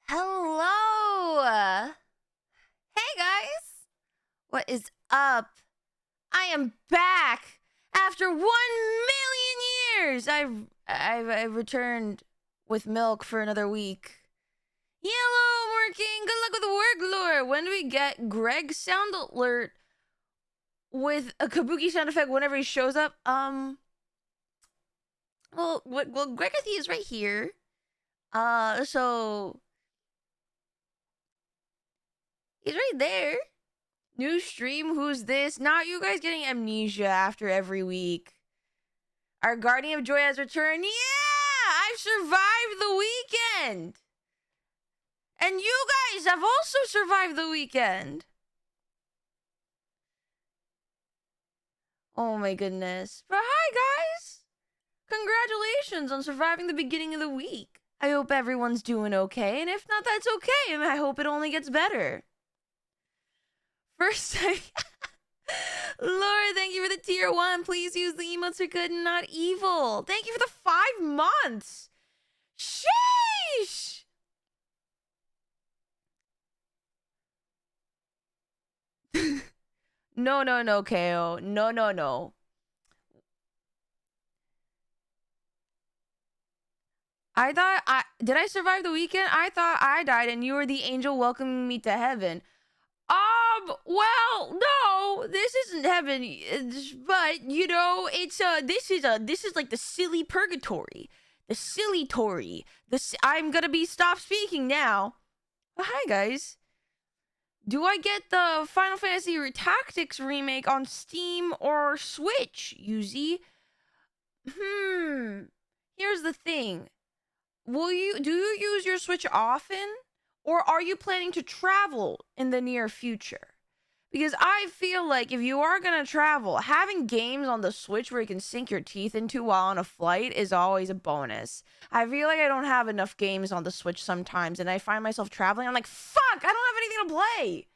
Hello! Hey guys! What is up? I am back after 1,000,000 years! I've returned with milk for another week. Yellow working! Good luck with the work, lore! When do we get Greg sound alert with a kabuki sound effect whenever he shows up? Well, Gregathy is right here. So he's right there. New stream, who's this? Not you guys getting amnesia after every week. Our Guardian of Joy has returned. Yeah! I've survived the weekend! And you guys have also survived the weekend. Oh my goodness. But hi guys! Congratulations on surviving the beginning of the week. I hope everyone's doing okay, and if not, that's okay, and I hope it only gets better. First time... Laura, thank you for the tier 1. Please use the emotes for good and not evil. Thank you for the 5 months. Sheesh! No, KO. No. Did I survive the weekend? I thought I died and you were the angel welcoming me to heaven. Well, no, this isn't heaven, but you know, it's this is like the silly purgatory, the silly Tory. I'm gonna be stop speaking now. But hi guys. Do I get the Final Fantasy Tactics remake on Steam or Switch, Yuzimii? Here's the thing. Do you use your Switch often? Or are you planning to travel in the near future? Because I feel like if you are going to travel, having games on the Switch where you can sink your teeth into while on a flight is always a bonus. I feel like I don't have enough games on the Switch sometimes, and I find myself traveling. I'm like, fuck, I don't have anything to play.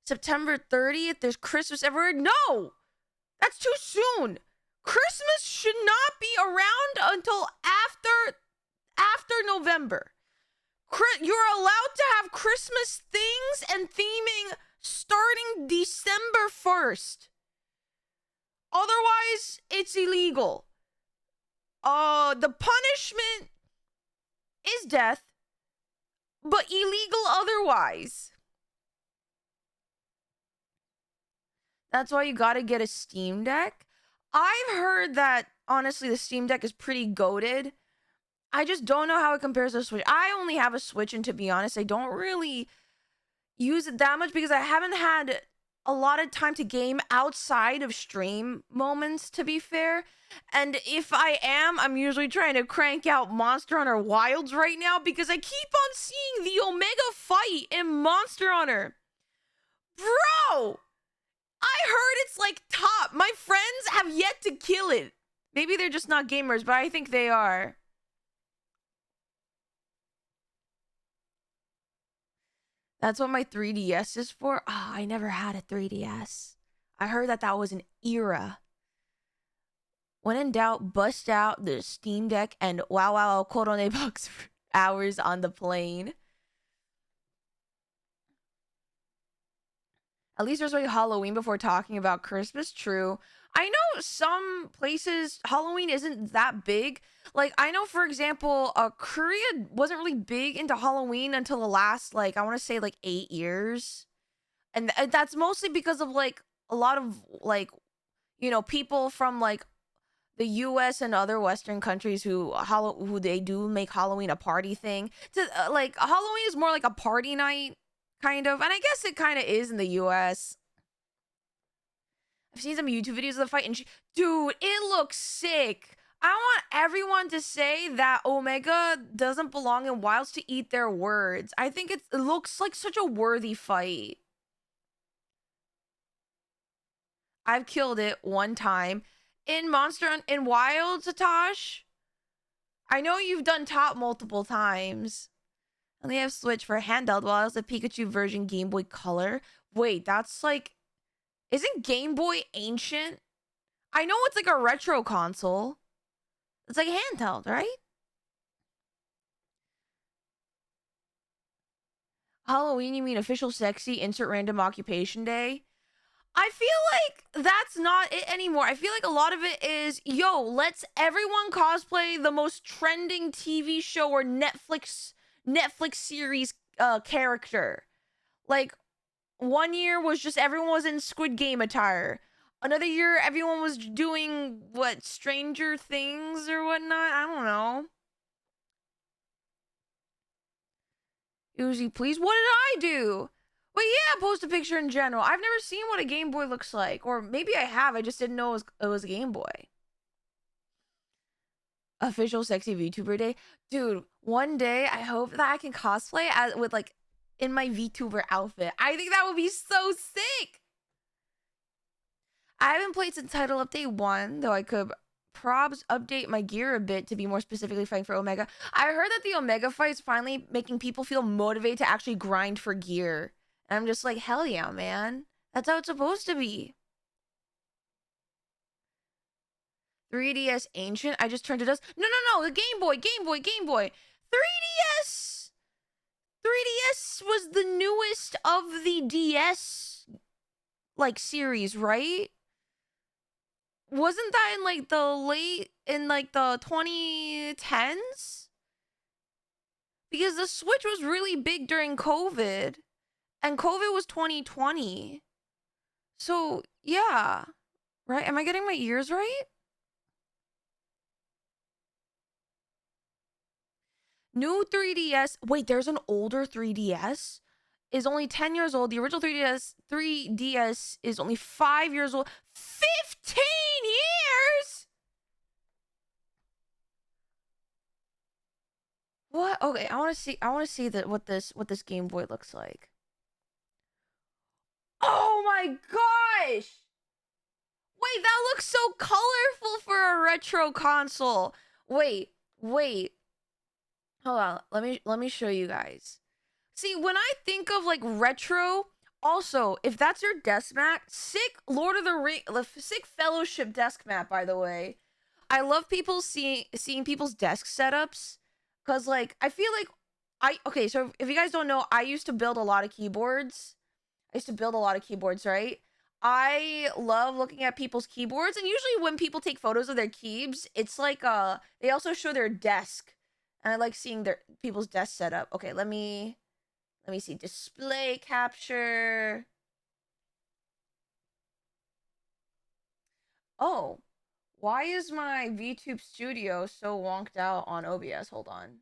September 30th, there's Christmas everywhere. No! That's too soon. Christmas should not be around until after November. You're allowed to have Christmas things and theming starting December 1st. Otherwise, it's illegal. The punishment is death, but illegal otherwise. That's why you gotta get a Steam Deck. I've heard that, honestly, the Steam Deck is pretty goated. I just don't know how it compares to Switch. I only have a Switch, and to be honest, I don't really use it that much because I haven't had a lot of time to game outside of stream moments, to be fair. And if I am, I'm usually trying to crank out Monster Hunter Wilds right now because I keep on seeing the Omega fight in Monster Hunter. Bro! I heard it's like top. My friends have yet to kill it. Maybe they're just not gamers, but I think they are. That's what my 3DS is for. Oh, I never had a 3DS. I heard that was an era. When in doubt, bust out the Steam Deck and wow Korone box for hours on the plane. At least there's like Halloween before talking about Christmas. True. I know some places Halloween isn't that big. Like, I know, for example, Korea wasn't really big into Halloween until the last, like, I want to say, like, 8 years. And that's mostly because of, like, a lot of, like, you know, people from, like, the US and other Western countries who they do make Halloween a party thing. Like, Halloween is more like a party night. Kind of. And I guess it kind of is in the US. I've seen some YouTube videos of the fight and dude, it looks sick. I want everyone to say that Omega doesn't belong in Wilds to eat their words. I think it looks like such a worthy fight. I've killed it one time. In Wilds, Satosh, I know you've done top multiple times. And they have Switch for handheld, while else the Pikachu version Game Boy Color. Wait, that's like... Isn't Game Boy ancient? I know it's like a retro console. It's like handheld, right? Halloween, you mean official sexy, insert random occupation day? I feel like that's not it anymore. I feel like a lot of it is, yo, let's everyone cosplay the most trending TV show or Netflix series character. Like, one year was just everyone was in Squid Game attire. Another year, everyone was doing what, Stranger Things or whatnot. I don't know. Uzi, please. What did I do? Well, yeah, post a picture in general. I've never seen what a Game Boy looks like, or maybe I have. I just didn't know it was a Game Boy. Official sexy VTuber day, dude. One day, I hope that I can cosplay as with like in my VTuber outfit. I think that would be so sick. I haven't played since Title Update 1, though I could probs update my gear a bit to be more specifically fighting for Omega. I heard that the Omega fight's finally making people feel motivated to actually grind for gear. And I'm just like, hell yeah, man. That's how it's supposed to be. 3DS Ancient? I just turned to dust. No, the Game Boy, Game Boy, Game Boy. 3DS! 3DS was the newest of the DS, like, series, right? Wasn't that in like the 2010s? Because the Switch was really big during COVID, and COVID was 2020. So yeah, right? Am I getting my years right? New 3DS. Wait, there's an older 3DS. Is only 10 years old. The original 3DS is only 5 years old. 15 years? What? Okay, I want to see that what this Game Boy looks like. Oh my gosh! Wait, that looks so colorful for a retro console. Wait. Hold on. Let me show you guys. See, when I think of like retro, also, if that's your desk mat, sick Lord of the Ring, sick Fellowship desk mat, by the way. I love people seeing people's desk setups, cause like I feel like okay. So if you guys don't know, I used to build a lot of keyboards. Right? I love looking at people's keyboards, and usually when people take photos of their keys, it's like they also show their desk, and I like seeing their people's desk setup. Okay, let me see, display capture. Oh, why is my VTube Studio so wonked out on OBS? Hold on.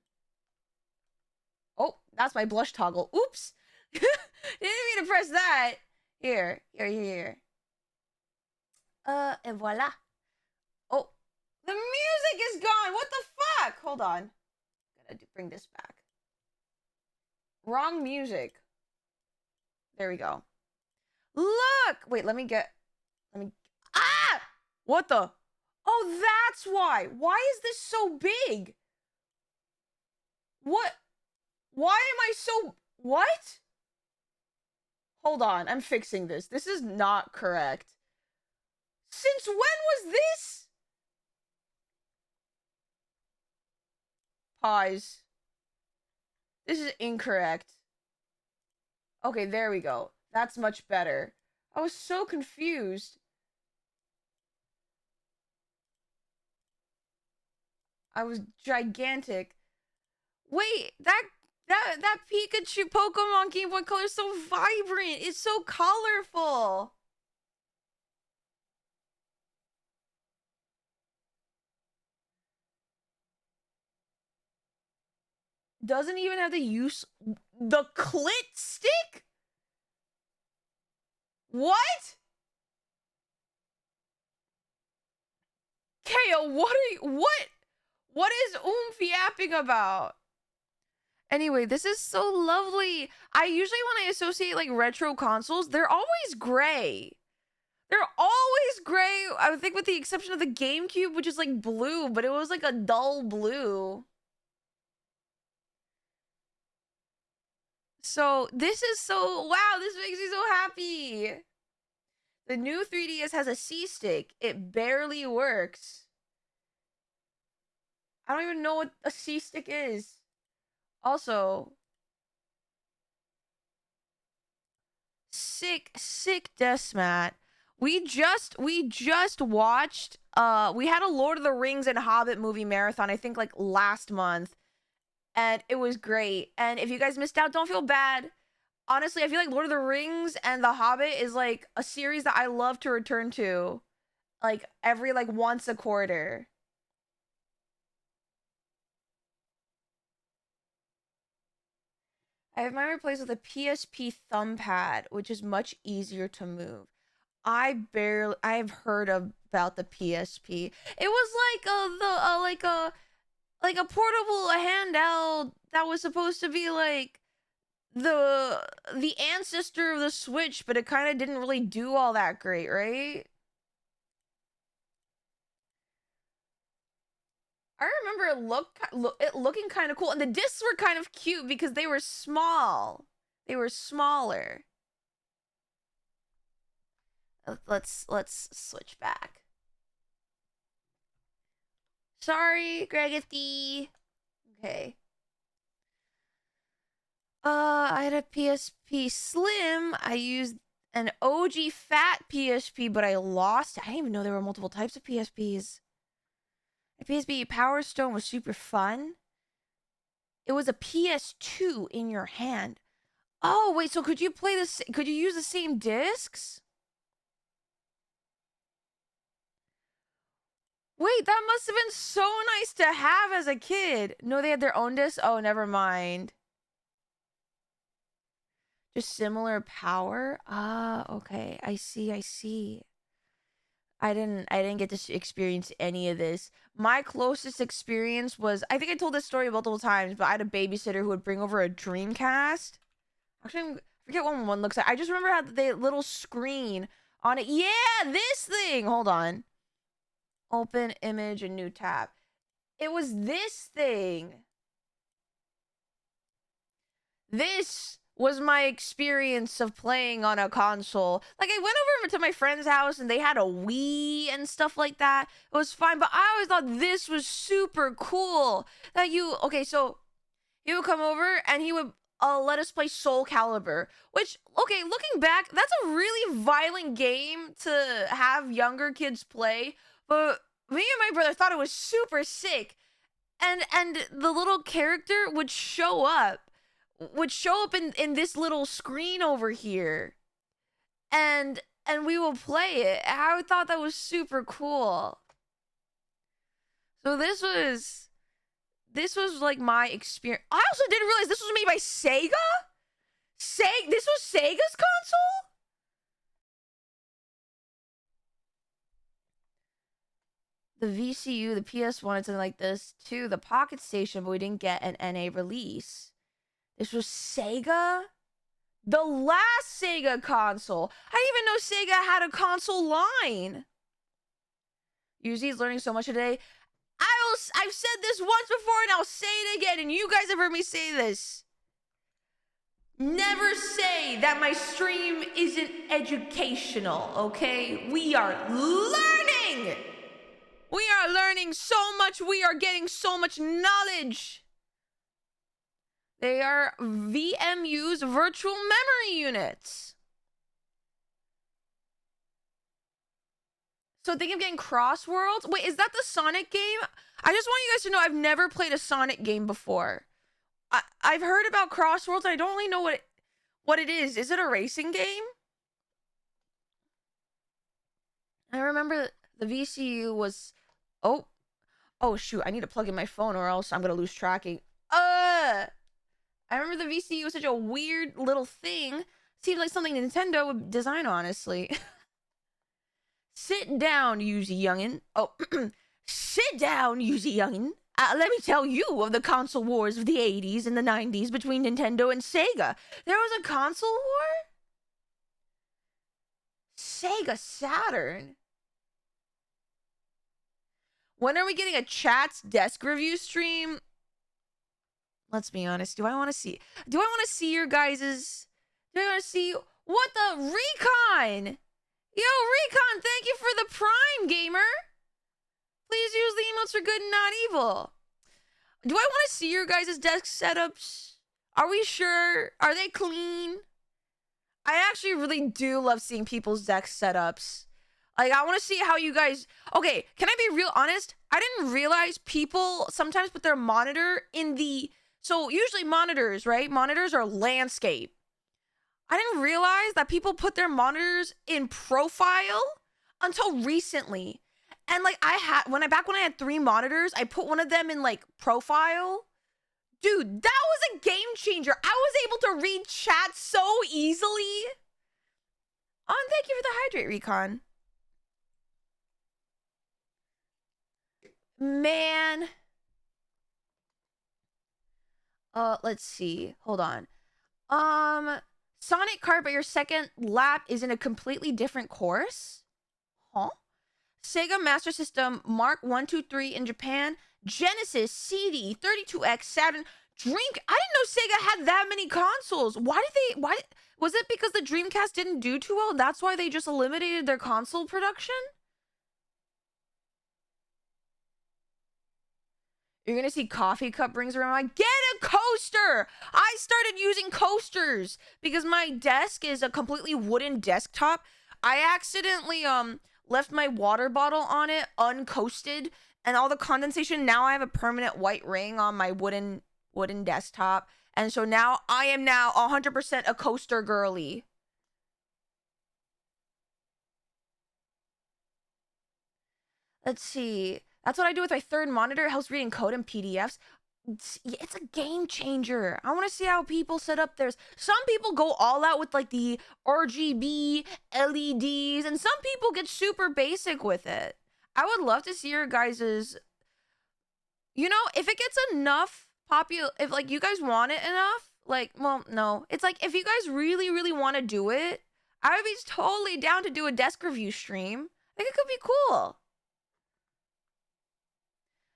Oh, that's my blush toggle. Oops. Didn't mean to press that. Here. And voila. Oh, the music is gone. What the fuck? Hold on. Gotta bring this back. Wrong music. There we go. Look! Wait, let me... Ah! What the? Oh, that's why. Why is this so big? What? Why am I so... What? Hold on, I'm fixing this. This is not correct. Since when was this? Pause. This is incorrect. Okay, there we go. That's much better. I was so confused. I was gigantic. Wait, that Pikachu Pokemon Game Boy Color is so vibrant. It's so colorful. Doesn't even have the clit stick? What? Kale, what is yapping about? Anyway, this is so lovely. I usually, when I associate like retro consoles, they're always gray. I would think with the exception of the GameCube, which is like blue, but it was like a dull blue. So this is wow, this makes me so happy. The new 3DS has a C stick. It barely works. I don't even know what a C stick is. Also, sick Desmat. We just watched we had a Lord of the Rings and Hobbit movie marathon, I think like last month, and it was great. And if you guys missed out, don't feel bad. Honestly, I feel like Lord of the Rings and The Hobbit is like a series that I love to return to like every like once a quarter. I have mine replaced with a PSP thumb pad, which is much easier to move. I've heard about the PSP. It was like a portable handheld that was supposed to be like the ancestor of the Switch, but it kind of didn't really do all that great, right? I remember it looking kind of cool, and the discs were kind of cute because they were small. They were smaller. Let's switch back. Sorry, Gregathy. Okay. I had a PSP Slim. I used an OG fat PSP, but I lost it. I didn't even know there were multiple types of PSPs. A PSP Power Stone was super fun. It was a PS2 in your hand. Oh, wait, so could you play this? Could you use the same discs? Wait, that must have been so nice to have as a kid. No, they had their own discs? Oh, never mind. Just similar power? Ah, okay. I see. I didn't get to experience any of this. My closest experience was, I think I told this story multiple times, but I had a babysitter who would bring over a Dreamcast. Actually, I forget what one looks like. I just remember how the little screen on it. Yeah, this thing. Hold on. Open image, a new tab. It was this thing. This was my experience of playing on a console. Like, I went over to my friend's house and they had a Wii and stuff like that. It was fine, but I always thought this was super cool. That okay, so he would come over and he would let us play Soul Calibur, which, okay, looking back, that's a really violent game to have younger kids play, but me and my brother thought it was super sick. And the little character would show up in this little screen over here, and we will play it. I thought that was super cool. So this was like my experience. I also didn't realize this was made by Sega. This was Sega's console. The VCU, the PS wanted something like this too. The Pocket Station, but we didn't get an NA release. This was Sega? The last Sega console. I didn't even know Sega had a console line. Yuzi's learning so much today. I've said this once before and I'll say it again, and you guys have heard me say this. Never say that my stream isn't educational, okay? We are learning! We are learning so much. We are getting so much knowledge. They are VMU's virtual memory units. So think of getting Crossworlds? Wait, is that the Sonic game? I just want you guys to know I've never played a Sonic game before. I've heard about Crossworlds. I don't really know what it is. Is it a racing game? I remember the VCU was... Oh, shoot. I need to plug in my phone or else I'm going to lose tracking. I remember the VCU was such a weird little thing. Seemed like something Nintendo would design, honestly. Sit down, Yuzi youngin. Oh, sit down, Yuzi youngin. Let me tell you of the console wars of the 80s and the 90s between Nintendo and Sega. There was a console war? Sega Saturn. When are we getting a chat's desk review stream? Let's be honest. Do I want to see your guys's... Do I want to see... What the... Recon! Yo, Recon, thank you for the Prime, gamer! Please use the emotes for good and not evil. Do I want to see your guys' desk setups? Are we sure? Are they clean? I actually really do love seeing people's desk setups. Like, I want to see how you guys... Okay, can I be real honest? I didn't realize people sometimes put their monitor in the... So, usually monitors, right? Monitors are landscape. I didn't realize that people put their monitors in profile until recently. And, like, back when I had 3 monitors, I put one of them in, like, profile. Dude, that was a game changer. I was able to read chat so easily. Oh, and thank you for the hydrate recon. Man. Let's see. Hold on. Sonic Cart, but your second lap is in a completely different course? Huh? Sega Master System Mark 123 in Japan. Genesis, CD, 32X, Saturn, Dreamcast. I didn't know Sega had that many consoles. Why was it because the Dreamcast didn't do too well? That's why they just eliminated their console production? You're gonna see coffee cup rings around. Like, get a coaster! I started using coasters because my desk is a completely wooden desktop. I accidentally left my water bottle on it uncoasted, and all the condensation. Now I have a permanent white ring on my wooden desktop, and so now I am 100% a coaster girly. Let's see. That's what I do with my third monitor. It helps reading code and PDFs. It's a game changer. I want to see how people set up theirs. Some people go all out with like the RGB LEDs, and some people get super basic with it. I would love to see your guys's. You know, if it gets enough popular, if like you guys want it enough, like, well, no, it's like if you guys really, really want to do it, I would be totally down to do a desk review stream. I think it could be cool.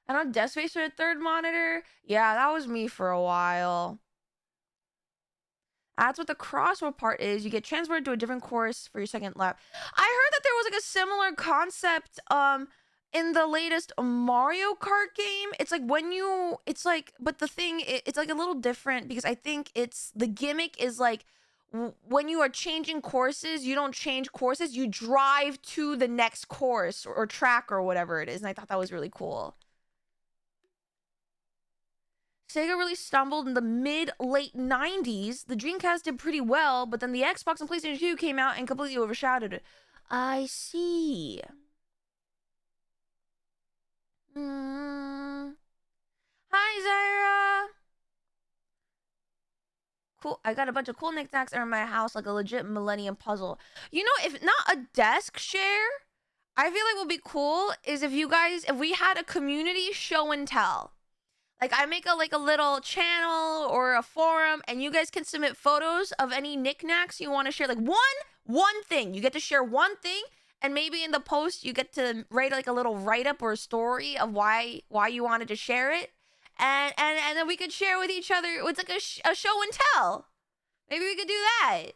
And on desk space for a third monitor, yeah, that was me for a while. That's what the crossword part is. You get transferred to a different course for your second lap. I heard that there was like a similar concept in the latest Mario Kart game. It's like but the thing, it's like a little different because I think the gimmick is like when you are changing courses, you don't change courses, you drive to the next course or track or whatever it is. And I thought that was really cool. Sega really stumbled in the mid-late 90s. The Dreamcast did pretty well, but then the Xbox and PlayStation 2 came out and completely overshadowed it. I see. Hi, Zyra. Cool. I got a bunch of cool knickknacks around my house, like a legit Millennium Puzzle. You know, if not a desk share, I feel like what would be cool is if we had a community show and tell. Like, I make a little channel or a forum, and you guys can submit photos of any knickknacks you want to share. Like, one thing. You get to share one thing, and maybe in the post, you get to write, like, a little write-up or a story of why you wanted to share it. And then we could share with each other. It's like a show and tell. Maybe we could do that.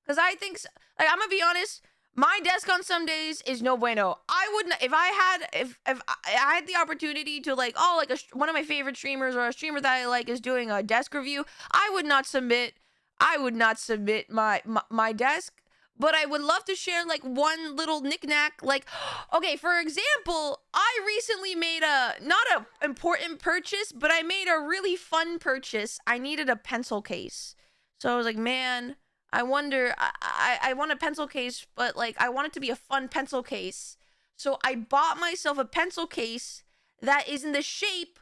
Because I think... Like, I'm going to be honest... My desk on some days is no bueno. I wouldn't if I had the opportunity to like one of my favorite streamers or a streamer that I like is doing a desk review. I would not submit my desk, but I would love to share like one little knickknack. Like, okay, for example, I recently made not an important purchase, but I made a really fun purchase. I needed a pencil case, so I was like, man. I wonder, I want a pencil case, but like I want it to be a fun pencil case. So I bought myself a pencil case that is in the shape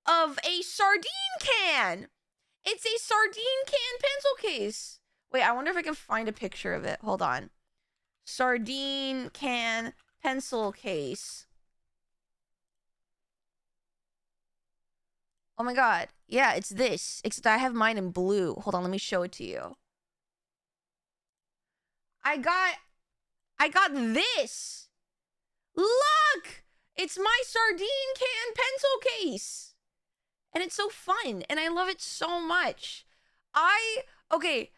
of a sardine can. It's a sardine can pencil case. Wait, I wonder if I can find a picture of it. Hold on. Sardine can pencil case. Oh my god. Yeah, it's this. Except I have mine in blue. Hold on, let me show it to you. I got this. Look! It's my sardine can pencil case. And it's so fun. And I love it so much. Okay,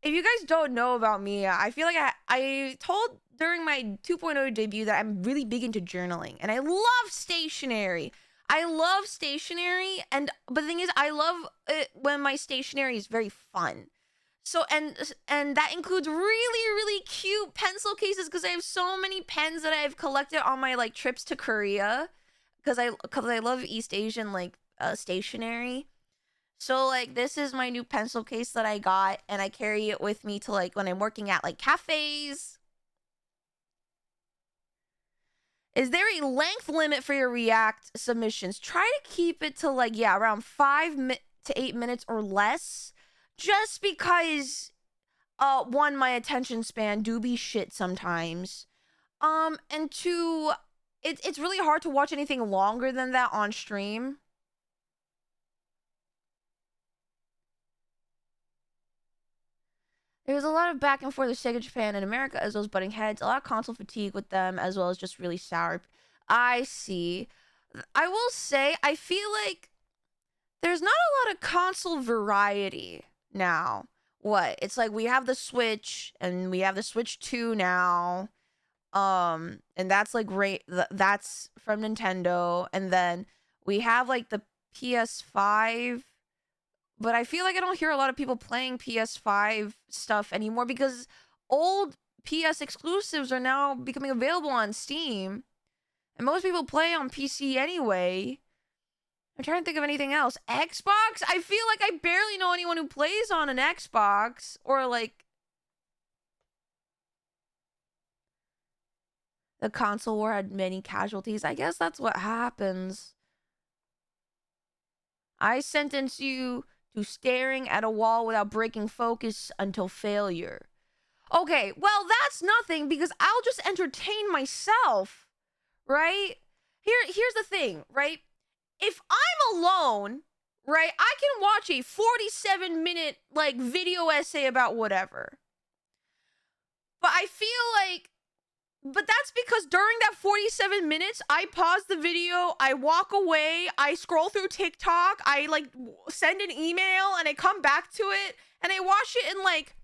if you guys don't know about me, I feel like I told during my 2.0 debut that I'm really big into journaling. And I love stationery. I love stationery, but the thing is, I love it when my stationery is very fun. So and that includes really really cute pencil cases because I have so many pens that I've collected on my like trips to Korea because I love East Asian like stationery. So like this is my new pencil case that I got and I carry it with me to like when I'm working at like cafes. Is there a length limit for your React submissions? Try to keep it to like around 5 to 8 minutes or less just because one, my attention span do be shit sometimes. And two, it's really hard to watch anything longer than that on stream. There was a lot of back and forth with Sega Japan and America as well as butting heads, a lot of console fatigue with them, as well as just really sour. I see. I will say, I feel like there's not a lot of console variety now. What? It's like we have the Switch and we have the Switch 2 now. And that's like great. That's from Nintendo. And then we have like the PS5, but I feel like I don't hear a lot of people playing PS5 stuff anymore because old PS exclusives are now becoming available on Steam. And most people play on PC anyway. I'm trying to think of anything else. Xbox? I feel like I barely know anyone who plays on an Xbox or like the console war had many casualties. I guess that's what happens. I sentence you to staring at a wall without breaking focus until failure. Okay, well, that's nothing because I'll just entertain myself, right? Here's the thing, right? If I'm alone, right, I can watch a 47-minute like video essay about whatever. But I feel like that's because during that 47 minutes, I pause the video, I walk away, I scroll through TikTok, I like send an email and I come back to it and I watch it in like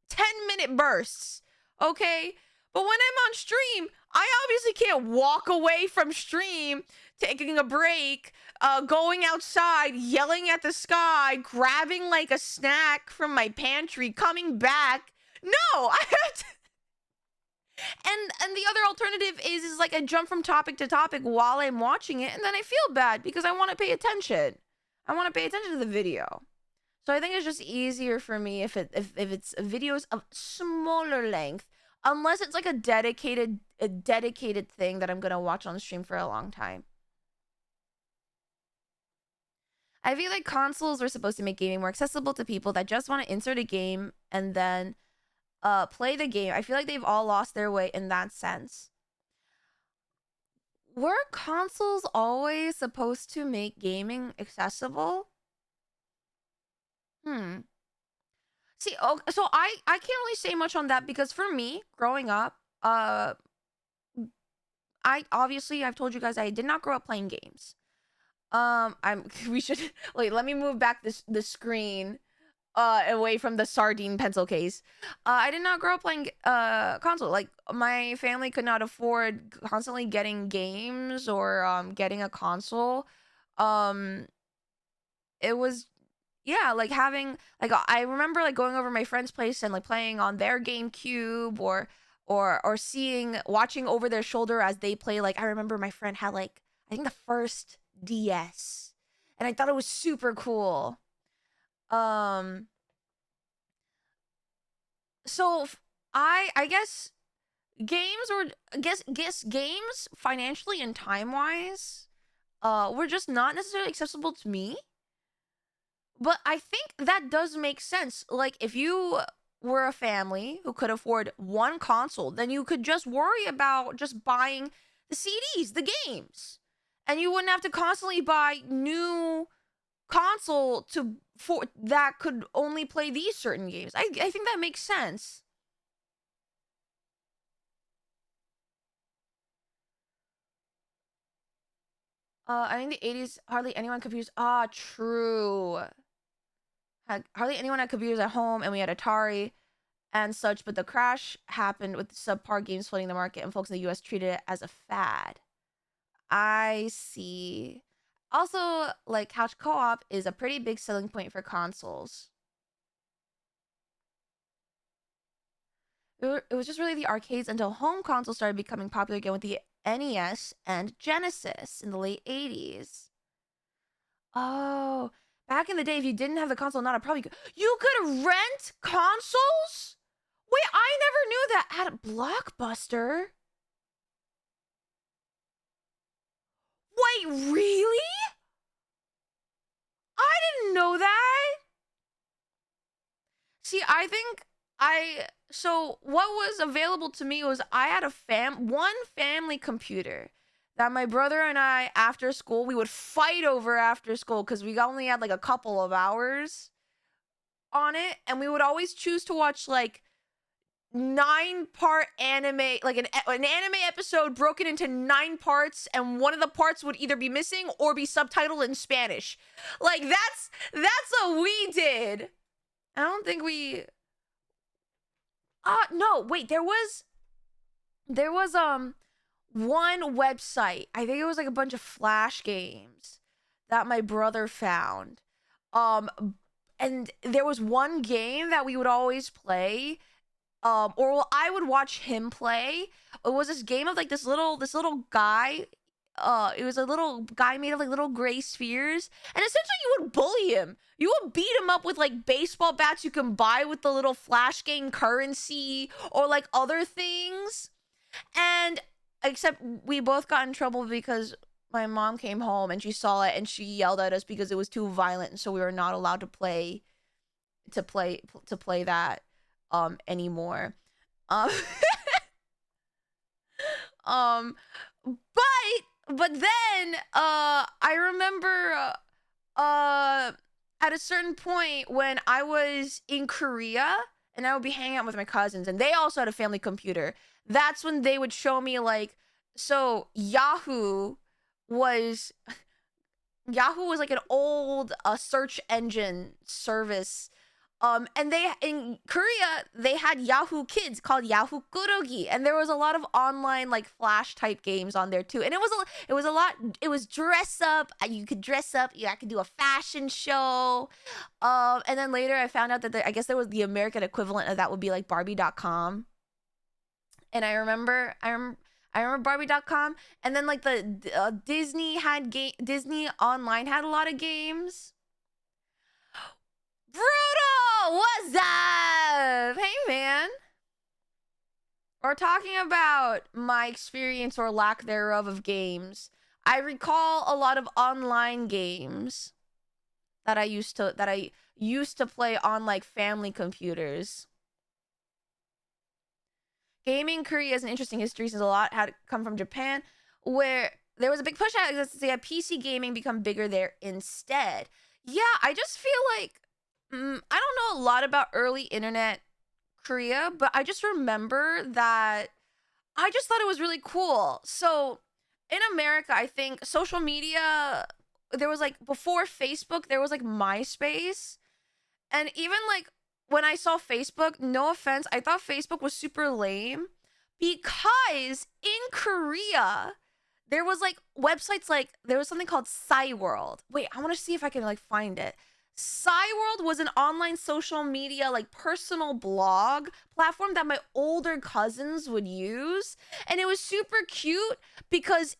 10-minute bursts. Okay? But when I'm on stream, I obviously can't walk away from stream, taking a break, going outside, yelling at the sky, grabbing like a snack from my pantry, coming back. No, I have to. And the other alternative is like I jump from topic to topic while I'm watching it, and then I feel bad because I want to pay attention. I want to pay attention to the video. So I think it's just easier for me if it's videos of smaller length, unless it's like a dedicated thing that I'm gonna watch on stream for a long time. I feel like consoles are supposed to make gaming more accessible to people that just want to insert a game and then play the game. I feel like they've all lost their way in that sense. Were consoles always supposed to make gaming accessible? See, so I can't really say much on that because for me, growing up, I've told you guys I did not grow up playing games. We should wait, let me move back the screen away from the sardine pencil case. I did not grow up playing console. Like my family could not afford constantly getting games or getting a console. It was like having like I remember like going over my friend's place and like playing on their GameCube or watching over their shoulder as they play. Like I remember my friend had like I think the first DS and I thought it was super cool. So I guess games financially and time wise were just not necessarily accessible to me. But I think that does make sense. Like if you were a family who could afford one console, then you could just worry about just buying the CDs, the games. And you wouldn't have to constantly buy new console for that could only play these certain games. I think that makes sense. I think the 80s hardly anyone confused. True. Hardly anyone had computers at home, and we had Atari and such. But the crash happened with subpar games flooding the market, and folks in the U.S. treated it as a fad. I see. Also, like couch co-op is a pretty big selling point for consoles. It was just really the arcades until home consoles started becoming popular again with the NES and Genesis in the late 80s. Oh, back in the day, if you didn't have the console, not a problem. You could rent consoles? Wait, I never knew that at Blockbuster. Wait, really? I didn't know that. See, I think so what was available to me was I had one family computer that my brother and I after school we would fight over after school cuz we only had like a couple of hours on it and we would always choose to watch like 9-part anime, like an anime episode broken into 9 parts and one of the parts would either be missing or be subtitled in Spanish. Like that's what we did. I don't think we no, wait, there was one website. I think it was like a bunch of flash games that my brother found. Um and there was one game that we would always play or well, I would watch him play. It was this game of like this little guy. It was a little guy made of like little gray spheres, and essentially you would bully him. You would beat him up with like baseball bats you can buy with the little flash game currency or like other things. And except we both got in trouble because my mom came home and she saw it and she yelled at us because it was too violent, and so we were not allowed to play that anymore. Um um but then I remember at a certain point when I was in Korea and I would be hanging out with my cousins and they also had a family computer. That's when they would show me like so was Yahoo was like an old search engine service. And they in Korea they had Yahoo Kids called Yahoo Kurogi, and there was a lot of online like flash type games on there too. And it was a lot. It was dress up. You could dress up. I could do a fashion show. And then later I found out that I guess there was the American equivalent of that would be like Barbie.com. And I remember Barbie.com, and then like the Disney Online had a lot of games. Brutal! What's up? Hey, man. We're talking about my experience or lack thereof of games. I recall a lot of online games that I used to play on like family computers. Gaming in Korea has an interesting history since a lot had come from Japan, where there was a big push out to see PC gaming become bigger there instead. Yeah, I just feel like I don't know a lot about early internet Korea, but I just remember that I just thought it was really cool. So in America, I think social media, there was like before Facebook, there was like MySpace. And even like when I saw Facebook, no offense, I thought Facebook was super lame because in Korea, there was like websites like there was something called Cyworld. Wait, I want to see if I can like find it. Cyworld was an online social media like personal blog platform that my older cousins would use, and it was super cute because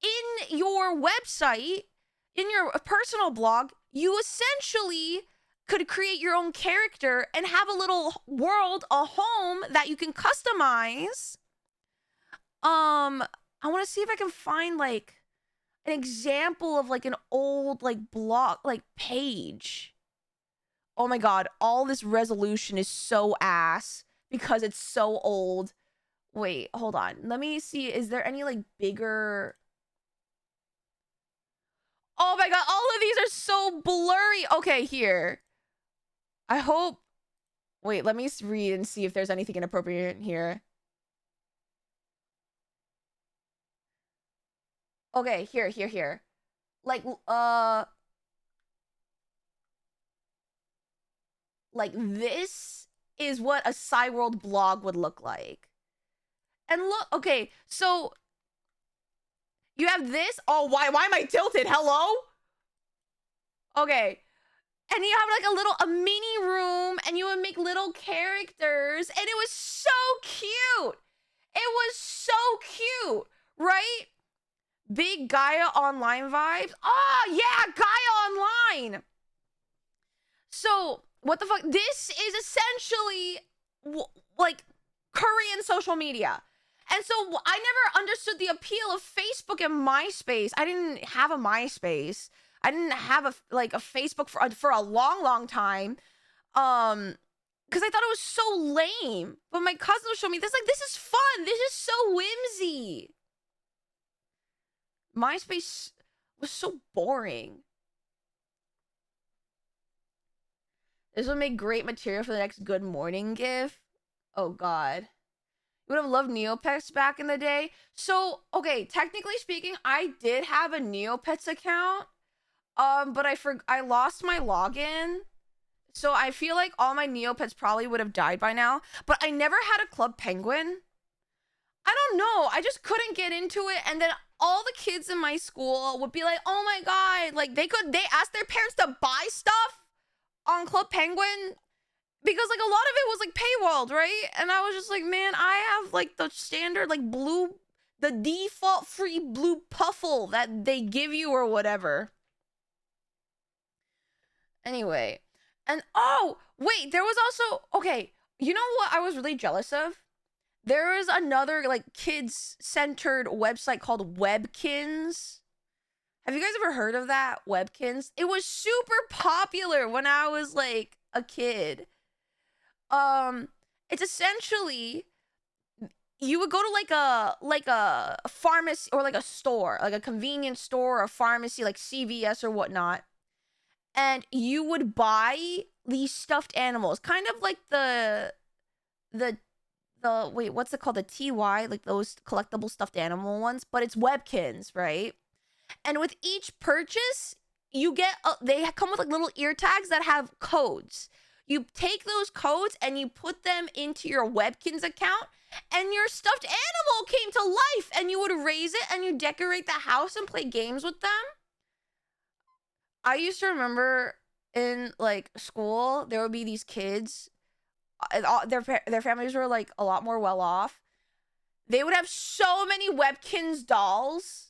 in your website, in your personal blog, you essentially could create your own character and have a little world, a home that you can customize. I want to see if I can find like an example of like an old like blog like page. Oh my god, all this resolution is so ass because it's so old. Wait, hold on. Let me see. Is there any like bigger? Oh my god, all of these are so blurry. Okay, here. I hope. Wait, let me read and see if there's anything inappropriate in here. Okay, here. Like like this is what a Cyworld blog would look like. And look, okay, so You have this. Oh, why am I tilted? Hello? Okay. And you have like a mini room, and you would make little characters, and it was so cute. It was so cute, right? Big Gaia Online vibes. Oh, yeah, Gaia Online. So, what the fuck? This is essentially like Korean social media. And so I never understood the appeal of Facebook and MySpace. I didn't have a MySpace. I didn't have a Facebook for a long time. Because I thought it was so lame. But my cousin showed me this, like, this is fun. This is so whimsy. MySpace was so boring. This would make great material for the next Good Morning GIF. Oh, God. You would have loved Neopets back in the day. So, okay, technically speaking, I did have a Neopets account. But I lost my login. So I feel like all my Neopets probably would have died by now. But I never had a Club Penguin. I don't know. I just couldn't get into it. And then all the kids in my school would be like, oh my God. Like, they asked their parents to buy stuff on Club Penguin. Because, like, a lot of it was, like, paywalled, right? And I was just like, man, I have, like, the standard, like, the default free blue puffle that they give you or whatever. Anyway. And, oh, wait, there was also, okay, you know what I was really jealous of? There is another, like, kids-centered website called Webkinz. Have you guys ever heard of that? Webkinz? It was super popular when I was, like, a kid. It's essentially, you would go to like a pharmacy or like a store, like a convenience store or a pharmacy, like CVS or whatnot, and you would buy these stuffed animals, kind of like the wait, what's it called? The TY, like those collectible stuffed animal ones, but it's Webkinz, right? And with each purchase, you get they come with like little ear tags that have codes. You take those codes and you put them into your Webkinz account, and your stuffed animal came to life, and you would raise it and you decorate the house and play games with them. I used to remember in like school, there would be these kids, their families were like a lot more well off. They would have so many Webkinz dolls.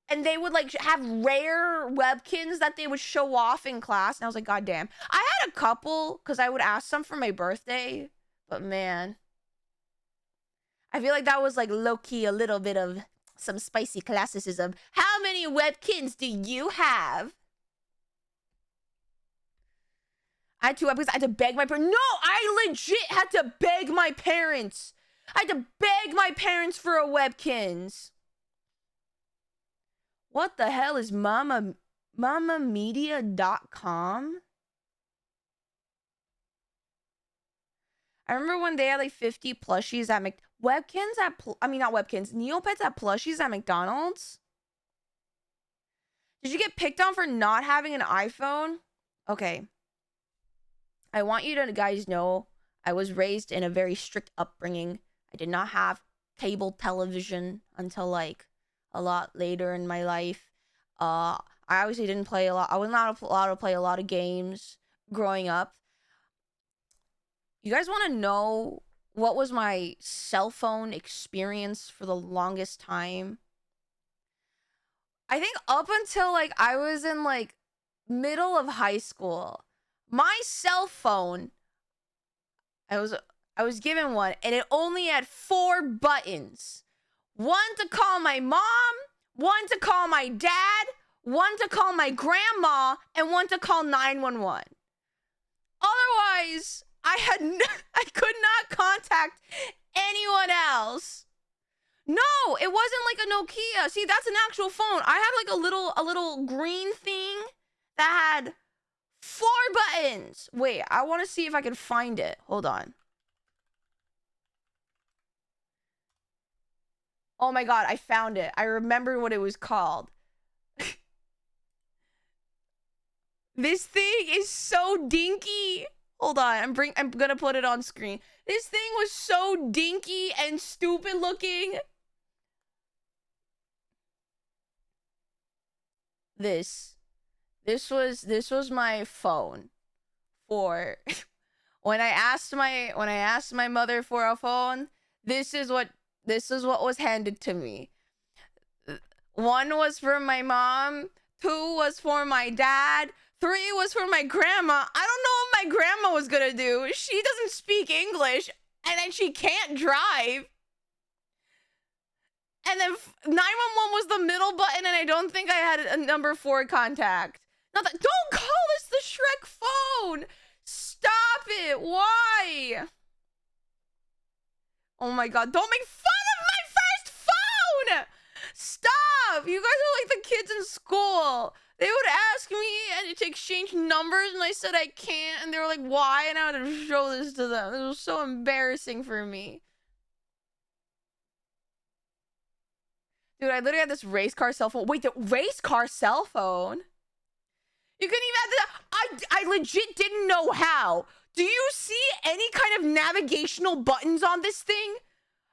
And they would, like, have rare Webkinz that they would show off in class. And I was like, God damn. I had a couple, because I would ask them for my birthday. But, man. I feel like that was, like, low-key a little bit of some spicy classicism. How many Webkinz do you have? I had 2 Webkinz. I had to beg my parents. No! I legit had to beg my parents. I had to beg my parents for a Webkinz. What the hell is mamamedia.com? I remember one day I had like 50 plushies at Webkinz at not Webkinz, Neopets at plushies at McDonald's. Did you get picked on for not having an iPhone? Okay. I want you to guys know I was raised in a very strict upbringing. I did not have cable television until like a lot later in my life. I obviously didn't play a lot. I was not allowed to play a lot of games growing up. You guys want to know what was my cell phone experience for the longest time? I think up until like I was in like middle of high school, my cell phone, I was given one, and it only had 4 buttons. One to call my mom, one to call my dad, one to call my grandma, and one to call 911. Otherwise, I could not contact anyone else. No, it wasn't like a Nokia. See, that's an actual phone. I had like a little green thing that had 4 buttons. Wait, I want to see if I can find it. Hold on. Oh my God, I found it. I remember what it was called. This thing is so dinky. Hold on, I'm gonna put it on screen. This thing was so dinky and stupid looking. this. This was my phone for when I asked my mother for a phone. This is what was handed to me. One was for my mom, two was for my dad, three was for my grandma. I don't know what my grandma was gonna do. She doesn't speak English, and then she can't drive. And then 911 was the middle button, and I don't think I had a number 4 contact. Not that. Don't call this the Shrek phone. Stop it. Why? Oh my god. Don't make fun of my first phone. Stop. You guys are like the kids in school. They would ask me and to exchange numbers, and I said I can't, and they were like, why? And I had to show this to them. It was so embarrassing for me. Dude, I literally had this race car cell phone. Wait, the race car cell phone? You couldn't even have the... I legit didn't know how. Do you see any kind of navigational buttons on this thing?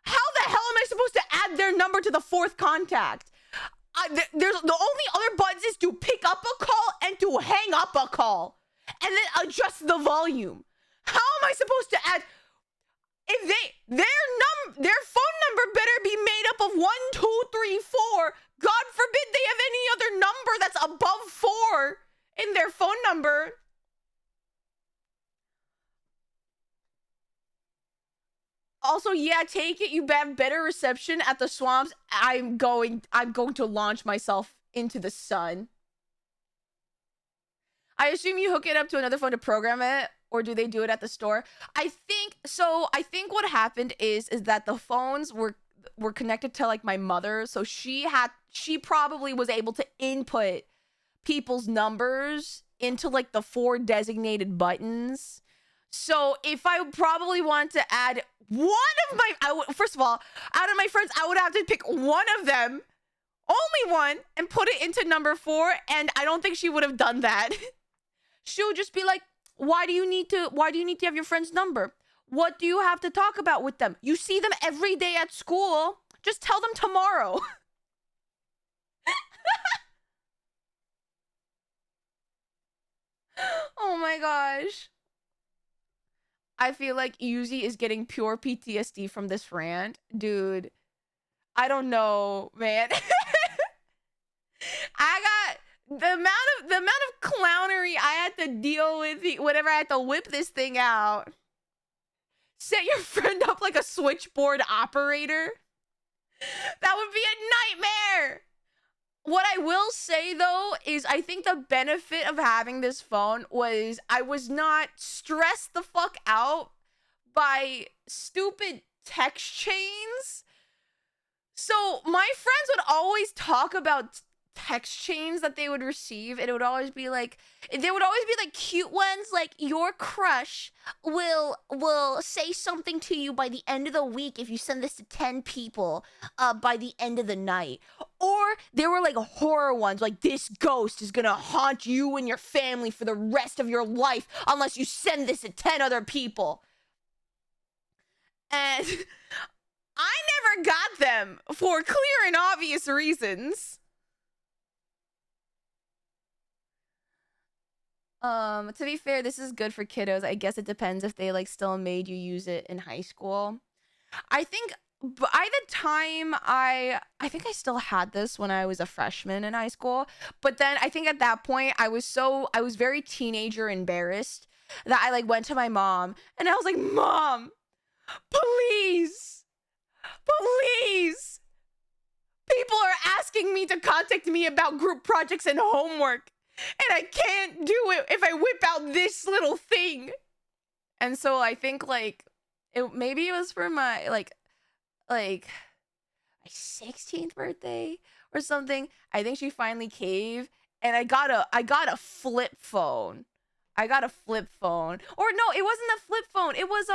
How the hell am I supposed to add their number to the 4th contact? There's the only other buttons is to pick up a call and to hang up a call. And then adjust the volume. How am I supposed to add... If their phone number better be made up of 1, 2, 3, 4. God forbid they have any other number that's above 4 in their phone number. Also, yeah, take it. You have better reception at the swamps. I'm going to launch myself into the sun. I assume you hook it up to another phone to program it, or do they do it at the store? I think what happened is that the phones were connected to like my mother, so she probably was able to input people's numbers into like the 4 designated buttons. So if I probably want to add one of my, first of all, out of my friends, I would have to pick one of them, only one, and put it into number 4. And I don't think she would have done that. She would just be like, why do you need to have your friend's number? What do you have to talk about with them? You see them every day at school. Just tell them tomorrow. Oh my gosh. I feel like Yuzi is getting pure PTSD from this rant. Dude, I don't know, man. I got the amount of clownery I had to deal with whenever I had to whip this thing out. Set your friend up like a switchboard operator. That would be a nightmare. What I will say, though, is I think the benefit of having this phone was I was not stressed the fuck out by stupid text chains. So my friends would always talk about text chains that they would receive, and it would always be like, there would always be like cute ones, like your crush will say something to you by the end of the week if you send this to 10 people by the end of the night. Or there were like horror ones, like this ghost is gonna haunt you and your family for the rest of your life unless you send this to 10 other people. And I never got them for clear and obvious reasons. To be fair, this is good for kiddos. I guess it depends if they like still made you use it in high school. I think by the time I think I still had this when I was a freshman in high school, but then I think at that point I was very teenager embarrassed that I like went to my mom and I was like, "Mom, please, please. People are asking me to contact me about group projects and homework. And I can't do it if I whip out this little thing." And so I think like maybe it was for my like my 16th birthday or something. I think she finally caved, and I got a flip phone. I got a flip phone. Or no, it wasn't a flip phone. It was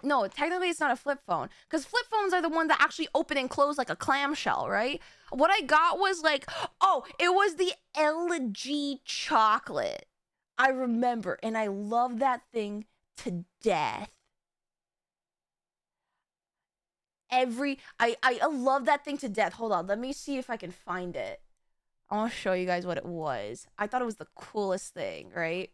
no, technically it's not a flip phone, because flip phones are the ones that actually open and close like a clamshell, right? What I got was like, oh, it was the LG chocolate. I remember, and I love that thing to death. I love that thing to death. Hold on, let me see if I can find it. I want to show you guys what it was. I thought it was the coolest thing, right?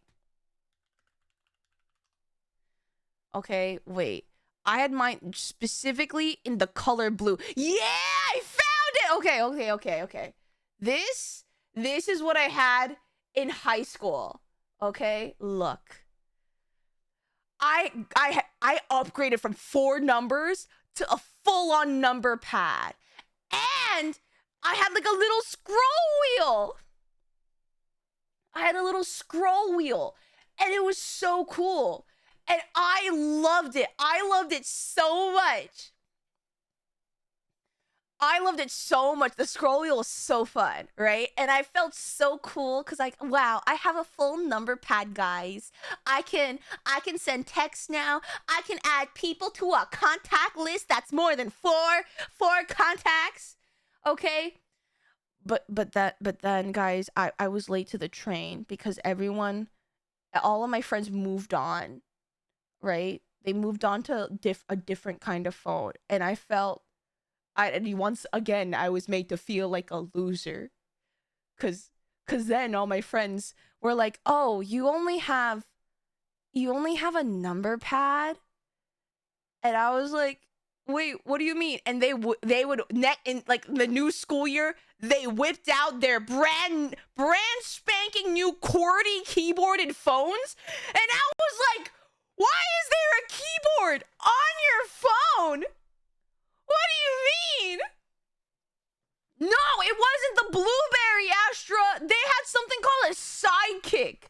Okay, wait. I had mine specifically in the color blue. Yeah, I found it. Okay. This is what I had in high school. Okay, look. I upgraded from 4 numbers to a full-on number pad. And I had like a little scroll wheel. I had a little scroll wheel. And it was so cool. And I loved it. I loved it so much. I loved it so much. The scroll wheel was so fun, right? And I felt so cool because like, wow, I have a full number pad, guys. I can send text now. I can add people to a contact list that's more than four contacts. Okay? But then guys, I was late to the train because all of my friends moved on, right? They moved on to a different kind of phone, and I felt once again I was made to feel like a loser, cause then all my friends were like, "Oh, you only have a number pad," and I was like, "Wait, what do you mean?" And they would in like the new school year, they whipped out their brand spanking new QWERTY keyboard and phones, and I was like, "Why is there a keyboard on your phone? What do you mean?" No, it wasn't the Blueberry Astra. They had something called a sidekick,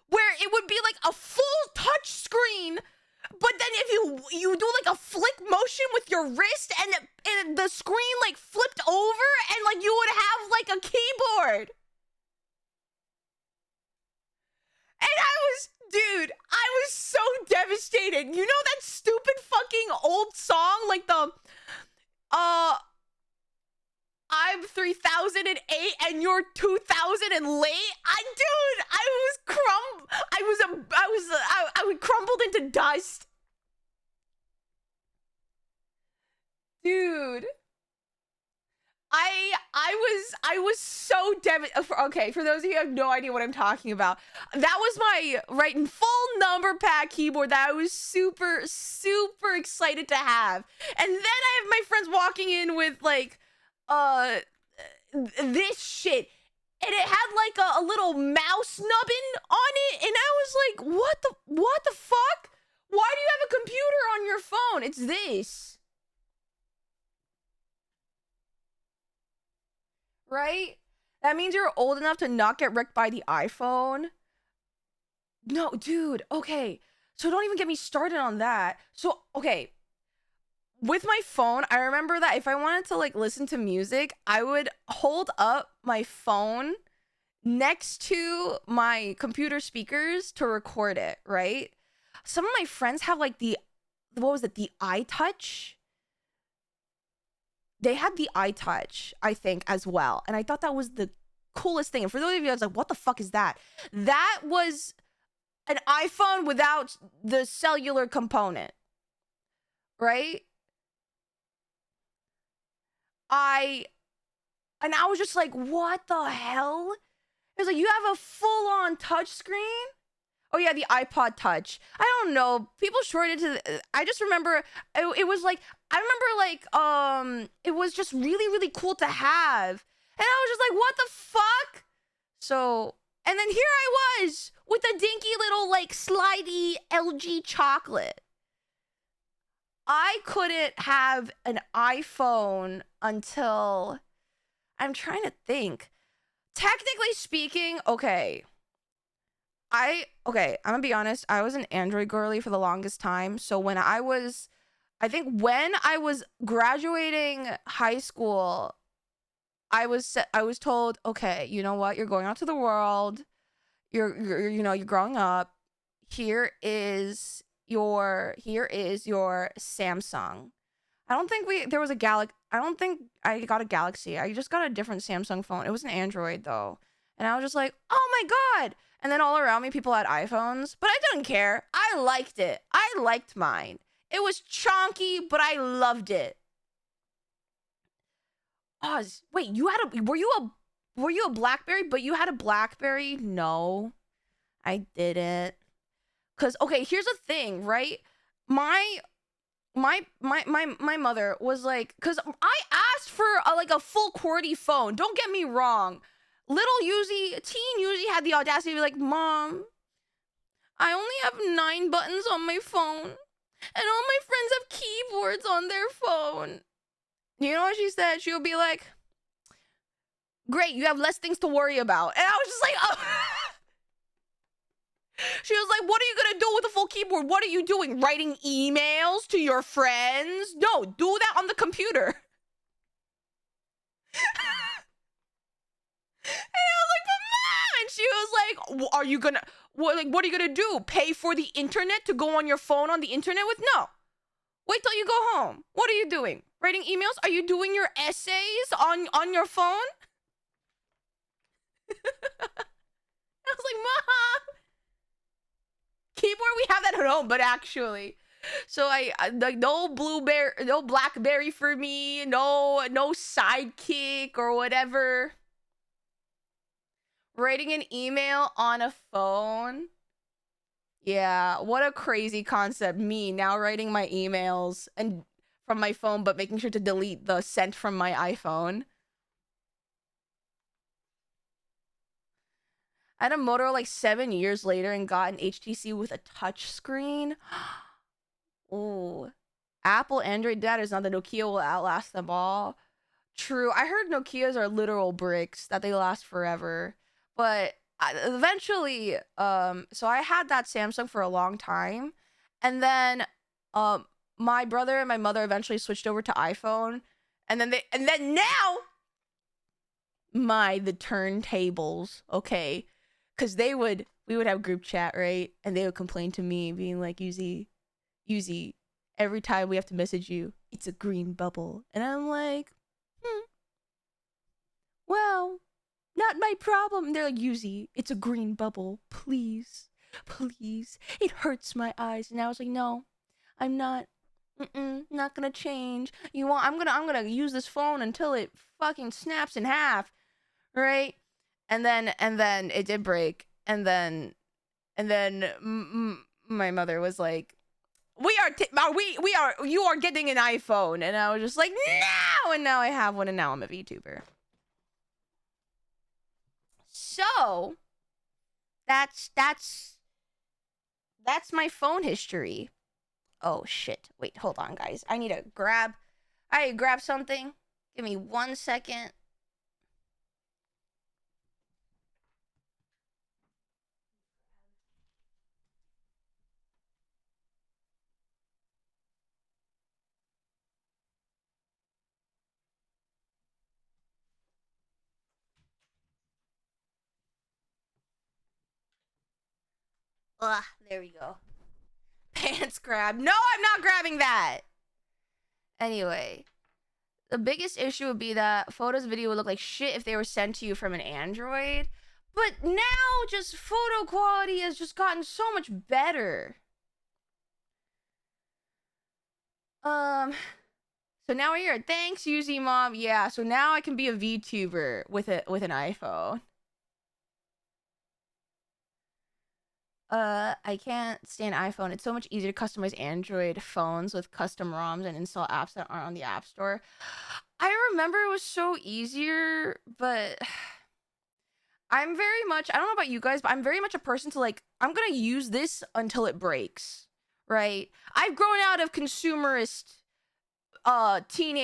where it would be like a full touch screen, but then if you do like a flick motion with your wrist and the screen like flipped over and like you would have like a keyboard. And dude, I was so devastated. You know that stupid fucking old song, like the I'm 3008 and you're 2000 and late. I crumbled into dust. Dude. I was so devastated. Okay, for those of you who have no idea what I'm talking about, that was my full number pad keyboard that I was super excited to have. And then I have my friends walking in with like this shit, and it had like a little mouse nubbin on it, and I was like, what the fuck? Why do you have a computer on your phone? It's this. Right? That means you're old enough to not get wrecked by the iPhone. No, dude. Okay. So don't even get me started on that. So, okay. With my phone, I remember that if I wanted to like listen to music, I would hold up my phone next to my computer speakers to record it, right? Some of my friends have like the iTouch. They had the iTouch, I think, as well. And I thought that was the coolest thing. And for those of you, I was like, what the fuck is that? That was an iPhone without the cellular component. Right? I was just like, what the hell? It was like, you have a full-on touchscreen? Oh yeah, the iPod Touch. I don't know. People shorted to. I just remember it was like it was just really cool to have, and I was just like, what the fuck? So, and then here I was with a dinky little like slidey LG chocolate. I couldn't have an iPhone until I'm trying to think. Technically speaking, okay. I'm gonna be honest, I was an Android girly for the longest time. So when I was graduating high school, I was told, okay, you know what? You're going out to the world. You're growing up. Here is your Samsung. I don't think I got a Galaxy. I just got a different Samsung phone. It was an Android though. And I was just like, oh my God. And then all around me, people had iPhones, but I didn't care. I liked it. I liked mine. It was chonky, but I loved it. Oz, wait, were you were you a BlackBerry? But you had a BlackBerry? No, I didn't. Cause okay, here's the thing, right? My mother was like, cause I asked for like a full QWERTY phone. Don't get me wrong. Little teen Yuzi had the audacity to be like, Mom, I only have 9 buttons on my phone, and all my friends have keyboards on their phone. You know what she said? She would be like, great, you have less things to worry about. And I was just like, oh. She was like, what are you gonna do with a full keyboard? What are you doing? Writing emails to your friends? No, do that on the computer. And I was like, but Mom! And she was like, are you gonna, what are you gonna do? Pay for the internet to go on your phone on the internet with? No. Wait till you go home. What are you doing? Writing emails? Are you doing your essays on your phone? I was like, Mom! Keyboard, we have that at home, but actually. So I like no BlackBerry for me, no Sidekick or whatever. Writing an email on a phone. Yeah, what a crazy concept. Me now writing my emails and from my phone, but making sure to delete the sent from my iPhone. I had a Motorola like 7 years later and got an HTC with a touch screen. Oh, Apple Android data is not the Nokia will outlast them all. True. I heard Nokias are literal bricks that they last forever. But eventually, so I had that Samsung for a long time. And then my brother and my mother eventually switched over to iPhone. And then now the turntables, okay? Cause we would have group chat, right? And they would complain to me, being like, Yuzi, every time we have to message you, it's a green bubble. And I'm like, well, not my problem. And they're like, Yuzi, it's a green bubble. Please. It hurts my eyes. And I was like, no, I'm not. Not gonna change. I'm gonna use this phone until it fucking snaps in half. Right? And then it did break. And then my mother was like, you are getting an iPhone. And I was just like, no! And now I have one, and now I'm a VTuber. So that's my phone history. Oh shit. Wait, hold on, guys. I need to grab something. Give me 1 second. Ugh, there we go. Pants grab. No, I'm not grabbing that. Anyway, the biggest issue would be that photos and video would look like shit if they were sent to you from an Android. But now, just photo quality has just gotten so much better. So now we're here. Thanks, Yuzimii Mom. Yeah, so now I can be a VTuber with an iPhone. I can't stand iPhone. It's so much easier to customize Android phones with custom ROMs and install apps that aren't on the App Store. I remember it was so easier, but I'm very much, I don't know about you guys, but I'm very much a person to like, I'm gonna use this until it breaks, right? I've grown out of consumerist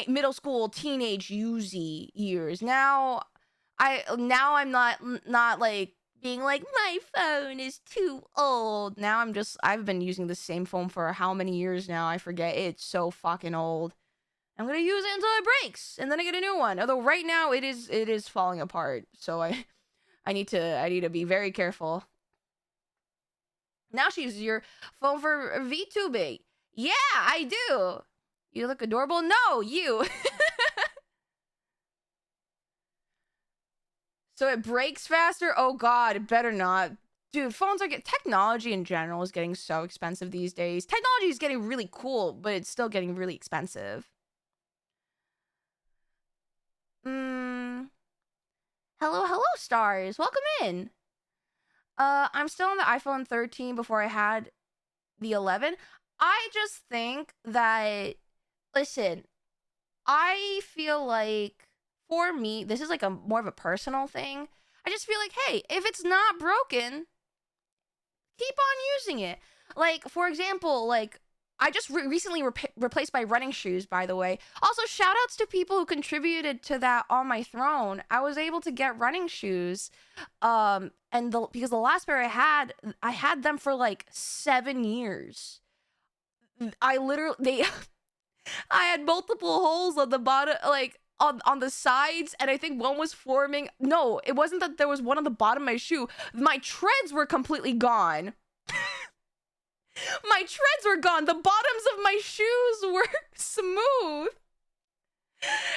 middle school teenage Yuzi years. Now I'm not like being like, my phone is too old. Now I've been using the same phone for how many years now? I forget. It's so fucking old. I'm gonna use it until it breaks, and then I get a new one. Although right now it is falling apart. So I need to be very careful. Now she uses your phone for VTubing. Yeah, I do. You look adorable. No, you. So it breaks faster? Oh god, it better not. Dude, technology in general is getting so expensive these days. Technology is getting really cool, but it's still getting really expensive. Hello, stars. Welcome in. I'm still on the iPhone 13 before I had the 11. I just think that, listen, I feel like for me, this is like a more of a personal thing. I just feel like, hey, if it's not broken, keep on using it. Like, for example, like, I just recently replaced my running shoes, by the way. Also, shout outs to people who contributed to that on my throne. I was able to get running shoes. Because the last pair I had them for like 7 years. I literally, I had multiple holes on the bottom, like, on the sides, and I think one was forming. No, it wasn't that there was one on the bottom of my shoe. My treads were completely gone. My treads were gone. The bottoms of my shoes were smooth.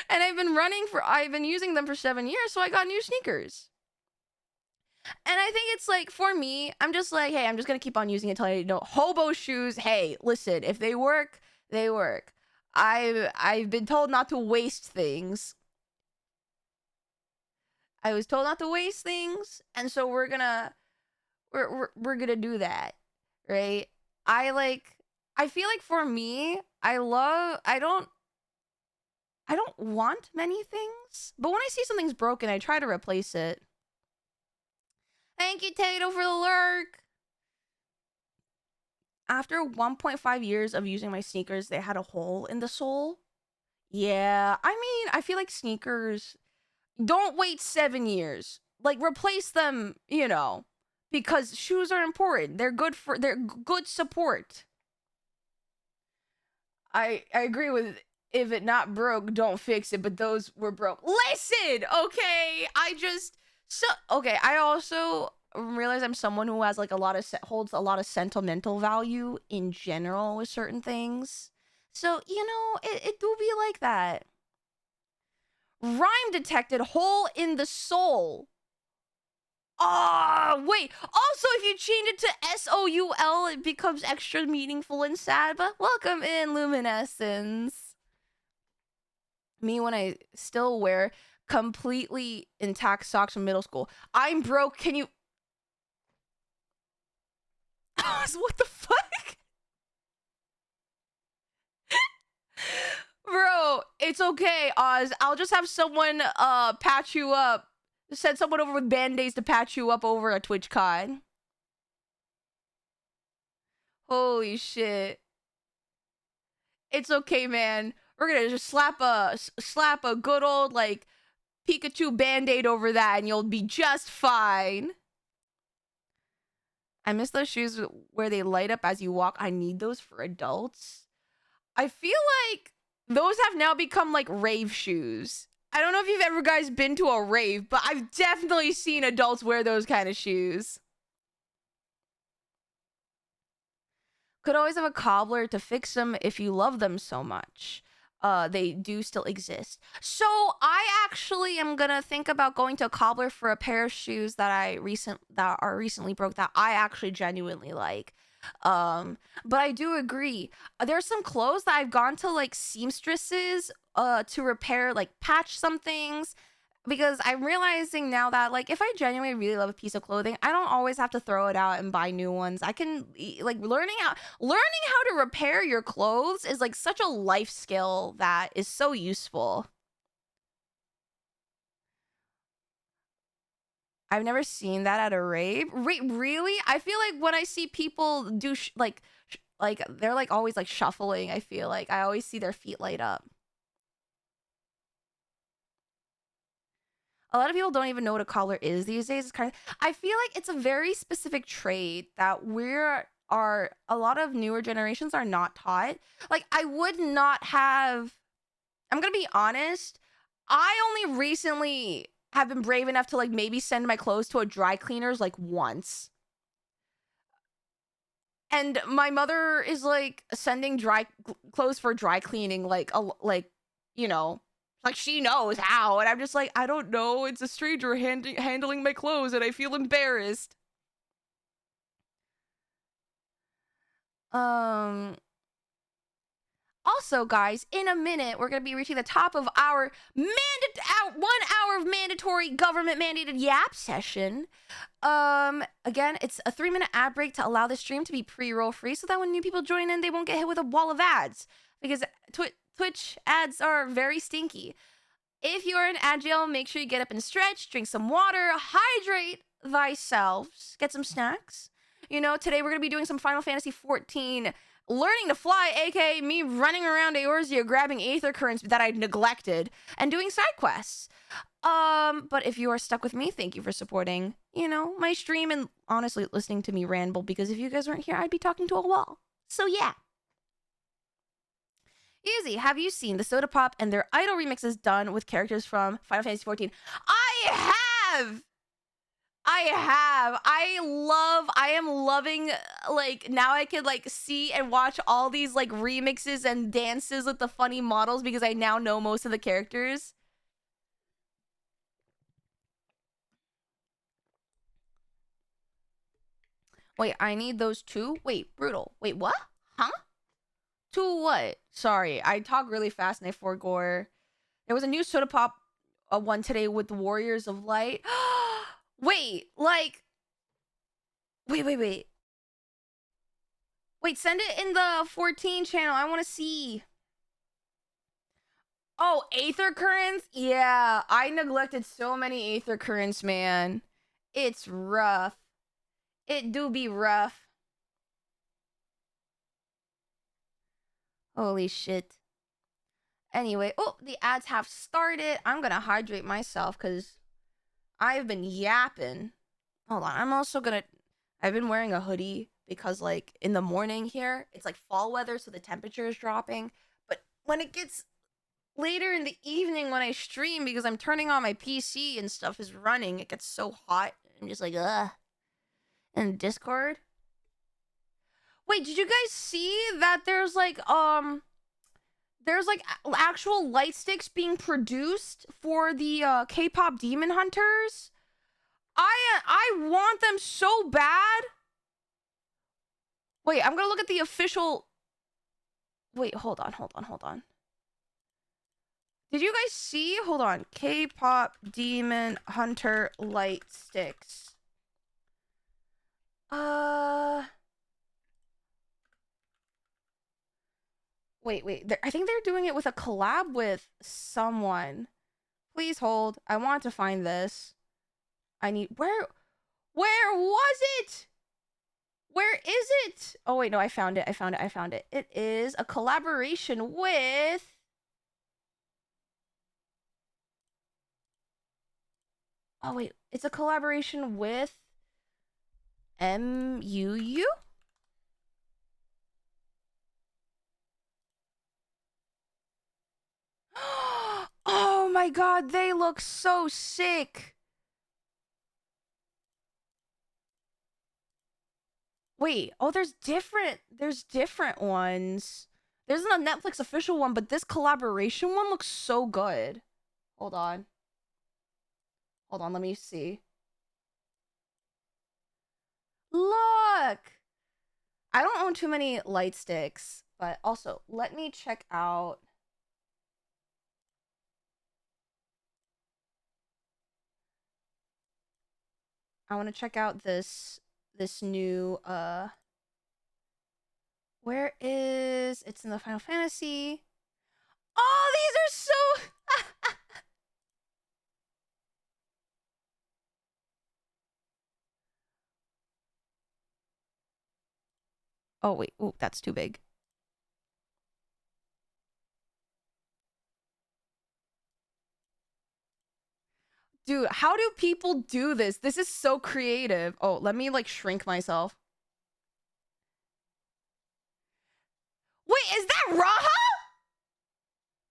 And I've been using them for 7 years, so I got new sneakers. And I think it's like, for me, I'm just like, hey, I'm just gonna keep on using it until I know. Hobo shoes, hey, listen, if they work, they work. I've been told not to waste things. I was told not to waste things, and so we're gonna do that, right? I feel like for me, I don't want many things, but when I see something's broken, I try to replace it. Thank you, Tato, for the lurk. After 1.5 years of using my sneakers, they had a hole in the sole. Yeah, I mean, I feel like sneakers, don't wait 7 years. Like, replace them, because shoes are important. They're good support. I agree with, if it not broke, don't fix it, but those were broke. Listen, okay? I also realize I'm someone who has like holds a lot of sentimental value in general with certain things. So, it do be like that. Rhyme detected, hole in the soul. Oh, wait. Also, if you change it to SOUL, it becomes extra meaningful and sad. But welcome in, Luminescence. Me when I still wear completely intact socks from middle school. I'm broke. Can you... What the fuck? Bro, it's okay, Oz. I'll just have someone patch you up. Send someone over with band-aids to patch you up over a TwitchCon. Holy shit. It's okay, man. We're gonna just slap a good old, like, Pikachu band-aid over that and you'll be just fine. I miss those shoes where they light up as you walk. I need those for adults. I feel like those have now become like rave shoes. I don't know if you've ever guys been to a rave, but I've definitely seen adults wear those kind of shoes. Could always have a cobbler to fix them if you love them so much. They do still exist. So I actually am gonna think about going to a cobbler for a pair of shoes that are recently broke that I actually genuinely like. But I do agree. There's some clothes that I've gone to like seamstresses to repair, like patch some things, because I'm realizing now that, like, if I genuinely really love a piece of clothing, I don't always have to throw it out and buy new ones. I can, like, learning how to repair your clothes is like such a life skill that is so useful. I've never seen that at a rave. Really? I feel like when I see people do like they're like always like shuffling, I feel like I always see their feet light up. A lot of people don't even know what a cobbler is these days. I feel like it's a very specific trade that a lot of newer generations are not taught. Like, I'm gonna be honest, I only recently have been brave enough to like maybe send my clothes to a dry cleaners like once. And my mother is like sending clothes for dry cleaning, like she knows how, and I'm just like, I don't know. It's a stranger handling my clothes, and I feel embarrassed. Also, Also, guys, in a minute, we're going to be reaching the top of our 1 hour of mandatory government mandated yap session. Again, it's a 3-minute ad break to allow the stream to be pre-roll free so that when new people join in, they won't get hit with a wall of ads, because Twitch ads are very stinky. If you are in agile, make sure you get up and stretch, drink some water, hydrate thyself, get some snacks. You know, today we're going to be doing some Final Fantasy 14 learning to fly, aka me running around Eorzea grabbing aether currents that I neglected and doing side quests. But if you are stuck with me, thank you for supporting, you know, my stream and honestly listening to me ramble, because if you guys weren't here, I'd be talking to a wall. So yeah. Easy, have you seen the Soda Pop and their idol remixes done with characters from Final Fantasy 14? I have! I am loving, like, now I can, like, see and watch all these, like, remixes and dances with the funny models because I now know most of the characters. Wait, I need those too? Wait, brutal. Wait, what? Huh? To what? Sorry, I talk really fast and I forgot. There was a new Soda Pop one today with the Warriors of Light. Wait, like... Wait. Wait, send it in the 14 channel. I want to see. Oh, aether currents? Yeah, I neglected so many aether currents, man. It's rough. It do be rough. Holy shit. Anyway, oh, the ads have started. I'm gonna hydrate myself because I've been yapping. Hold on, I'm also gonna... I've been wearing a hoodie because, like, in the morning here, it's like fall weather, so the temperature is dropping. But when it gets later in the evening when I stream, because I'm turning on my PC and stuff is running, it gets so hot. I'm just like, ugh. And Discord. Wait, did you guys see that there's like actual light sticks being produced for the K-pop Demon Hunters? I want them so bad. Wait, I'm gonna look at the official... Wait, hold on. Did you guys see? Hold on. K-pop Demon Hunter light sticks. Wait. I think they're doing it with a collab with someone. Please hold. I want to find this. I need... Where was it? Where is it? Oh, wait, no, I found it. It is a collaboration with... Oh, wait. It's a collaboration with... MUU? Oh my god, they look so sick. Wait, oh, there's different ones. There's a Netflix official one, but this collaboration one looks so good. Hold on, let me see. Look! I don't own too many light sticks, but also, let me check out... I want to check out this new, where is... It's in the Final Fantasy. Oh, these are so... Oh, wait. Ooh, that's too big. Dude, how do people do this? This is so creative. Oh, let me, like, shrink myself. Wait, is that Raha?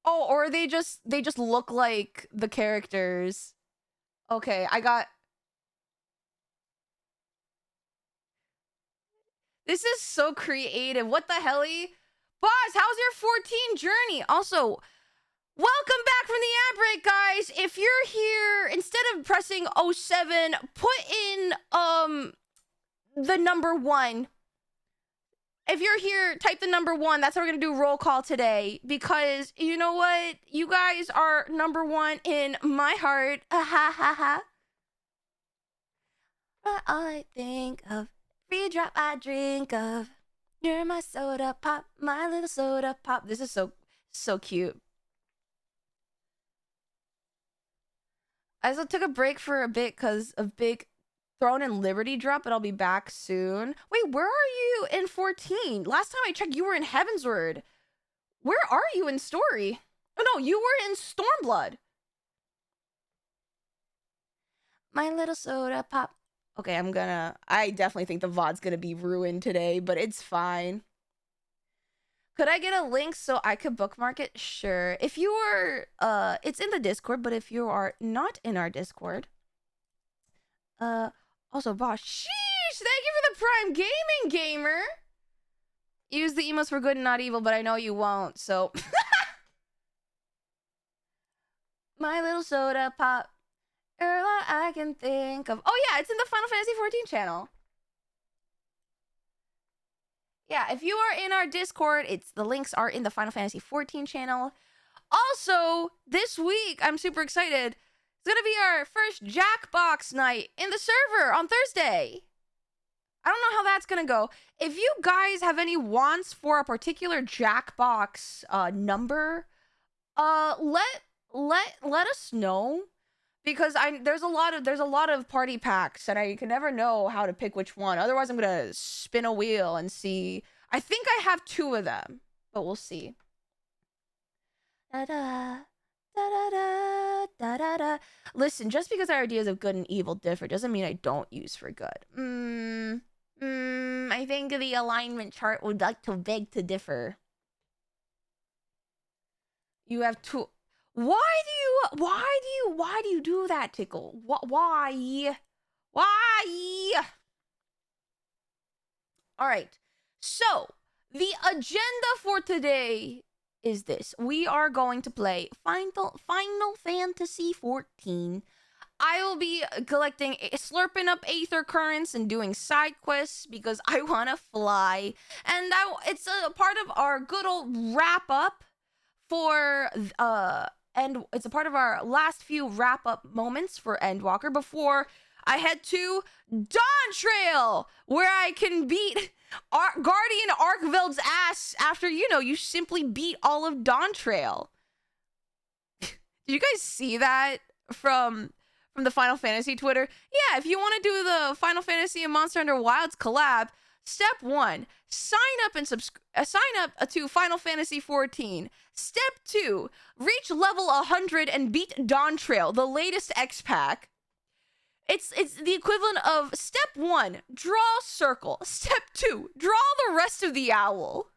Oh, or they just look like the characters. Okay, I got... This is so creative. What the helly? Boss, how's your 14 journey? Also, welcome back from the ad break, guys. If you're here, instead of pressing 07, put in the number 1. If you're here, type the number 1. That's how we're gonna do roll call today. Because you know what? You guys are number 1 in my heart. Ha ha ha. All I think of, every drop I drink of, you're my soda pop, my little soda pop. This is so cute. I also took a break for a bit because of big Throne and Liberty drop, but I'll be back soon. Wait, where are you in 14? Last time I checked, you were in Heavensward. Where are you in Story? Oh no, you were in Stormblood. My little soda pop. Okay, I definitely think the VOD's gonna be ruined today, but it's fine. Could I get a link so I could bookmark it? Sure. If you are, it's in the Discord, but if you are not in our Discord, also, boss, sheesh, thank you for the Prime Gaming, gamer. Use the emotes for good and not evil, but I know you won't, so. My little soda pop, girl, I can think of. Oh yeah, it's in the Final Fantasy 14 channel. Yeah, if you are in our Discord, the links are in the Final Fantasy 14 channel. Also, this week, I'm super excited. It's gonna be our first Jackbox night in the server on Thursday. I don't know how that's gonna go. If you guys have any wants for a particular Jackbox number, let us know. Because there's a lot of party packs, and I can never know how to pick which one. Otherwise, I'm gonna spin a wheel and see. I think I have 2 of them, but we'll see. Da da da da da da da. Listen, just because our ideas of good and evil differ doesn't mean I don't use for good. I think the alignment chart would like to beg to differ. You have 2. Why do you do that, Tickle? Why? All right. So, the agenda for today is this. We are going to play Final Fantasy 14. I will be slurping up Aether Currents and doing side quests because I want to fly. And it's a part of our good old wrap up for and it's a part of our last few wrap-up moments for Endwalker before I head to Dawn Trail, where I can beat Guardian Arkveld's ass after, you simply beat all of Dawn Trail. Did you guys see that from the Final Fantasy Twitter? Yeah, if you want to do the Final Fantasy and Monster Hunter Wilds collab, step 1, sign up to Final Fantasy 14. Step 2, reach level 100 and beat Dawn Trail, the latest X pack. It's the equivalent of step 1, draw a circle. Step 2, draw the rest of the owl.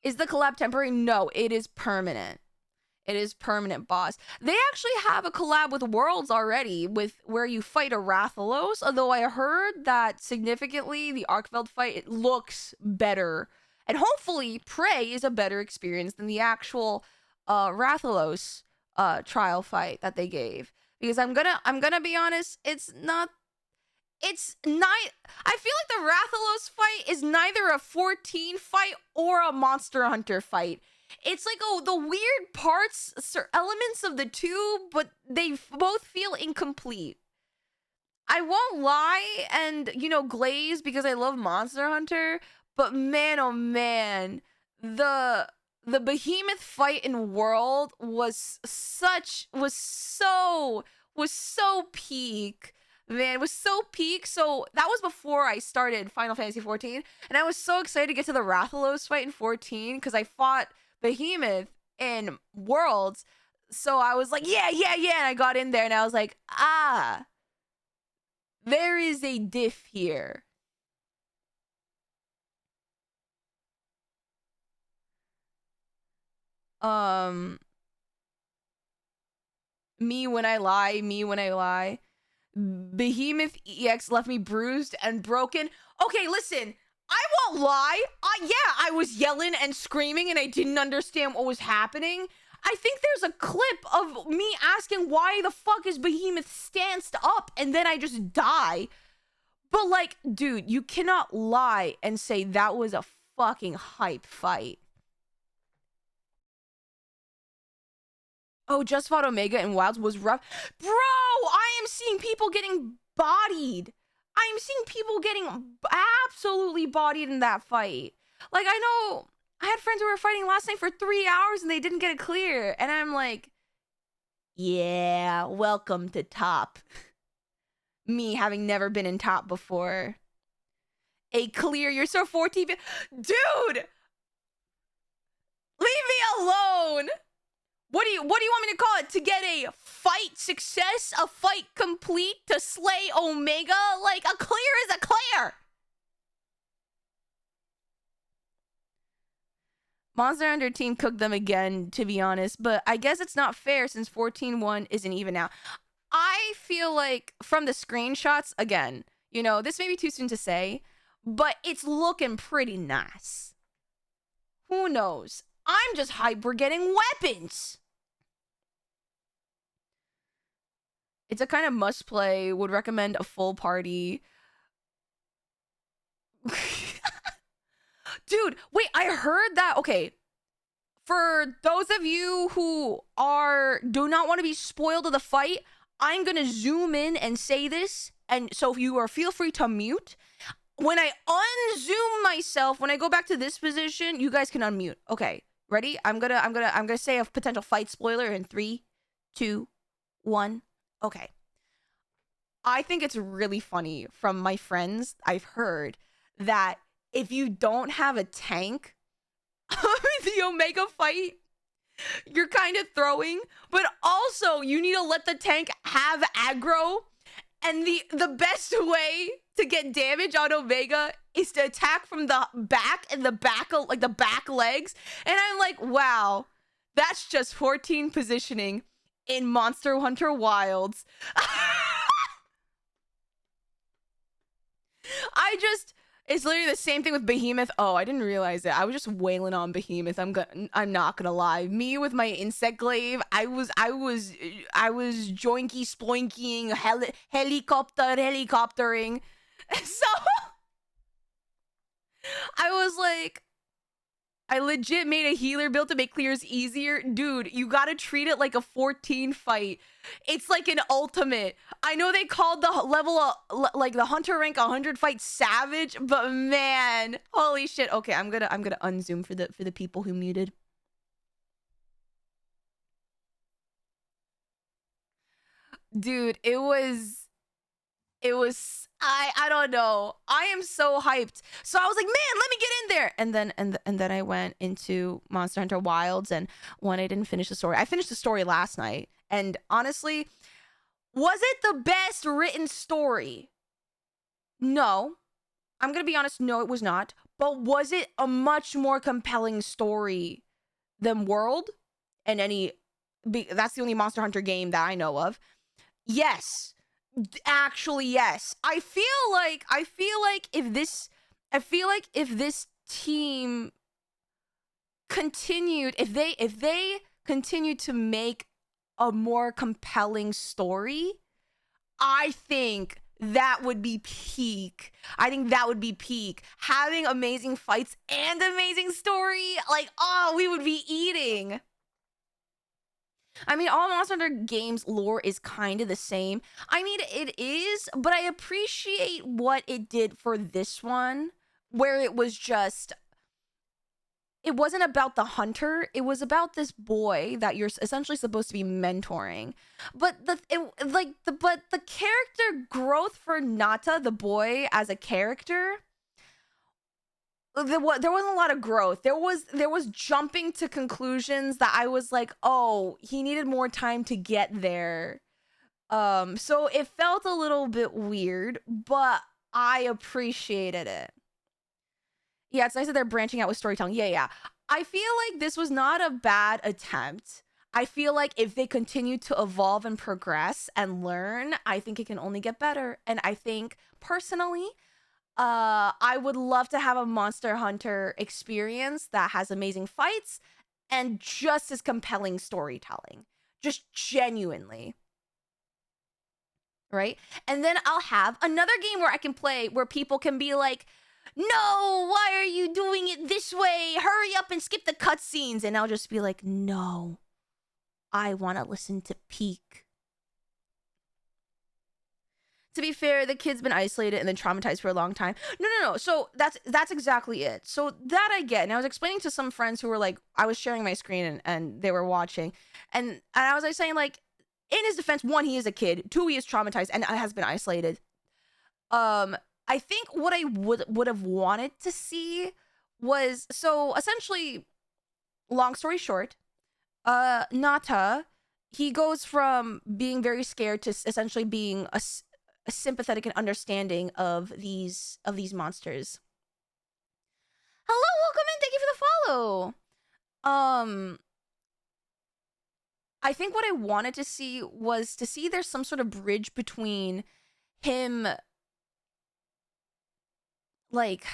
Is the collab temporary? No, it is permanent. It is permanent, boss. They actually have a collab with Worlds already, where you fight a Rathalos, although I heard that significantly the Arkveld fight, it looks better. And hopefully Prey is a better experience than the actual Rathalos trial fight that they gave. Because I'm gonna be honest, I feel like the Rathalos fight is neither a 14 fight or a Monster Hunter fight. It's like, the weird parts, elements of the two, but they both feel incomplete. I won't lie and, glaze because I love Monster Hunter, but man, oh man, the behemoth fight in World was so peak. Man, it was so peak. So that was before I started Final Fantasy 14, and I was so excited to get to the Rathalos fight in 14 because I fought Behemoth in Worlds. So I was like, yeah, and I got in there and I was like, there is a diff here. Me when I lie. Behemoth EX left me bruised and broken. Okay, listen, I won't lie. I was yelling and screaming and I didn't understand what was happening. I think there's a clip of me asking why the fuck is Behemoth stanced up and then I just die. But like, dude, you cannot lie and say that was a fucking hype fight. Oh, just fought Omega and Wilds was rough. Bro, I am seeing people getting bodied. I'm seeing people getting absolutely bodied in that fight. Like, I know I had friends who were fighting last night for 3 hours and they didn't get it clear. And I'm like, yeah, welcome to top. Me having never been in top before. A clear, you're so 14. Dude! Leave me alone! What do you want me to call it? To get a fight success? A fight complete? To slay Omega? Like, a clear is a clear! Monster Hunter team cooked them again, to be honest, but I guess it's not fair since 14-1 isn't even now. I feel like from the screenshots, again, you know, this may be too soon to say, but it's looking pretty nice. Who knows? I'm just hyped we're getting weapons. It's a kind of must play. Would recommend a full party. Dude, wait, I heard that. Okay. For those of you who do not want to be spoiled of the fight, I'm going to zoom in and say this. And so if you are, feel free to mute. When I unzoom myself, when I go back to this position, you guys can unmute. Okay. Ready? I'm gonna say a potential fight spoiler in 3, 2, 1. Okay. I think it's really funny from my friends. I've heard that if you don't have a tank the Omega fight, you're kind of throwing, but also you need to let the tank have aggro. And the best way to get damage on Omega is to attack from the back and the back, like the back legs. And I'm like, wow, that's just 14 positioning in Monster Hunter Wilds. It's literally the same thing with Behemoth. Oh, I didn't realize it. I was just wailing on Behemoth. I'm not gonna lie. Me with my insect glaive, I was joinky sploinkying, helicoptering. So I was like, I legit made a healer build to make clears easier. Dude, you gotta treat it like a 14 fight. It's like an ultimate. I know they called the level, like the Hunter rank 100 fight savage, but man, holy shit. Okay, I'm gonna unzoom for the people who muted. Dude, it was I don't know. I am so hyped. So I was like, man, let me get in there. And then I went into Monster Hunter Wilds, and when I didn't finish the story, I finished the story last night. And honestly, was it the best written story? No. I'm gonna be honest, no, it was not. But was it a much more compelling story than World? And that's the only Monster Hunter game that I know of. Yes. Actually, yes. I feel like if this team continued, if they continued to make a more compelling story, I think that would be peak. I think that would be peak. Having amazing fights and amazing story, like, oh, we would be eating. I mean, all Monster Hunter games lore is kind of the same. I mean, it is, but I appreciate what it did for this one, where it was just, it wasn't about the hunter. It was about this boy that you're essentially supposed to be mentoring. But the character growth for Nata, the boy as a character, there wasn't a lot of growth. There was jumping to conclusions that I was like, oh, he needed more time to get there. So it felt a little bit weird, but I appreciated it. Yeah, it's nice that they're branching out with storytelling. Yeah. I feel like this was not a bad attempt. I feel like if they continue to evolve and progress and learn, I think it can only get better. And I think, personally, I would love to have a Monster Hunter experience that has amazing fights and just as compelling storytelling. Just genuinely. right? And then I'll have another game where I can play where people can be like, no, why are you doing it this way? Hurry up and skip the cutscenes. And I'll just be like, no, I want to listen to Peak. To be fair, the kid's been isolated and then traumatized for a long time. No. So that's exactly it. So that I get. And I was explaining to some friends who were like, I was sharing my screen and they were watching. And I was like saying like, in his defense, one, he is a kid. Two, he is traumatized and has been isolated. I think what I would have wanted to see was, so essentially, long story short, Nata, he goes from being very scared to essentially being a sympathetic and understanding of these monsters. Hello, welcome in. Thank you for the follow. I think what I wanted to see was to see there's some sort of bridge between him, like,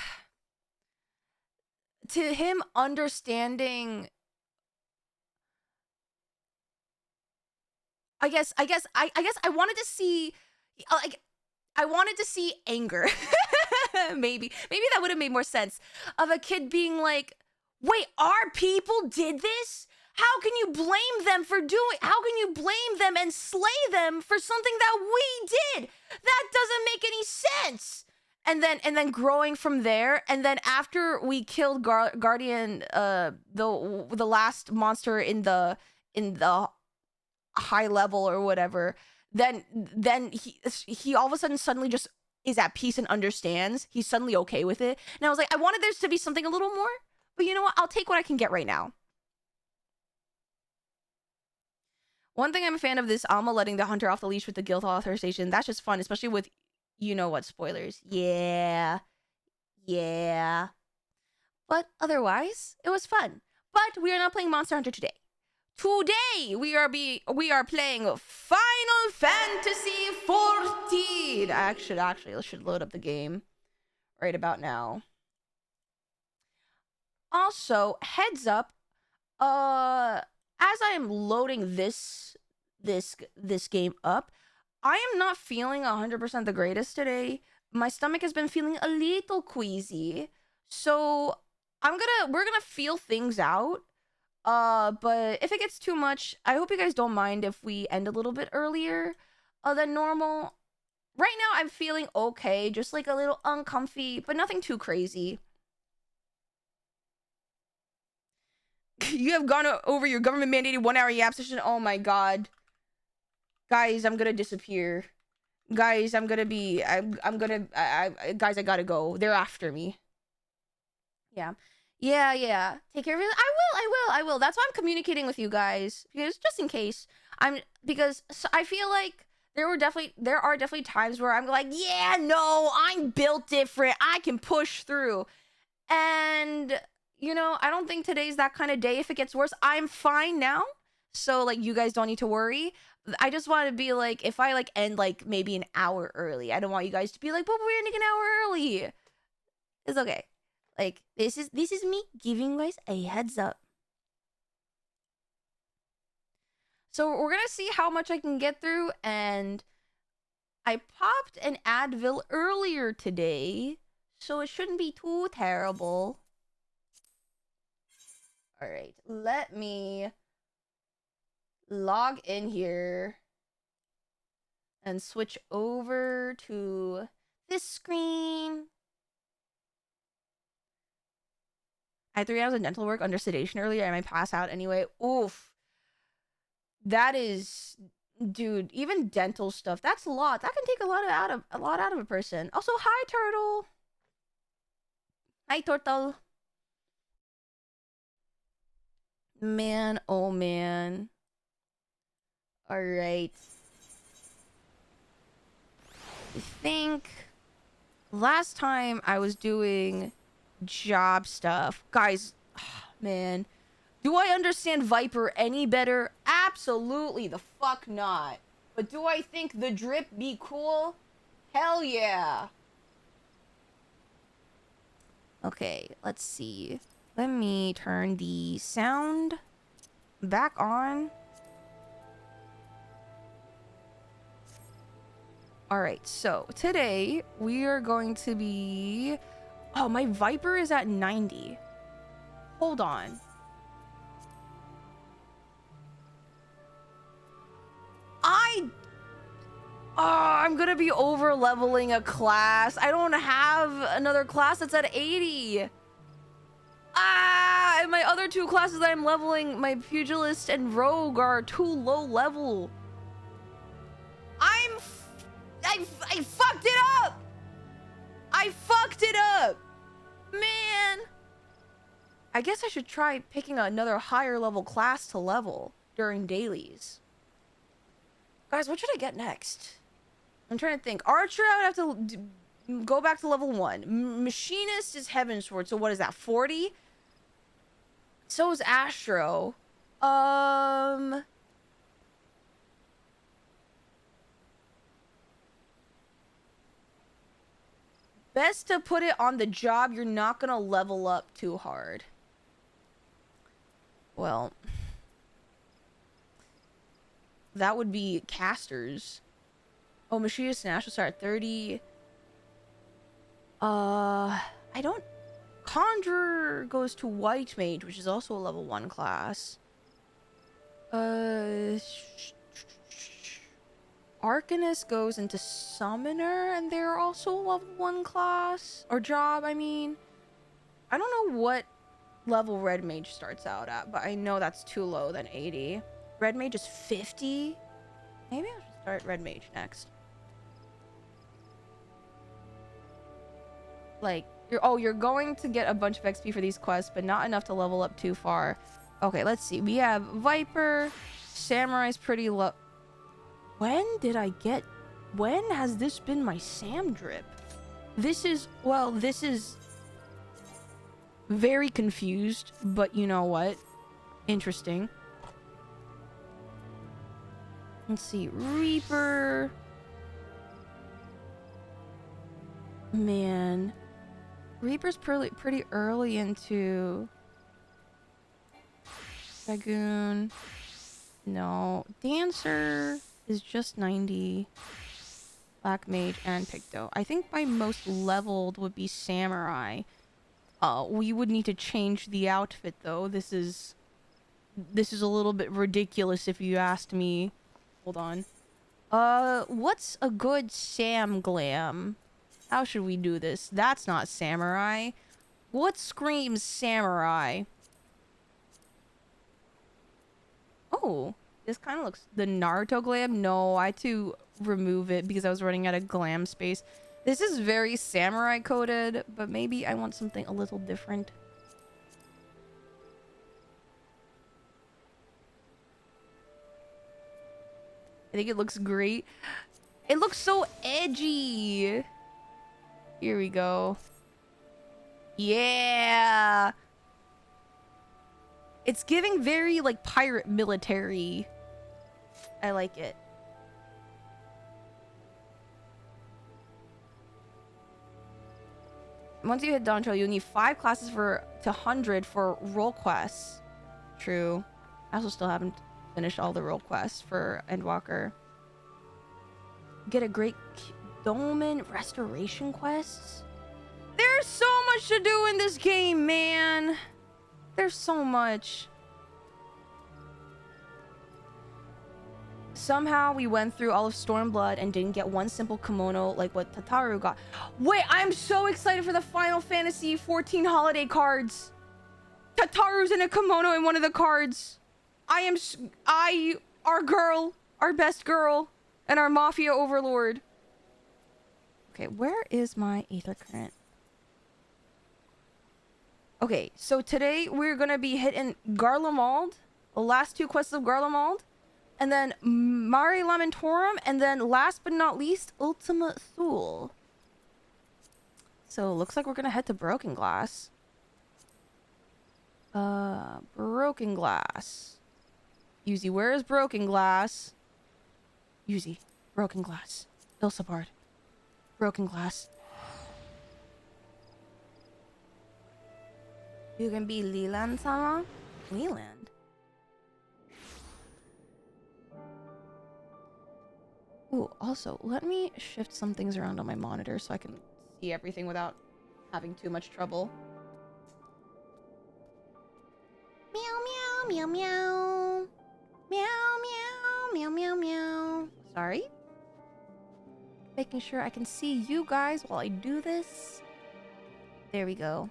to him understanding. I guess I wanted to see, like, I wanted to see anger. maybe that would have made more sense, of a kid being like, wait, our people did this? How can you blame them for doing, how can you blame them and slay them for something that we did? That doesn't make any sense. And then growing from there, and then after we killed Guardian, the last monster in the high level or whatever, then he all of a sudden suddenly just is at peace and understands. He's suddenly okay with it. And I was like, I wanted there to be something a little more, but you know what? I'll take what I can get right now. One thing I'm a fan of this Alma letting the hunter off the leash with the guild authorization. That's just fun, especially with, you know what, spoilers. Yeah. But otherwise, it was fun. But we are not playing Monster Hunter today. Today we are playing Final Fantasy 14. I should load up the game right about now. Also, heads up, as I am loading this game up, I am not feeling 100% the greatest today. My stomach has been feeling a little queasy, so we're gonna feel things out. But if it gets too much, I hope you guys don't mind if we end a little bit earlier than normal. Right now, I'm feeling okay, just like a little uncomfy, but nothing too crazy. You have gone over your government-mandated 1-hour yap session. Oh my god. Guys, I'm gonna disappear. Guys, guys, I gotta go. They're after me. Yeah. Take care of it. I will. That's why I'm communicating with you guys, because just in case, because I feel like there are definitely times where I'm like, yeah, no, I'm built different. I can push through. And you know, I don't think today's that kind of day. If it gets worse, I'm fine now. So like, you guys don't need to worry. I just want to be like, if I like end like maybe an hour early, I don't want you guys to be like, but we're ending an hour early. It's okay. Like, this is me giving you guys a heads up. So we're gonna see how much I can get through, and I popped an Advil earlier today, so it shouldn't be too terrible. All right, let me log in here and switch over to this screen. I had 3 hours of dental work under sedation earlier. I might pass out anyway. Oof. That is, dude, even dental stuff, that's a lot. That can take a lot out of a person. Also, hi, Turtle. Hi, Turtle. Man, oh man. All right. I think last time I was doing job stuff, guys, man, do I understand Viper any better? Absolutely the fuck not. But do I think the drip be cool? Hell yeah. Okay, let's see. Let me turn the sound back on. All right, so today we are going to be... Oh, my Viper is at 90. Hold on. I'm gonna be over leveling a class. I don't have another class that's at 80. And my other two classes that I'm leveling, my Pugilist and Rogue, are too low level. I fucked it up! I fucked it up! Man! I guess I should try picking another higher level class to level during dailies. Guys, what should I get next? I'm trying to think. Archer, I would have to go back to level 1. Machinist is Heaven Sword, so what is that, 40? So is Astro. Best to put it on the job you're not gonna level up too hard. Well, that would be casters. Oh, Machinist and Astro start at 30. I don't... Conjurer goes to White Mage, which is also a level 1 class. Arcanist goes into Summoner, and they're also a level 1 class. Or job, I mean. I don't know what level Red Mage starts out at, but I know that's too low than 80. Red Mage is 50? Maybe I should start Red Mage next. Like, you're going to get a bunch of XP for these quests, but not enough to level up too far. Okay, let's see. We have Viper. Samurai's pretty low. When has this been my Sam drip? This is very confused, but you know what? Interesting. Let's see. Reaper. Man. Reaper's pretty early into Dragoon. No. Dancer is just 90. Black Mage and Picto. I think my most leveled would be Samurai. We would need to change the outfit though. This is a little bit ridiculous if you asked me. Hold on. What's a good Sam glam? How should we do this? That's not Samurai. What screams Samurai? Oh, this kind of looks... The Naruto glam? No, I had to remove it because I was running out of glam space. This is very Samurai coded, but maybe I want something a little different. I think it looks great. It looks so edgy. Here we go. Yeah. It's giving very, like, pirate military. I like it. Once you hit Dawn Trail, you need 5 classes to 100 for role quests. True. I also still haven't finished all the role quests for Endwalker. Get a great Domain restoration quests. There's so much to do in this game, man. There's so much. Somehow we went through all of Stormblood and didn't get one simple kimono like what Tataru got. Wait, I'm so excited for the Final Fantasy 14 holiday cards. Tataru's in a kimono in one of the cards. Our girl, our best girl, and our mafia overlord. Okay, where is my Aether Current? Okay, so today we're gonna be hitting Garlemald, the last 2 quests of Garlemald, and then Mare Lamentorum, and then last but not least, Ultima Thule. So looks like we're gonna head to Broken Glass. Broken Glass. Yuzi, where is Broken Glass? Yuzi, Broken Glass. Ilsabard. Broken Glass. You can be Leland-sama? Leland? Ooh, also, let me shift some things around on my monitor so I can see everything without having too much trouble. Meow, meow, meow, meow. Meow, meow, meow, meow, meow. Sorry. Making sure I can see you guys while I do this. There we go.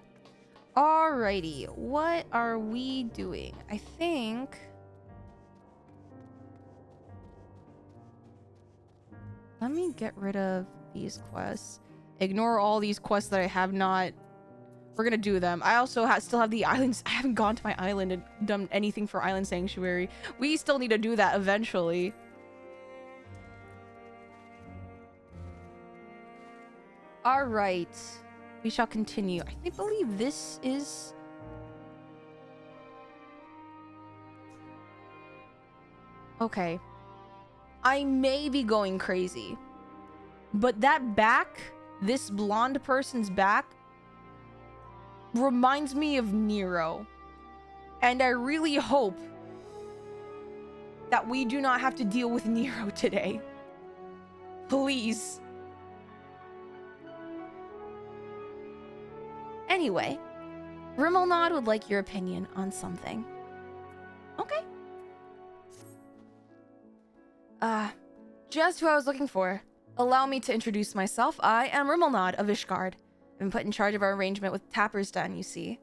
Alrighty, what are we doing? I think... Let me get rid of these quests. Ignore all these quests that I have not... We're gonna do them. I also still have the islands. I haven't gone to my island and done anything for Island Sanctuary. We still need to do that eventually. Alright. We shall continue. I believe this is... Okay. I may be going crazy. But that back, this blonde person's back, reminds me of Nero. And I really hope that we do not have to deal with Nero today. Please. Anyway, Rimmelnod would like your opinion on something. Okay. Just who I was looking for. Allow me to introduce myself. I am Rimmelnod of Ishgard. I've been put in charge of our arrangement with Tapper's Den, you see.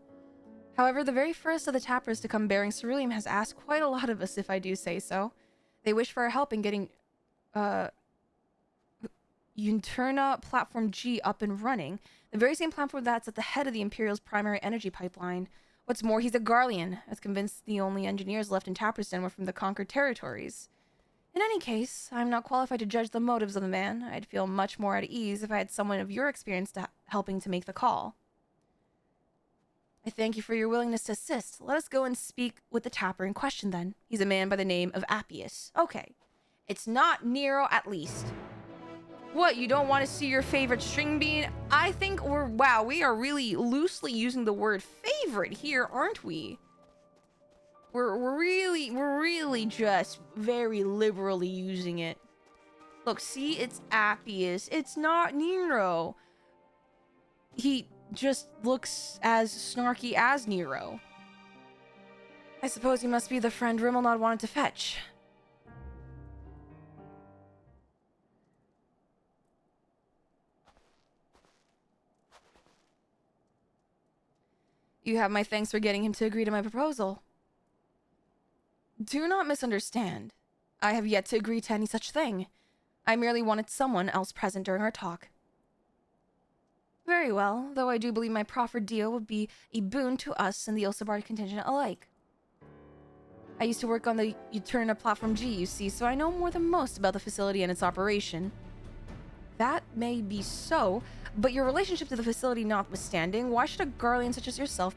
However, the very first of the Tappers to come bearing ceruleum has asked quite a lot of us, if I do say so. They wish for our help in getting, Yunturna Platform G up and running. The very same platform that's at the head of the Imperial's primary energy pipeline. What's more, he's a Garlean. I was convinced the only engineers left in Tapper's Den were from the conquered territories. In any case, I'm not qualified to judge the motives of the man. I'd feel much more at ease if I had someone of your experience helping to make the call. I thank you for your willingness to assist. Let us go and speak with the Tapper in question then. He's a man by the name of Appius. Okay. It's not Nero, at least. What, you don't want to see your favorite string bean? I think wow, we are really loosely using the word favorite here, aren't we? We're really just very liberally using it. Look, see, it's Appius. It's not Nero. He just looks as snarky as Nero. I suppose he must be the friend Rimmelnod wanted to fetch. You have my thanks for getting him to agree to my proposal. Do not misunderstand. I have yet to agree to any such thing. I merely wanted someone else present during our talk. Very well, though I do believe my proffered deal would be a boon to us and the Ilsabard contingent alike. I used to work on the Yunturna Platform G, you see, so I know more than most about the facility and its operation. That may be so, but your relationship to the facility notwithstanding, why should a Garlean such as yourself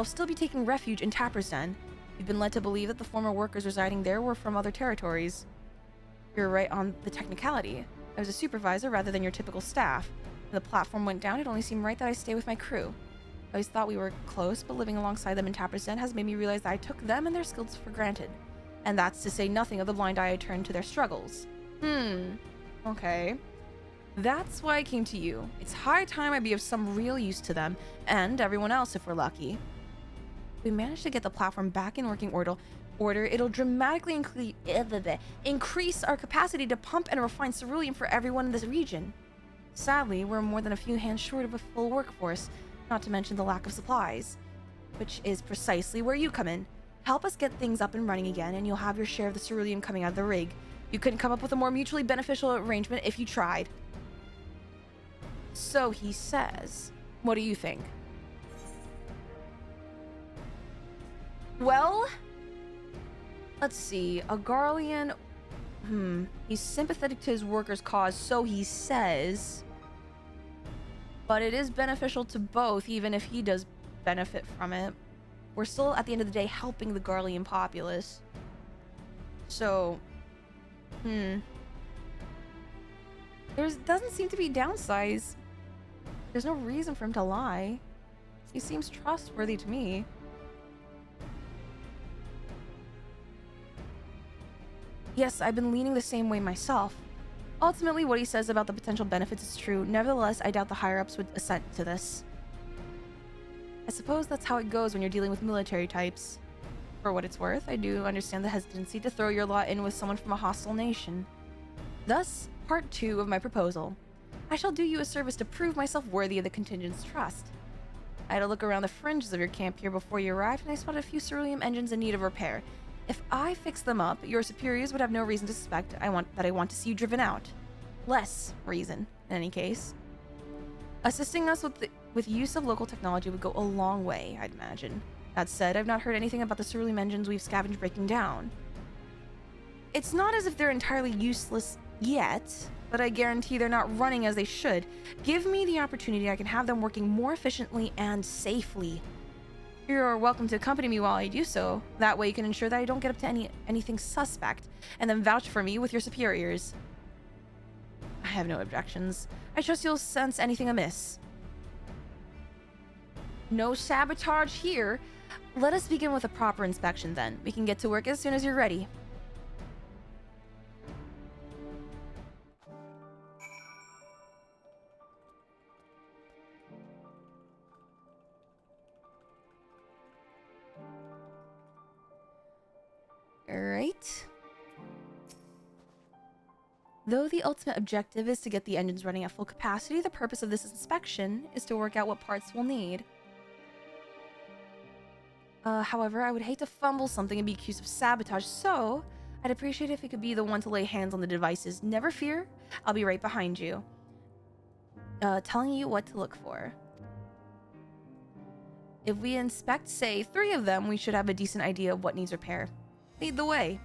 still be taking refuge in Tapper's Den? You've been led to believe that the former workers residing there were from other territories. You're right on the technicality. I was a supervisor rather than your typical staff. When the platform went down, it only seemed right that I stay with my crew. I always thought we were close, but living alongside them in Tapper's Den has made me realize that I took them and their skills for granted. And that's to say nothing of the blind eye I turned to their struggles. Okay. That's why I came to you. It's high time I be of some real use to them, and everyone else if we're lucky. If we manage to get the platform back in working order, it'll dramatically increase our capacity to pump and refine ceruleum for everyone in this region. Sadly, we're more than a few hands short of a full workforce, not to mention the lack of supplies. Which is precisely where you come in. Help us get things up and running again, and you'll have your share of the ceruleum coming out of the rig. You couldn't come up with a more mutually beneficial arrangement if you tried. So he says. What do you think? Well, let's see. A Garlean... He's sympathetic to his workers' cause, so he says. But it is beneficial to both, even if he does benefit from it. We're still, at the end of the day, helping the Garlean populace. So... There doesn't seem to be downsides. There's no reason for him to lie. He seems trustworthy to me. Yes, I've been leaning the same way myself. Ultimately, what he says about the potential benefits is true. Nevertheless, I doubt the higher-ups would assent to this. I suppose that's how it goes when you're dealing with military types. For what it's worth, I do understand the hesitancy to throw your lot in with someone from a hostile nation. Thus, part 2 of my proposal. I shall do you a service to prove myself worthy of the contingent's trust. I had a look around the fringes of your camp here before you arrived, and I spotted a few ceruleum engines in need of repair. If I fix them up, your superiors would have no reason to suspect I want to see you driven out. Less reason, in any case. Assisting us with use of local technology would go a long way, I'd imagine. That said, I've not heard anything about the ceruleum engines we've scavenged breaking down. It's not as if they're entirely useless yet, but I guarantee they're not running as they should. Give me the opportunity, I can have them working more efficiently and safely. You're welcome to accompany me while I do so. That way you can ensure that I don't get up to anything suspect, and then vouch for me with your superiors. I have no objections. I trust you'll sense anything amiss. No sabotage here. Let us begin with a proper inspection then. We can get to work as soon as you're ready. Alright. Though the ultimate objective is to get the engines running at full capacity, the purpose of this inspection is to work out what parts we'll need. However, I would hate to fumble something and be accused of sabotage, so I'd appreciate if you could be the one to lay hands on the devices. Never fear, I'll be right behind you. Telling you what to look for. If we inspect, say, 3 of them, we should have a decent idea of what needs repair. Lead the way.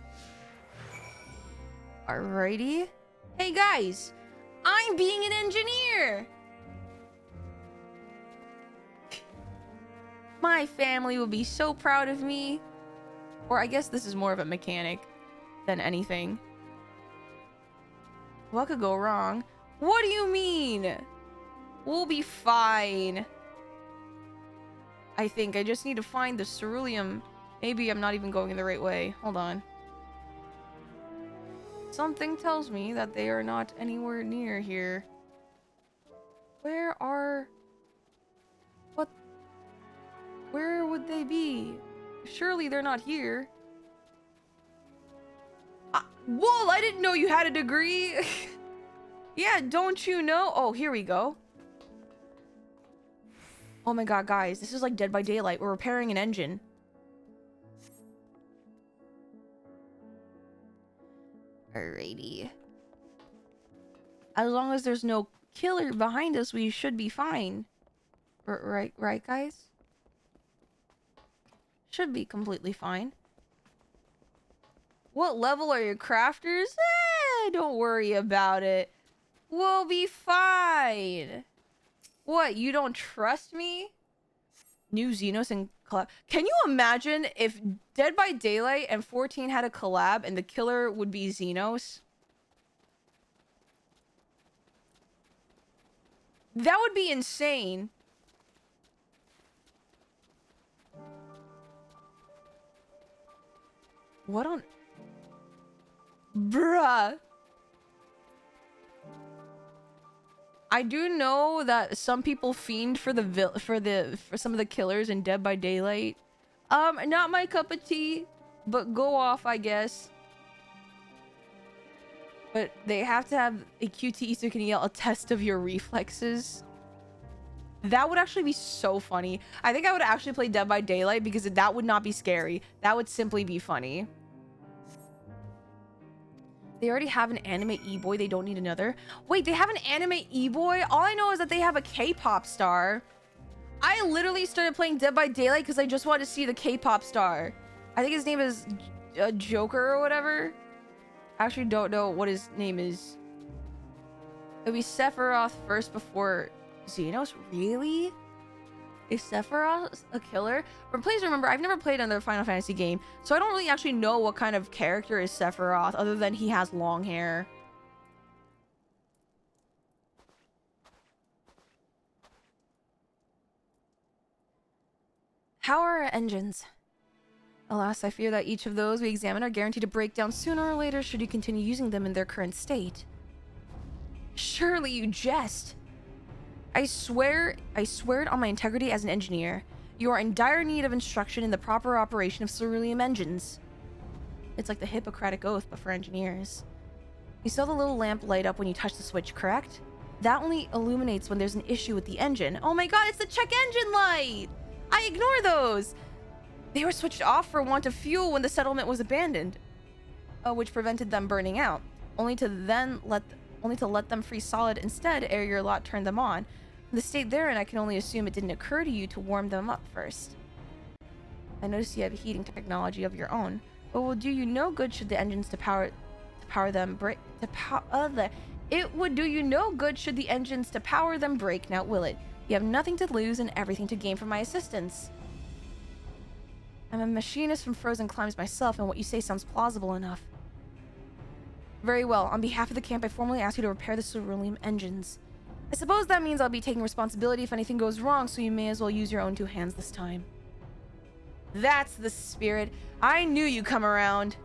Alrighty. Hey guys, I'm being an engineer! My family will be so proud of me. Or I guess this is more of a mechanic than anything. What could go wrong? What do you mean? We'll be fine. I think I just need to find the ceruleum. Maybe I'm not even going in the right way. Hold on. Something tells me that they are not anywhere near here. Where are... What? Where would they be? Surely they're not here. Whoa, I didn't know you had a degree. Yeah, don't you know? Oh, here we go. Oh my god, guys. This is like Dead by Daylight. We're repairing an engine. Alrighty. As long as there's no killer behind us, we should be fine. Right, guys? Should be completely fine. What level are your crafters? Don't worry about it. We'll be fine. What, you don't trust me? New Xenos and collab. Can you imagine if Dead by Daylight and 14 had a collab and the killer would be Xenos? That would be insane. What on... Bruh. I do know that some people fiend for for some of the killers in Dead by Daylight. Not my cup of tea, but go off, I guess. But they have to have a QTE so you can yell a test of your reflexes. That would actually be so funny. I think I would actually play Dead by Daylight because that would not be scary. That would simply be funny. They already have an anime e-boy. They don't need another. Wait, they have an anime e-boy? All I know is that they have a K-pop star. I literally started playing Dead by Daylight because I just wanted to see the K-pop star. I think his name is Joker or whatever. I actually don't know what his name is. It'll be Sephiroth first before Xenos? Really? Is Sephiroth a killer? But please remember, I've never played another Final Fantasy game, so I don't really actually know what kind of character is Sephiroth, other than he has long hair. How are our engines? Alas, I fear that each of those we examine are guaranteed to break down sooner or later should you continue using them in their current state. Surely you jest. I swear it on my integrity as an engineer. You are in dire need of instruction in the proper operation of cerulean engines. It's like the Hippocratic Oath, but for engineers. You saw the little lamp light up when you touch the switch, correct? That only illuminates when there's an issue with the engine. Oh my god, it's the check engine light! I ignore those! They were switched off for want of fuel when the settlement was abandoned, which prevented them burning out, only to let them freeze solid instead ere your lot turned them on. In the state they're in, I can only assume it didn't occur to you to warm them up first. I notice you have heating technology of your own, but will do you no good should the engines It would do you no good should the engines to power them break, now will it? You have nothing to lose and everything to gain from my assistance. I'm a machinist from Frozen Climes myself, and what you say sounds plausible enough. Very well. On behalf of the camp, I formally ask you to repair the cerulean engines. I suppose that means I'll be taking responsibility if anything goes wrong, so you may as well use your own two hands this time. That's the spirit. I knew you'd come around.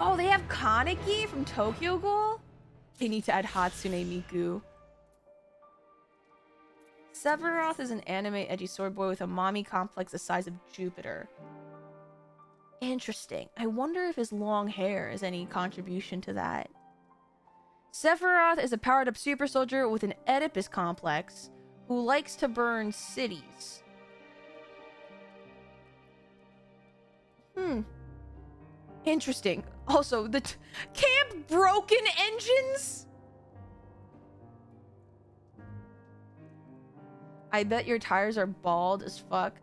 Oh, they have Kaneki from Tokyo Ghoul? They need to add Hatsune Miku. Sephiroth is an anime edgy sword boy with a mommy complex the size of Jupiter. Interesting. I wonder if his long hair is any contribution to that. Sephiroth is a powered-up super soldier with an Oedipus complex who likes to burn cities. Interesting. Also, the camp broken engines? I bet your tires are bald as fuck.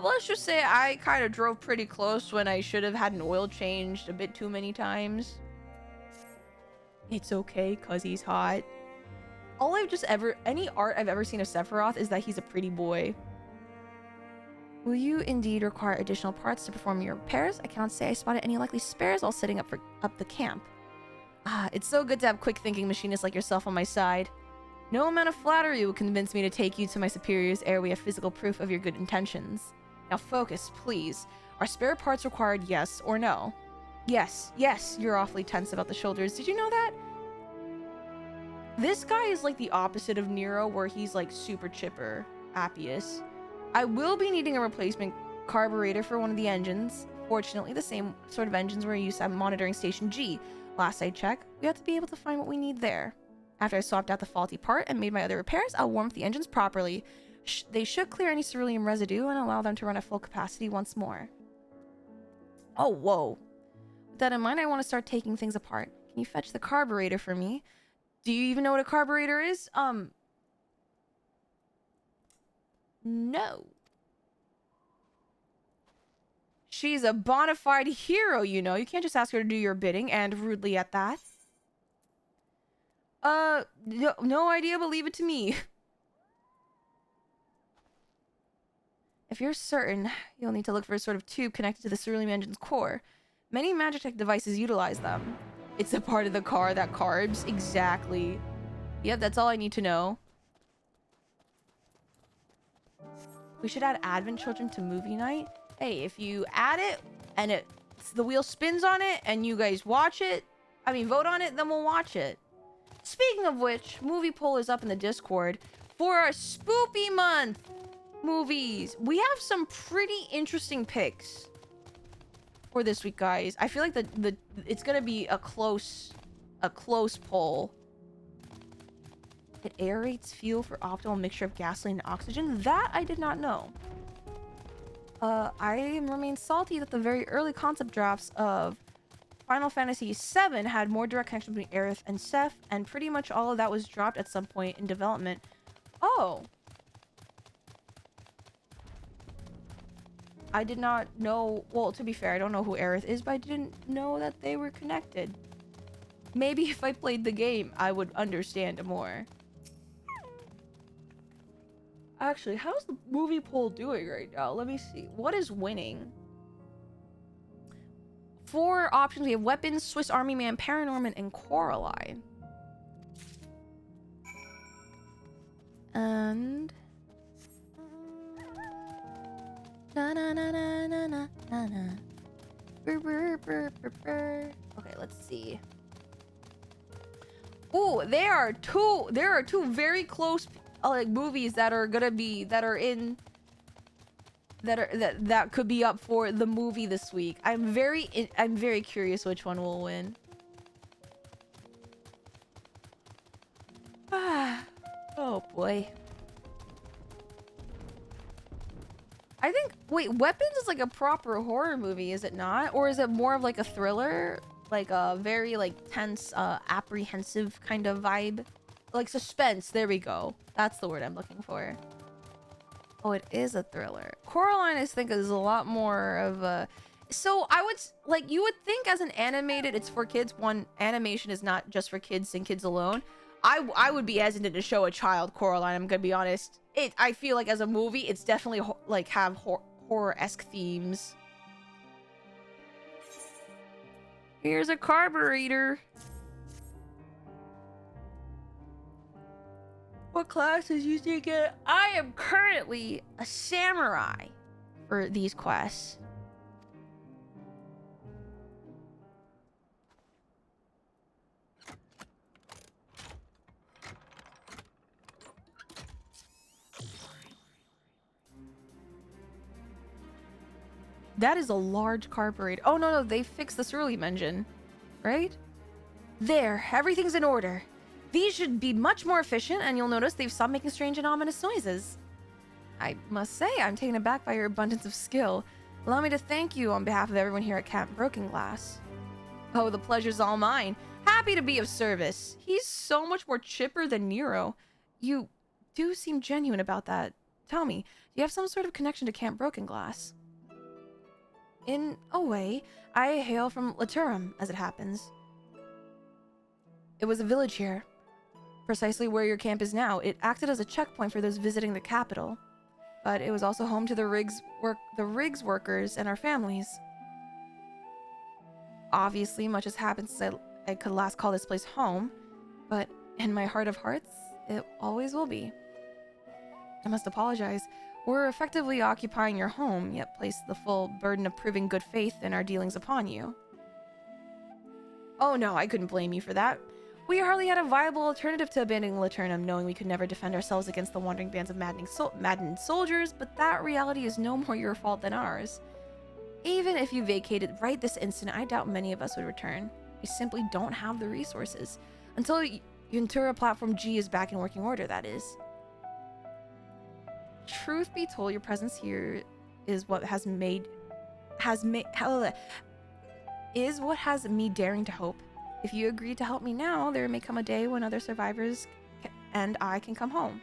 Let's just say I kind of drove pretty close when I should have had an oil changed a bit too many times. It's okay, cause he's hot. Any art I've ever seen of Sephiroth is that he's a pretty boy. Will you indeed require additional parts to perform your repairs? I cannot say I spotted any likely spares while setting up the camp. It's so good to have quick-thinking machinists like yourself on my side. No amount of flattery will convince me to take you to my superiors ere we have physical proof of your good intentions. Now focus, please. Are spare parts required, yes or no? Yes, you're awfully tense about the shoulders. Did you know that? This guy is like the opposite of Nero, where he's like super chipper, Appius. I will be needing a replacement carburetor for one of the engines. Fortunately, the same sort of engines were used at monitoring station G. Last I checked, we have to be able to find what we need there. After I swapped out the faulty part and made my other repairs, I'll warm up the engines properly. They should clear any cerulean residue and allow them to run at full capacity once more. Oh, whoa. With that in mind, I want to start taking things apart. Can you fetch the carburetor for me? Do you even know what a carburetor is? No. She's a bona fide hero, you know. You can't just ask her to do your bidding, and rudely at that. No idea, but leave it to me. If you're certain, you'll need to look for a sort of tube connected to the cerulean engine's core. Many Magitech devices utilize them. It's a part of the car that carbs. Exactly. Yep, that's all I need to know. We should add Advent Children to movie night. Hey, if you add it and the wheel spins on it and you guys watch it, vote on it, then we'll watch it. Speaking of which, movie poll is up in the Discord for our Spoopy Month movies. We have some pretty interesting picks for this week, guys. I feel like it's gonna be a close poll. It aerates fuel for optimal mixture of gasoline and oxygen. That I did not know. I remain salty that the very early concept drafts of Final Fantasy VII had more direct connection between Aerith and Seth, and pretty much all of that was dropped at some point in development. Oh. I did not know... Well, to be fair, I don't know who Aerith is, but I didn't know that they were connected. Maybe if I played the game, I would understand more. Actually, how's the movie poll doing right now? Let me see. What is winning? 4 options. We have Weapons, Swiss Army Man, Paranorman, and Coraline. And Okay, let's see. Ooh, there are two very close like movies that are gonna be that could be up for the movie this week. I'm very curious which one will win. Oh boy. I think, wait, Weapons is like a proper horror movie, is it not? Or is it more of like a thriller? Like a very like tense, apprehensive kind of vibe? Like suspense, there we go. That's the word I'm looking for. Oh, it is a thriller. Coraline, I think, is a lot more of a... So I would, like, you would think as an animated, it's for kids. One, animation is not just for kids and kids alone. I would be hesitant to show a child Coraline, I'm gonna be honest. I feel like as a movie, it's definitely like have horror-esque themes. Here's a carburetor. What classes you take it? I am currently a samurai for these quests. That is a large carburetor. Oh, no, they fixed the ceruleum engine, right? There, everything's in order. These should be much more efficient, and you'll notice they've stopped making strange and ominous noises. I must say, I'm taken aback by your abundance of skill. Allow me to thank you on behalf of everyone here at Camp Broken Glass. Oh, the pleasure's all mine. Happy to be of service. He's so much more chipper than Nero. You do seem genuine about that. Tell me, do you have some sort of connection to Camp Broken Glass? In a way, I hail from Laturum, as it happens. It was a village here, precisely where your camp is now. It acted as a checkpoint for those visiting the capital, but it was also home to the rigs workers and our families. Obviously, much has happened since I could last call this place home, but in my heart of hearts, it always will be. I must apologize. We're effectively occupying your home, yet place the full burden of proving good faith in our dealings upon you. Oh no, I couldn't blame you for that. We hardly had a viable alternative to abandoning Laturnum, knowing we could never defend ourselves against the wandering bands of maddened soldiers, but that reality is no more your fault than ours. Even if you vacated right this instant, I doubt many of us would return. We simply don't have the resources. Until Yuntura Platform G is back in working order, that is. Truth be told, your presence here is what has me daring to hope. If you agree to help me now, there may come a day when other survivors and I can come home.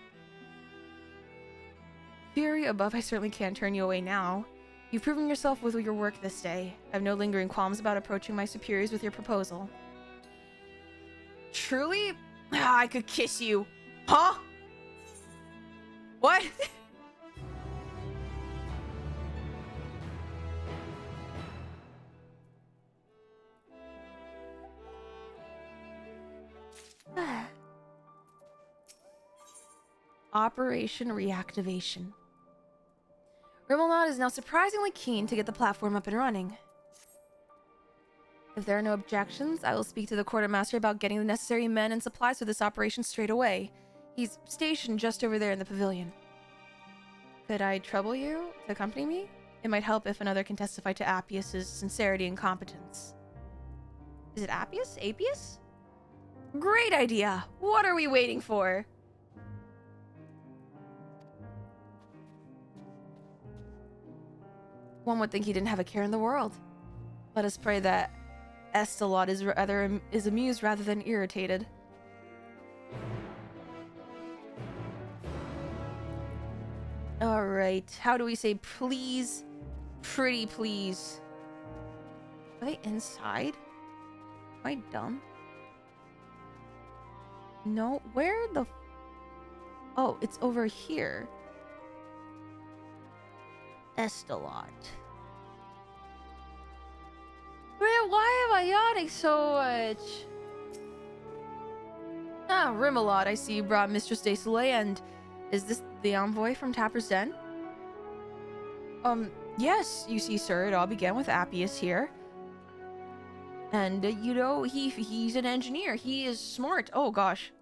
Fury above, I certainly can't turn you away now. You've proven yourself with your work this day. I have no lingering qualms about approaching my superiors with your proposal. Truly? I could kiss you. Huh? What? Operation Reactivation. Rimelnod is now surprisingly keen to get the platform up and running. If there are no objections, I will speak to the quartermaster about getting the necessary men and supplies for this operation straight away. He's stationed just over there in the pavilion. Could I trouble you to accompany me? It might help if another can testify to Appius's sincerity and competence. Is it Appius? Appius? Great idea! What are we waiting for? One would think he didn't have a care in the world. Let us pray that Estelot is amused rather than irritated. Alright, how do we say please? Pretty please. Are they inside? Am I dumb? No, where the... Oh, it's over here. Estelot. Why am I yawning so much? Ah, Rimelot, I see you brought Mistress de Soleil, and is this the envoy from Tapper's Den? Yes, you see, sir, it all began with Appius here. And, you know, he's an engineer. He is smart. Oh, gosh.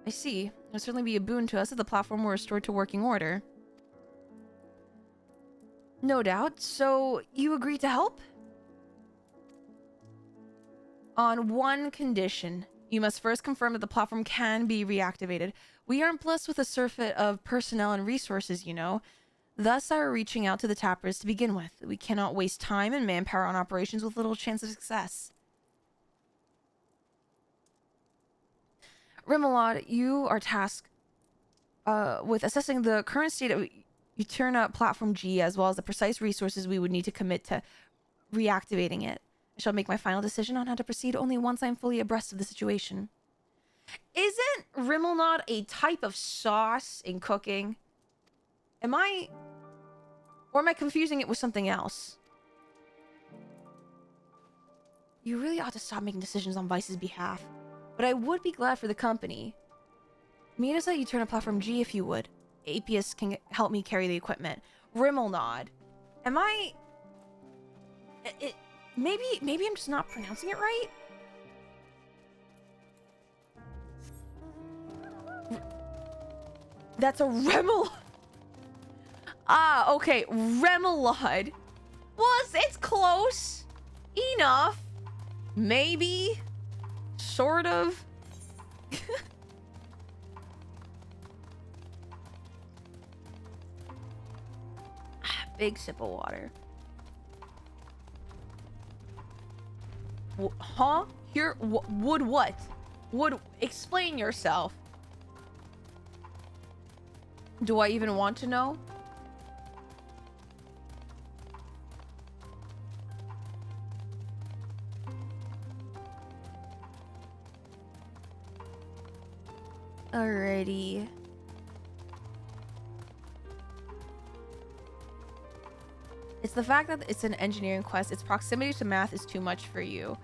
I see. It would certainly be a boon to us if the platform were restored to working order. No doubt. So, you agree to help? On one condition. You must first confirm that the platform can be reactivated. We aren't blessed with a surfeit of personnel and resources, you know. Thus, our reaching out to the tappers to begin with. We cannot waste time and manpower on operations with little chance of success. Rimelod, you are tasked with assessing the current state of Eterna Platform G, as well as the precise resources we would need to commit to reactivating it. I shall make my final decision on how to proceed only once I'm fully abreast of the situation. Isn't Rimelnod a type of sauce in cooking? Or am I confusing it with something else? You really ought to stop making decisions on Vice's behalf. But I would be glad for the company. Meet us at Eterna Platform G if you would. Appius can help me carry the equipment. Rimelnod. Am I... Maybe I'm just not pronouncing it right? That's a Remel... Ah, okay. Remelod. Well, it's close. Enough. Maybe. Sort of. Big sip of water. Huh? Here? Would what? Would explain yourself. Do I even want to know? Alrighty. It's the fact that it's an engineering quest. Its proximity to math is too much for you.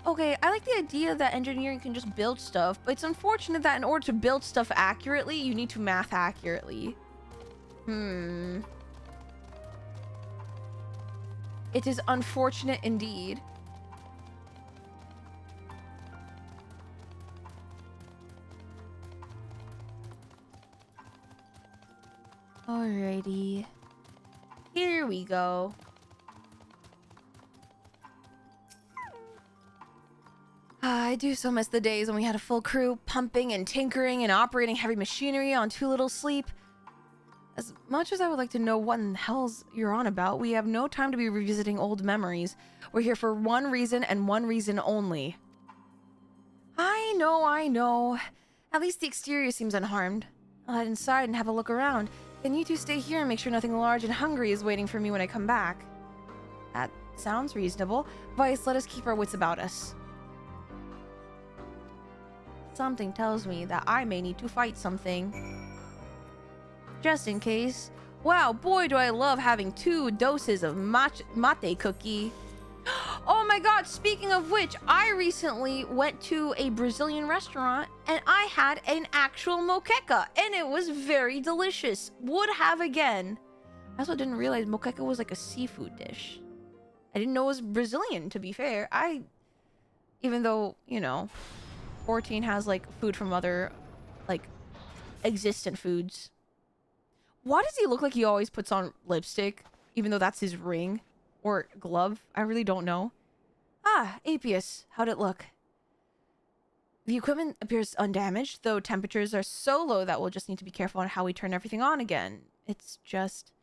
Okay, I like the idea that engineering can just build stuff, but it's unfortunate that in order to build stuff accurately, you need to math accurately. It is unfortunate indeed. Alrighty. Here we go. I do so miss the days when we had a full crew, pumping and tinkering and operating heavy machinery on too little sleep. As much as I would like to know what in the hell's you're on about, we have no time to be revisiting old memories. We're here for one reason and one reason only. I know. At least the exterior seems unharmed. I'll head inside and have a look around. Then you two stay here and make sure nothing large and hungry is waiting for me when I come back. That sounds reasonable. Vice, let us keep our wits about us. Something tells me that I may need to fight something. Just in case. Wow, boy, do I love having 2 doses of mate cookie. Oh my god, speaking of which, I recently went to a Brazilian restaurant and I had an actual moqueca and it was very delicious. Would have again. I also didn't realize moqueca was like a seafood dish. I didn't know it was Brazilian, to be fair. Even though, you know, 14 has like food from other like existent foods. Why does he look like he always puts on lipstick, even though that's his ring? Or glove? I really don't know. Ah, Appius. How'd it look? The equipment appears undamaged, though temperatures are so low that we'll just need to be careful on how we turn everything on again. It's just...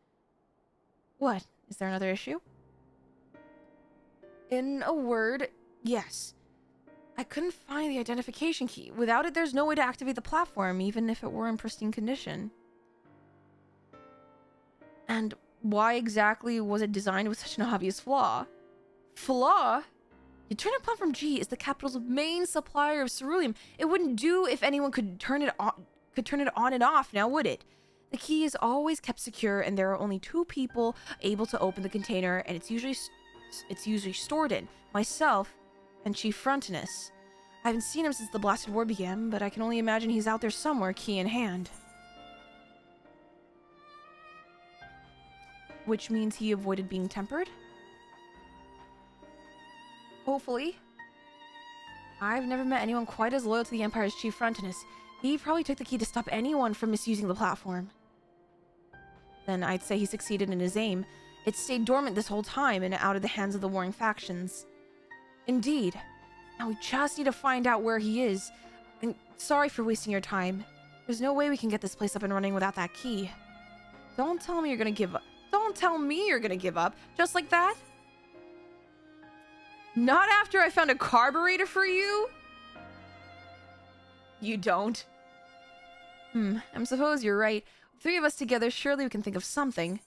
What? Is there another issue? In a word, yes. I couldn't find the identification key. Without it, there's no way to activate the platform, even if it were in pristine condition. And why exactly was it designed with such an obvious flaw? Flaw? Eterna Platform G is the capital's main supplier of ceruleum. It wouldn't do if anyone could turn it on and off, now would it? The key is always kept secure, and there are only 2 people able to open the container, and it's usually stored in myself and Chief Frontinus. I haven't seen him since the blasted war began, but I can only imagine he's out there somewhere, key in hand. which means he avoided being tempered? Hopefully. I've never met anyone quite as loyal to the Empire's chief frontinus. He probably took the key to stop anyone from misusing the platform. Then I'd say he succeeded in his aim. It stayed dormant this whole time and out of the hands of the warring factions. Indeed. Now we just need to find out where he is. And sorry for wasting your time. There's no way we can get this place up and running without that key. Don't tell me you're gonna give up. Don't tell me you're gonna give up. Just like that? Not after I found a carburetor for you? You don't. I suppose you're right. Three of us together, surely we can think of something.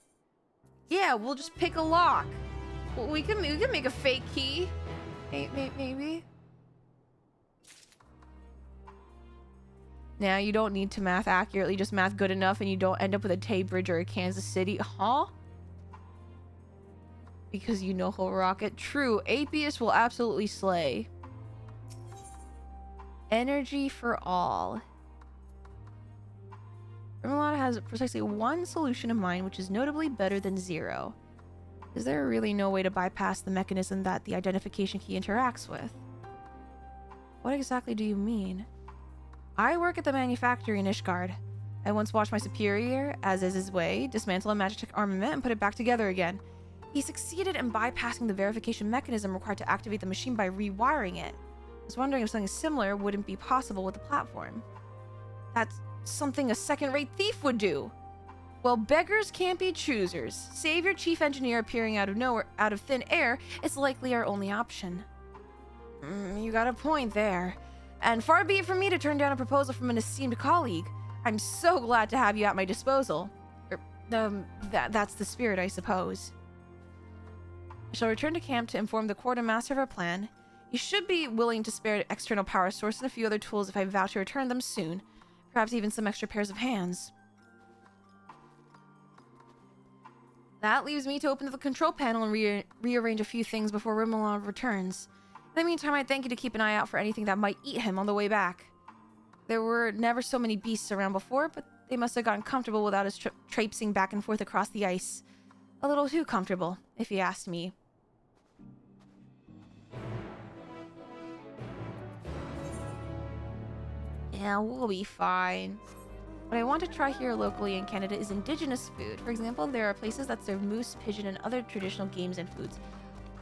Yeah, we'll just pick a lock. We can make a fake key. Maybe. Now, you don't need to math accurately, just math good enough and you don't end up with a Tay Bridge or a Kansas City. Huh? Because you know he'll rock it. True, Apius will absolutely slay. Energy for all. Remoulade has precisely one solution in mind, which is notably better than zero. Is there really no way to bypass the mechanism that the identification key interacts with? What exactly do you mean? I work at the manufactory in Ishgard. I once watched my superior, as is his way, dismantle a Magitech armament and put it back together again. He succeeded in bypassing the verification mechanism required to activate the machine by rewiring it. I was wondering if something similar wouldn't be possible with the platform. That's something a second-rate thief would do. Well, beggars can't be choosers. Save your chief engineer appearing out of nowhere, out of thin air, is likely our only option. You got a point there. And far be it from me to turn down a proposal from an esteemed colleague. I'm so glad to have you at my disposal. That's the spirit, I suppose. I shall return to camp to inform the quartermaster of our plan. You should be willing to spare an external power source and a few other tools if I vow to return them soon. Perhaps even some extra pairs of hands. That leaves me to open the control panel and rearrange a few things before Remoulade returns. In the meantime, I thank you to keep an eye out for anything that might eat him on the way back. There were never so many beasts around before, but they must have gotten comfortable without us traipsing back and forth across the ice. A little too comfortable, if you asked me. Yeah, we'll be fine. What I want to try here locally in Canada is indigenous food. For example, there are places that serve moose, pigeon, and other traditional games and foods.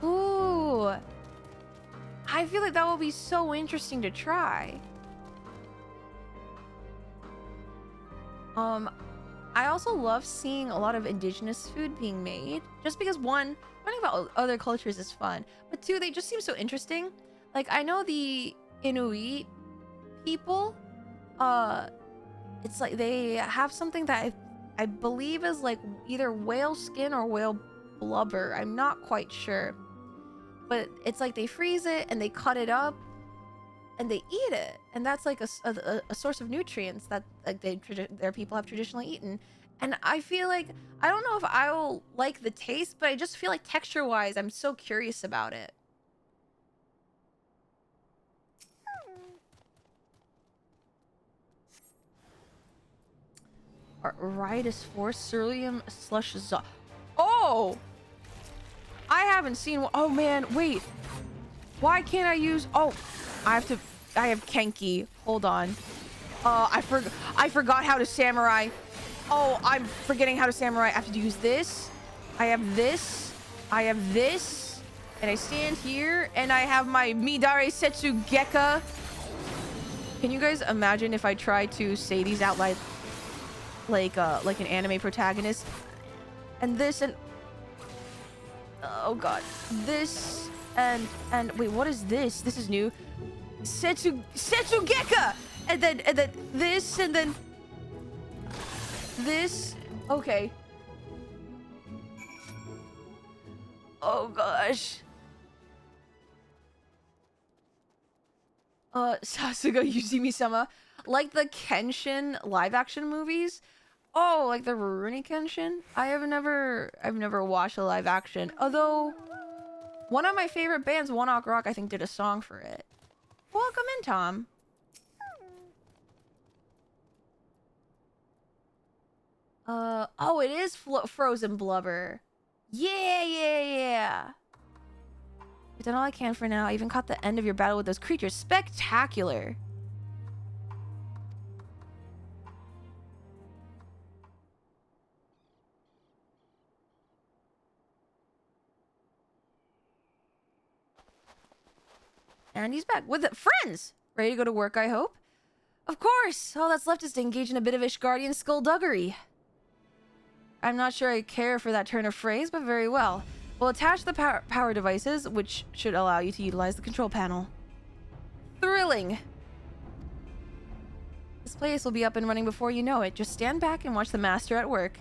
Ooh! I feel like that will be so interesting to try. I also love seeing a lot of indigenous food being made. Just because, one, learning about other cultures is fun. But two, they just seem so interesting. Like, I know the Inuit people, it's like they have something that I believe is like either whale skin or whale blubber. I'm not quite sure. But it's like they freeze it and they cut it up and they eat it. And that's like a source of nutrients that like their people have traditionally eaten. And I feel like, I don't know if I will like the taste, but I just feel like texture-wise, I'm so curious about it. Riotous Force, Ceruleum, Slush, Oh! I haven't seen one. Oh man, wait. Why can't I use... Oh, I have Kenki. Hold on. I forgot how to samurai. Oh, I'm forgetting how to samurai. I have to use this. I have this. I have this. And I stand here and I have my Midare Setsugeka. Can you guys imagine if I try to say these out loud like an anime protagonist? And this and... Oh god. This and wait, what is this? This is new. Setsugeka! And then this and then this. Okay. Oh gosh. Sasuga Yuzimii-sama. Like the Kenshin live action movies. Oh, like the Rurouni Kenshin? I've never watched a live action. Although one of my favorite bands, One Ok Rock, I think did a song for it. Welcome in, Tom. Oh, it is frozen blubber. Yeah, yeah, yeah. I've done all I can for now. I even caught the end of your battle with those creatures. Spectacular. And he's back with it. Friends! Ready to go to work, I hope? Of course! All that's left is to engage in a bit of Ishgardian skullduggery. I'm not sure I care for that turn of phrase, but very well. We'll attach the power devices, which should allow you to utilize the control panel. Thrilling! This place will be up and running before you know it. Just stand back and watch the master at work.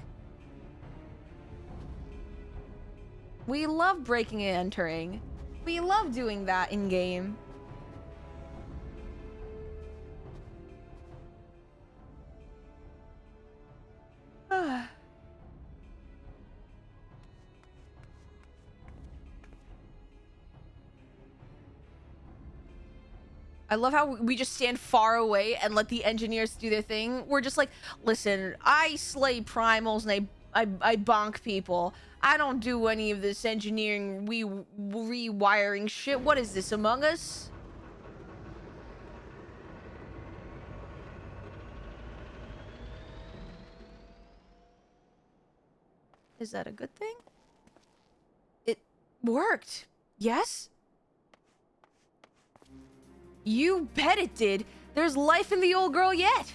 We love breaking and entering. We love doing that in-game. I love how we just stand far away and let the engineers do their thing. We're just like, listen, I slay primals and I bonk people. I don't do any of this engineering rewiring shit. What is this, Among Us? Is that a good thing? It worked. Yes? You bet it did. There's life in the old girl yet.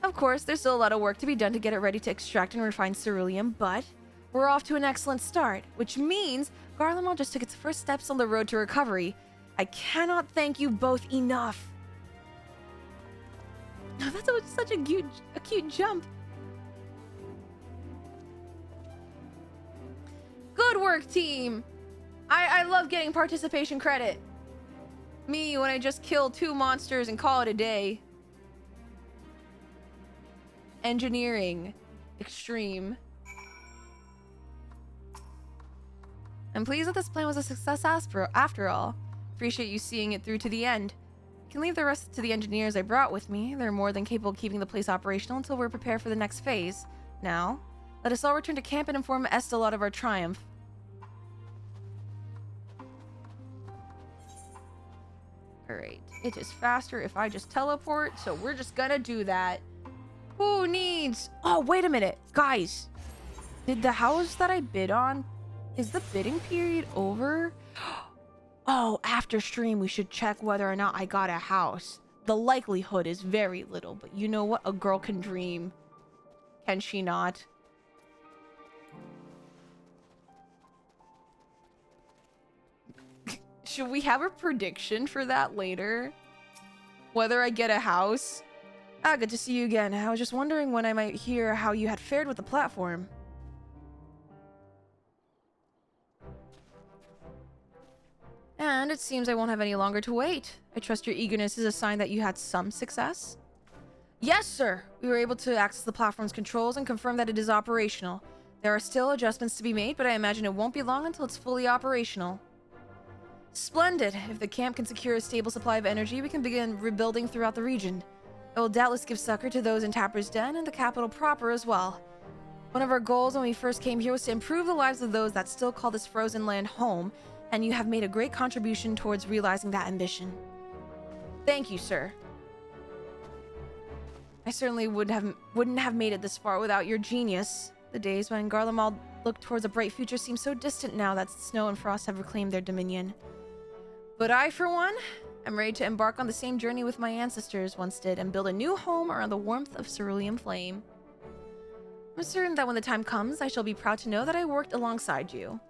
Of course, there's still a lot of work to be done to get it ready to extract and refine ceruleum, but we're off to an excellent start, which means Garlemald just took its first steps on the road to recovery. I cannot thank you both enough. That's such a cute jump. Good work, team. I love getting participation credit. Me, when I just kill 2 monsters and call it a day. Engineering. Extreme. I'm pleased that this plan was a success after all. Appreciate you seeing it through to the end. You can leave the rest to the engineers I brought with me. They're more than capable of keeping the place operational until we're prepared for the next phase. Now, let us all return to camp and inform Estelot of our triumph. Alright, it is faster if I just teleport, so we're just gonna do that. Who needs... Oh, wait a minute. Guys, did the house that I bid on... Is the bidding period over? Oh, after stream, we should check whether or not I got a house. The likelihood is very little, but you know what? A girl can dream. Can she not? Should we have a prediction for that later? Whether I get a house? Ah, good to see you again. I was just wondering when I might hear how you had fared with the platform. And it seems I won't have any longer to wait. I trust your eagerness is a sign that you had some success? Yes, sir! We were able to access the platform's controls and confirm that it is operational. There are still adjustments to be made, but I imagine it won't be long until it's fully operational. Splendid. If the camp can secure a stable supply of energy, we can begin rebuilding throughout the region. It will doubtless give succor to those in Tapper's Den and the capital proper as well. One of our goals when we first came here was to improve the lives of those that still call this frozen land home, and you have made a great contribution towards realizing that ambition. Thank you, sir. I certainly wouldn't have made it this far without your genius. The days when Garlemald looked towards a bright future seem so distant now that snow and frost have reclaimed their dominion. But I, for one, am ready to embark on the same journey with my ancestors once did and build a new home around the warmth of cerulean flame. I'm certain that when the time comes, I shall be proud to know that I worked alongside you.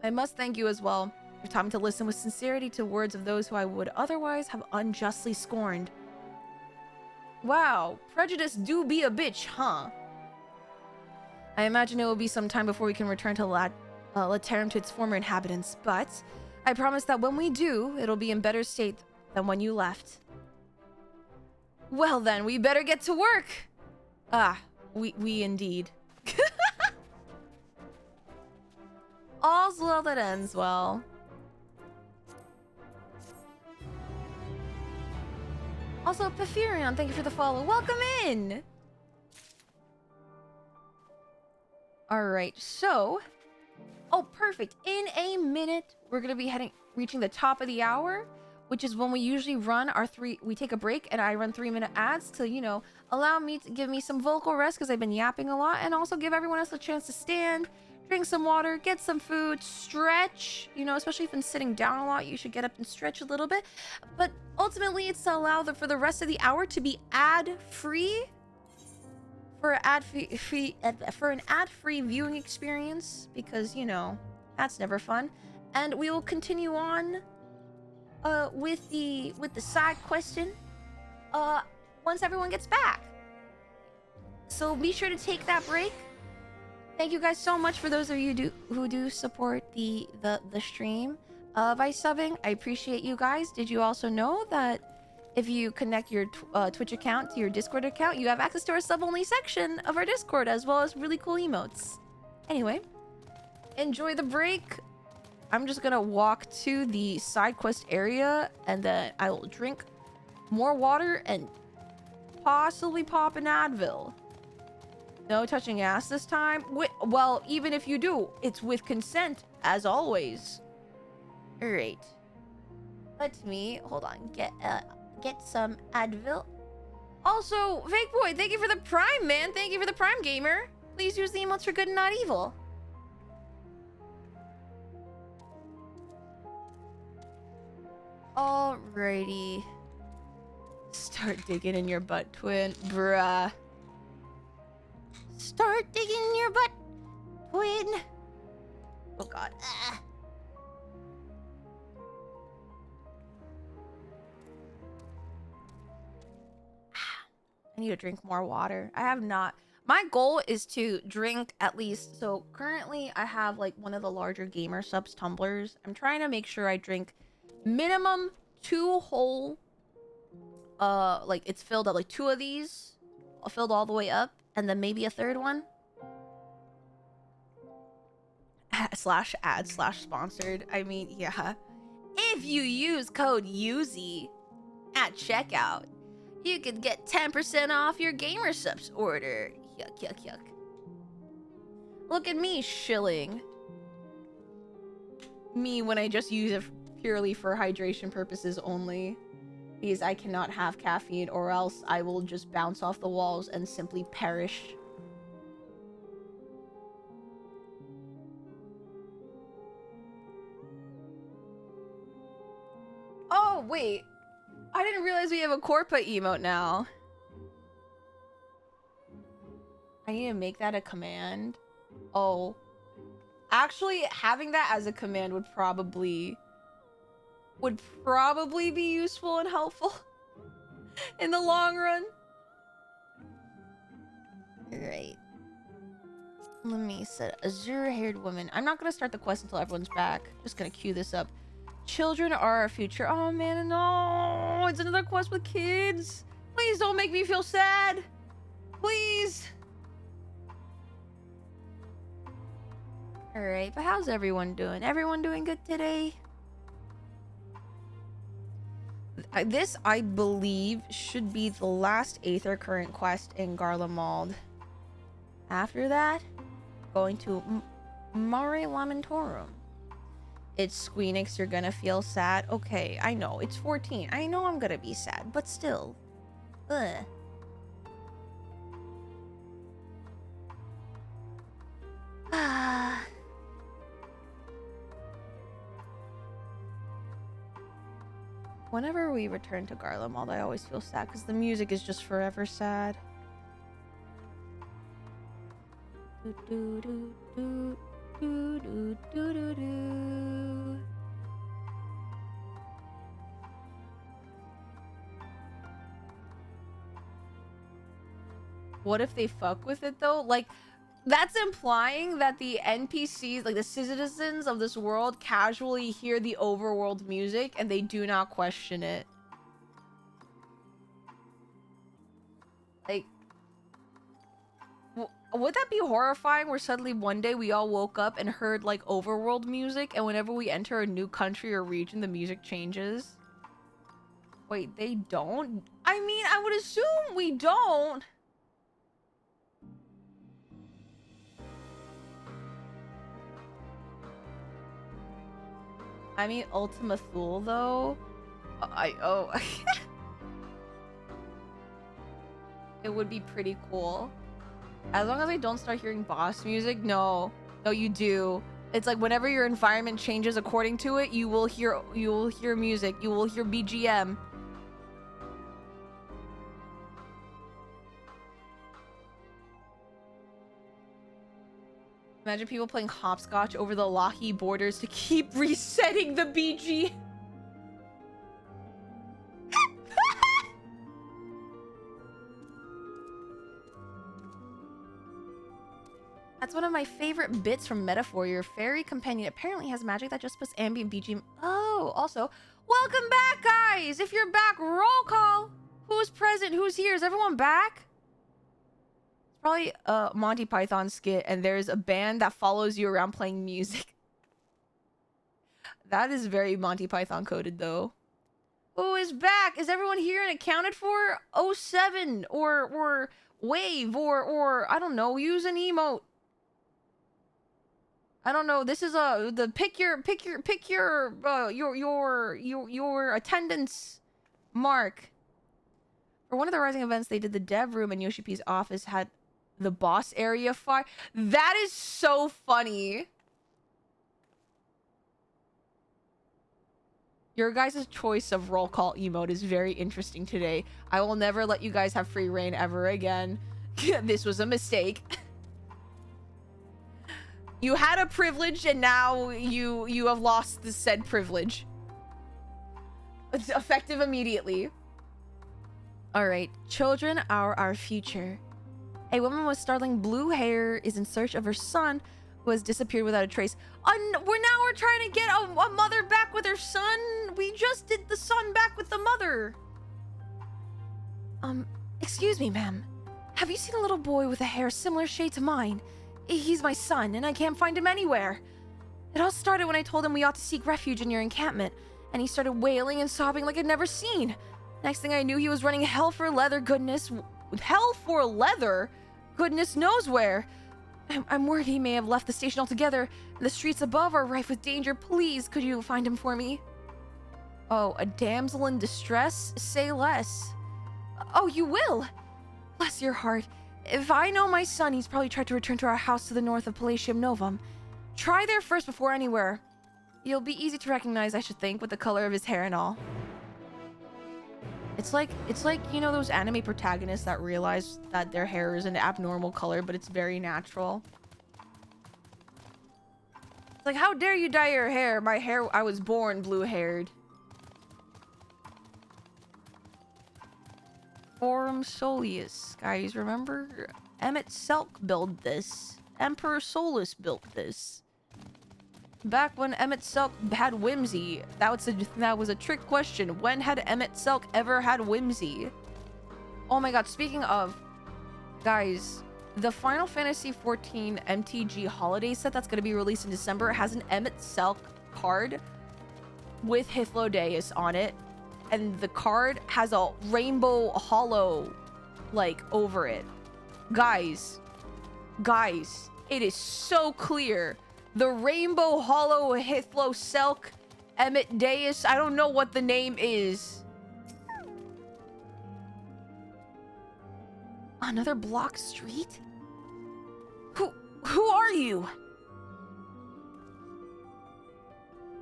I must thank you as well. You've taught me to listen with sincerity to words of those who I would otherwise have unjustly scorned. Wow, prejudice do be a bitch, huh? I imagine it will be some time before we can return to Laterum to its former inhabitants, but I promise that when we do, it'll be in better state than when you left. Well then, we better get to work! Ah, we indeed. All's well that ends well. Also, Pefirion, thank you for the follow. Welcome in! All right, so, oh, perfect. In a minute, we're gonna be reaching the top of the hour, which is when we usually run our we take a break and I run 3-minute ads to, you know, allow me to give me some vocal rest because I've been yapping a lot, and also give everyone else a chance to stand, drink some water, get some food, stretch, you know, especially if you've been sitting down a lot, you should get up and stretch a little bit. But ultimately, it's to allow for the rest of the hour to be ad-free, for an ad-free viewing experience, because, you know, that's never fun. And we will continue on with the side question once everyone gets back. So be sure to take that break. Thank you guys so much for those of you who do support the stream by subbing. I appreciate you guys. Did you also know that if you connect your Twitch account to your Discord account, you have access to our sub-only section of our Discord, as well as really cool emotes. Anyway, enjoy the break. I'm just gonna walk to the side quest area, and then I will drink more water and possibly pop an Advil. No touching ass this time. Well, even if you do, it's with consent, as always. Alright. Let me, hold on, get some Advil. Also, Fake Boy, thank you for the Prime, man. Thank you for the Prime, gamer. Please use the emotes for good and not evil. Alrighty. Start digging in your butt, twin. Bruh. Start digging in your butt, twin. Oh god. I need to drink more water. I have not. My goal is to drink at least, so currently I have like one of the larger gamer subs tumblers. I'm trying to make sure I drink minimum 2 whole, like it's filled up, like 2 of these filled all the way up, and then maybe a 3rd one. Slash ad slash sponsored. I mean, yeah. If you use code Yuzimii at checkout, you could get 10% off your gamer subs order. Yuck, yuck, yuck. Look at me shilling. Me when I just use it purely for hydration purposes only. Because I cannot have caffeine, or else I will just bounce off the walls and simply perish. Oh, wait. I didn't realize we have a Corpa emote now. I need to make that a command. Oh. Actually, having that as a command would probably be useful and helpful in the long run. Right. Let me set azure-haired woman. I'm not gonna start the quest until everyone's back. Just gonna queue this up. Children are our future. Oh man, no! It's another quest with kids. Please don't make me feel sad. Please. All right, but how's everyone doing? Everyone doing good today? This, I believe, should be the last Aether current quest in Garlemald. After that, going to Mare Lamentorum. It's Squeenix, you're gonna feel sad. Okay, I know, it's 14. I know I'm gonna be sad, but still. Ugh. Ah. Whenever we return to Garlemald, I always feel sad because the music is just forever sad. Do, do, do, do, do, do, do, do, do. What if they fuck with it though? Like, that's implying that the NPCs, like the citizens of this world, casually hear the overworld music and they do not question it. Like, would that be horrifying where suddenly one day we all woke up and heard like overworld music, and whenever we enter a new country or region, the music changes? Wait, they don't? I mean, I would assume we don't. I mean, Ultima Thule, though. Oh. It would be pretty cool. As long as I don't start hearing boss music. No, you do. It's like whenever your environment changes according to it, you will hear music. You will hear BGM. Imagine people playing hopscotch over the Lohi borders to keep resetting the BG. That's one of my favorite bits from Metaphor. Your fairy companion apparently has magic that just puts ambient BG. Oh, also, welcome back, guys! If you're back, roll call! Who's present? Who's here? Is everyone back? It's probably a Monty Python skit, and there's a band that follows you around playing music. That is very Monty Python coded, though. Who is back? Is everyone here and accounted for? 07 or wave or I don't know, use an emote. I don't know. This is the pick your attendance mark. For one of the Rising events, they did the dev room and Yoshi P's office had the boss area fire. That is so funny. Your guys' choice of roll call emote is very interesting today. I will never let you guys have free reign ever again. This was a mistake. You had a privilege and now you have lost the said privilege. It's effective immediately. All right, children are our future. A woman with startling blue hair is in search of her son who has disappeared without a trace. We're trying to get a mother back with her son. We just did the son back with the mother. Excuse me, ma'am. Have you seen a little boy with a hair similar shade to mine? He's my son, and I can't find him anywhere. It all started when I told him we ought to seek refuge in your encampment, and he started wailing and sobbing like I'd never seen. Next thing I knew, he was running hell for leather goodness knows where. I'm worried he may have left the station altogether, and the streets above are rife with danger. Please, could you find him for me? Oh, a damsel in distress? Say less. Oh, you will? Bless your heart. If I know my son, he's probably tried to return to our house to the north of Palatium Novum. Try there first before anywhere. He'll be easy to recognize, I should think, with the color of his hair and all. It's like, you know, those anime protagonists that realize that their hair is an abnormal color, but it's very natural. It's like, how dare you dye your hair? My hair, I was born blue-haired. Forum Soleus. Guys, remember? Emmett Selk built this. Emperor Solus built this. Back when Emmett Selk had whimsy. That was a trick question. When had Emmett Selk ever had whimsy? Oh my god, speaking of... Guys, the Final Fantasy XIV MTG holiday set that's going to be released in December has an Emmett Selk card with Hythlodeus on it. And the card has a rainbow hollow, like, over it. Guys, it is so clear. The rainbow hollow Hythloselk Emmett Deus, I don't know what the name is. Another block street? Who are you?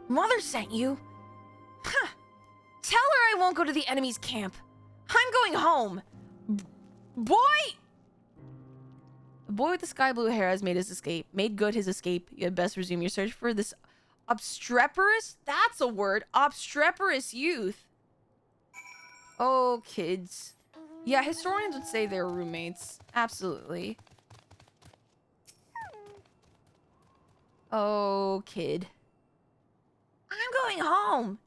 Mother sent you? Huh. Tell her I won't go to the enemy's camp. I'm going home. Boy! The boy with the sky blue hair has made good his escape. You had best resume your search for this obstreperous, that's a word, obstreperous youth. Oh, kids. Yeah, historians would say they're roommates. Absolutely. Oh, kid. I'm going home.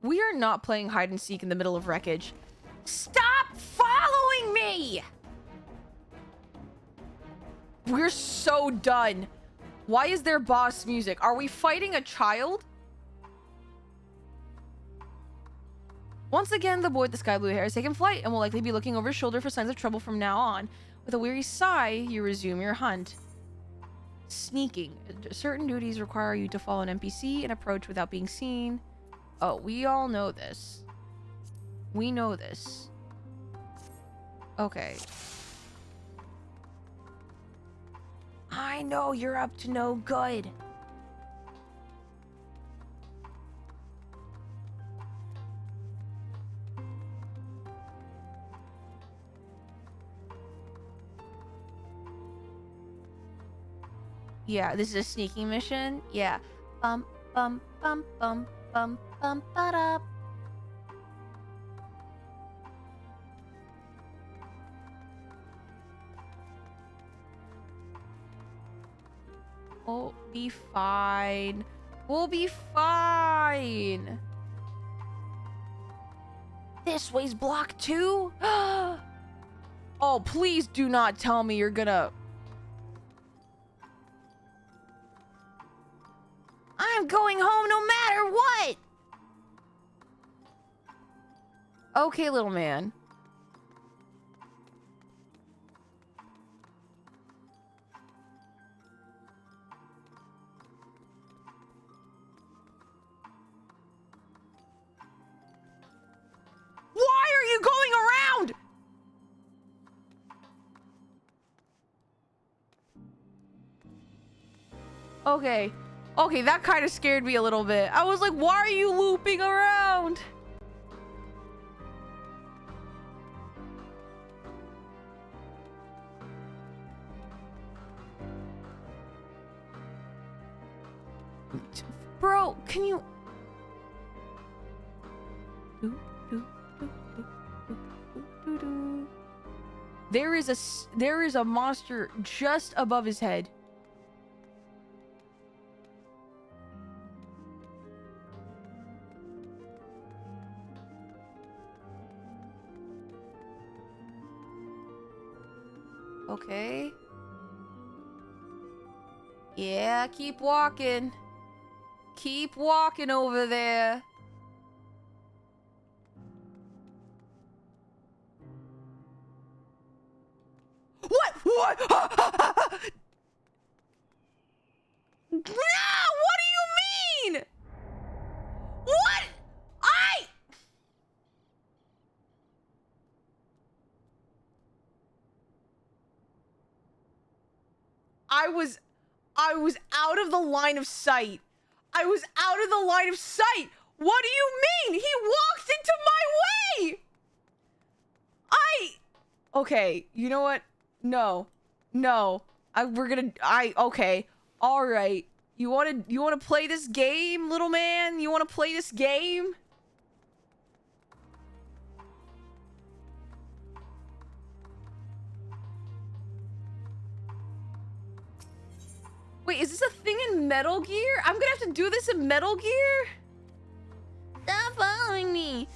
We are not playing hide and seek in the middle of wreckage. Stop following me! We're so done. Why is there boss music? Are we fighting a child? Once again, the boy with the sky blue hair has taken flight and will likely be looking over his shoulder for signs of trouble from now on. With a weary sigh, you resume your hunt. Sneaking. Certain duties require you to follow an NPC and approach without being seen. Oh, we all know this. We know this. Okay. I know you're up to no good. Yeah, this is a sneaking mission. Yeah. Bum bum bum bum bum bum ba-da. We'll be fine. We'll be fine. This way's blocked too? Oh, please do not tell me you're gonna... I'm going home no matter what! Okay, little man. Why are you going around? Okay. Okay, that kind of scared me a little bit. I was like, why are you looping around? Bro, can you... There is a monster just above his head. Okay. Yeah, keep walking. Keep walking over there. What? What? No! What do you mean? What? I was out of the line of sight. I was out of the line of sight. What do you mean? He walked into my way. Okay, you know what? No. No. Okay. All right. You want to play this game, little man? You want to play this game? Wait, is this a thing in Metal Gear? I'm gonna have to do this in Metal Gear? Stop following me.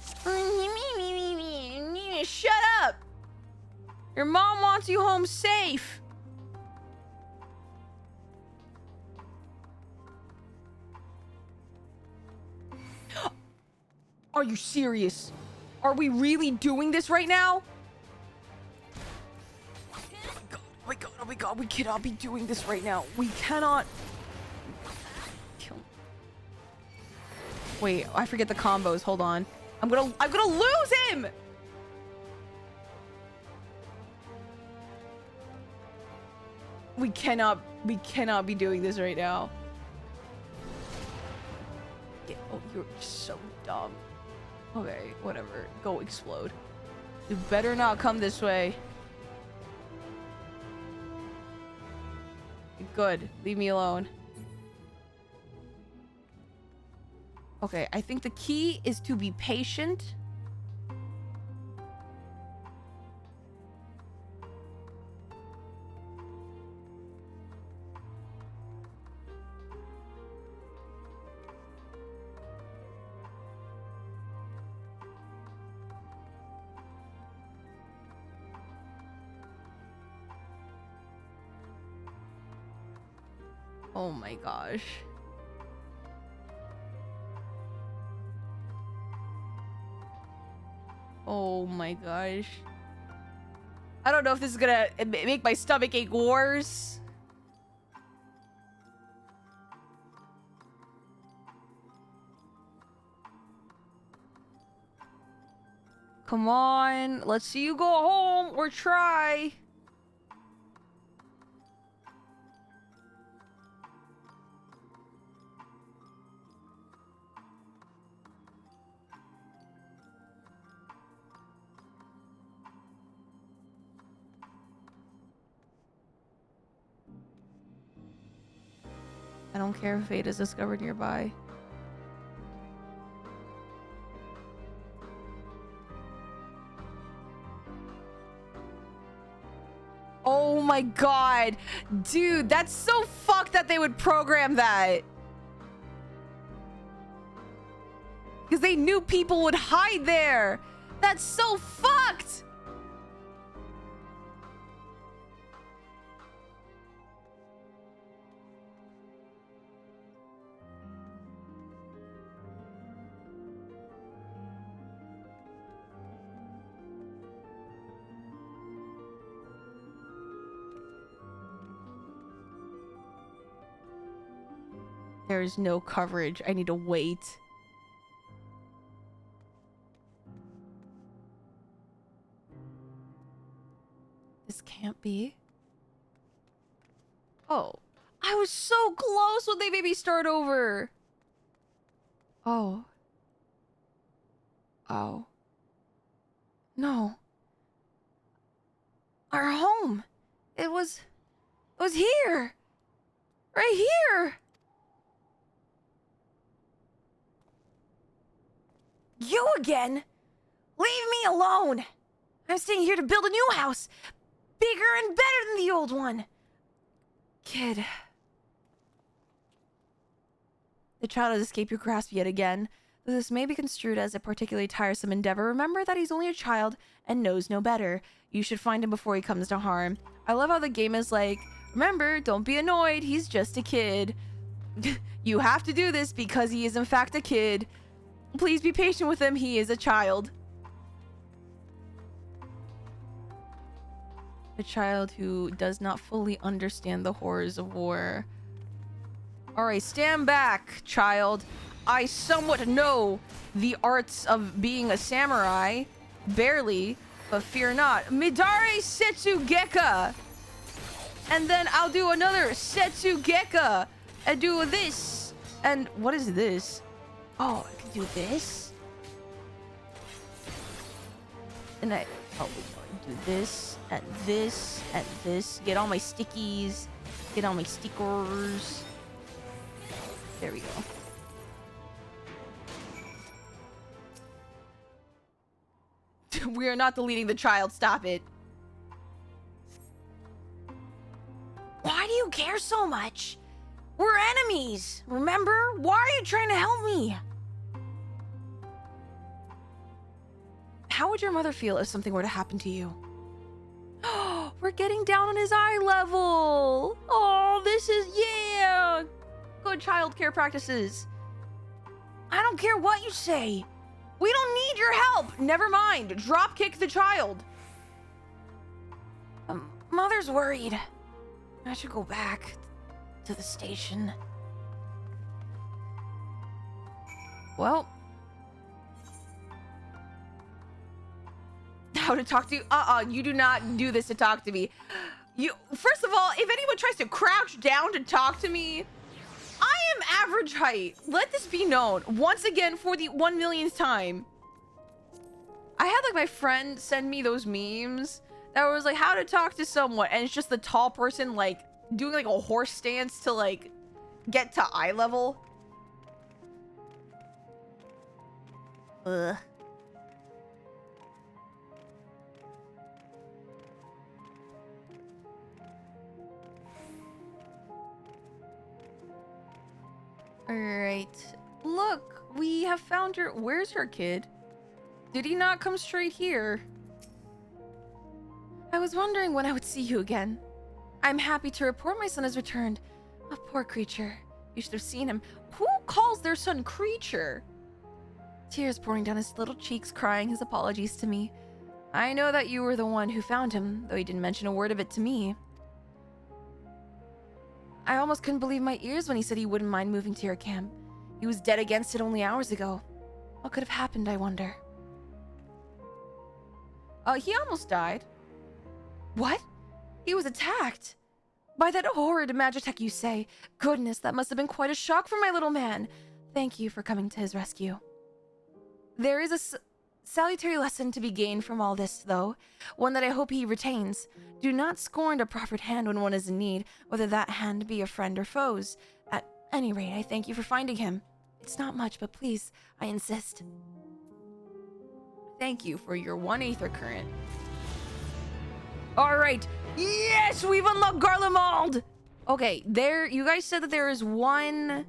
Shut up. Your mom wants you home safe. Are you serious? Are we really doing this right now? Oh my god, oh my god, we cannot be doing this right now. We cannot... Kill... Wait, I forget the combos. Hold on. I'm gonna lose him! We cannot be doing this right now. Yeah, oh, you're so dumb. Okay, whatever. Go explode. You better not come this way. Good. Leave me alone. Okay, I think the key is to be patient. Oh my gosh. Oh my gosh. I don't know if this is gonna make my stomach ache worse. Come on, let's see you go home or try. I don't care if fate is discovered nearby. Oh my god. Dude, that's so fucked that they would program that. Because they knew people would hide there. That's so fucked. There is no coverage. I need to wait. This can't be. Oh. I was so close when they made me start over. Oh. Oh. No. Our home. It was here. Right here. You again? Leave me alone. I'm staying here to build a new house. Bigger and better than the old one. Kid. The child has escaped your grasp yet again. Though this may be construed as a particularly tiresome endeavor, remember that he's only a child and knows no better. You should find him before he comes to harm. I love how the game is like, remember, don't be annoyed, he's just a kid. You have to do this because he is in fact a kid. Please be patient with him, he is a child. A child who does not fully understand the horrors of war. Alright, stand back, child. I somewhat know the arts of being a samurai. Barely, but fear not. Midare Setsugeka! And then I'll do another Setsugeka! And do this! And what is this? Oh, I can do this? And I do this, and this, and this. Get all my stickies. Get all my stickers. There we go. We are not deleting the child. Stop it. Why do you care so much? We're enemies, remember? Why are you trying to help me? How would your mother feel if something were to happen to you? We're getting down on his eye level. Oh, this is, yeah. Good childcare practices. I don't care what you say. We don't need your help. Never mind. Drop kick the child. Mother's worried. I should go back to the station. Well. How to talk to you? You do not do this to talk to me. First of all, if anyone tries to crouch down to talk to me, I am average height. Let this be known. Once again, for the 1 millionth time. I had like my friend send me those memes that was like how to talk to someone, and it's just the tall person like doing like a horse stance to like get to eye level. Ugh. Alright. Look, we have found her. Where's her kid? Did he not come straight here? I was wondering when I would see you again. I'm happy to report my son has returned. A poor creature. You should have seen him. Who calls their son creature? tears pouring down his little cheeks, crying his apologies to me. I know that you were the one who found him, though he didn't mention a word of it to me. I almost couldn't believe my ears when he said he wouldn't mind moving to your camp. He was dead against it only hours ago. What could have happened, I wonder? He almost died. What? He was attacked? By that horrid Magitech, you say? Goodness, that must have been quite a shock for my little man. Thank you for coming to his rescue. There is a salutary lesson to be gained from all this, though. One that I hope he retains. Do not scorn a proffered hand when one is in need, whether that hand be a friend or foes. At any rate, I thank you for finding him. It's not much, but please, I insist. Thank you for your 1 aether current. Alright. Yes! We've unlocked Garlemald! Okay, you guys said that there is one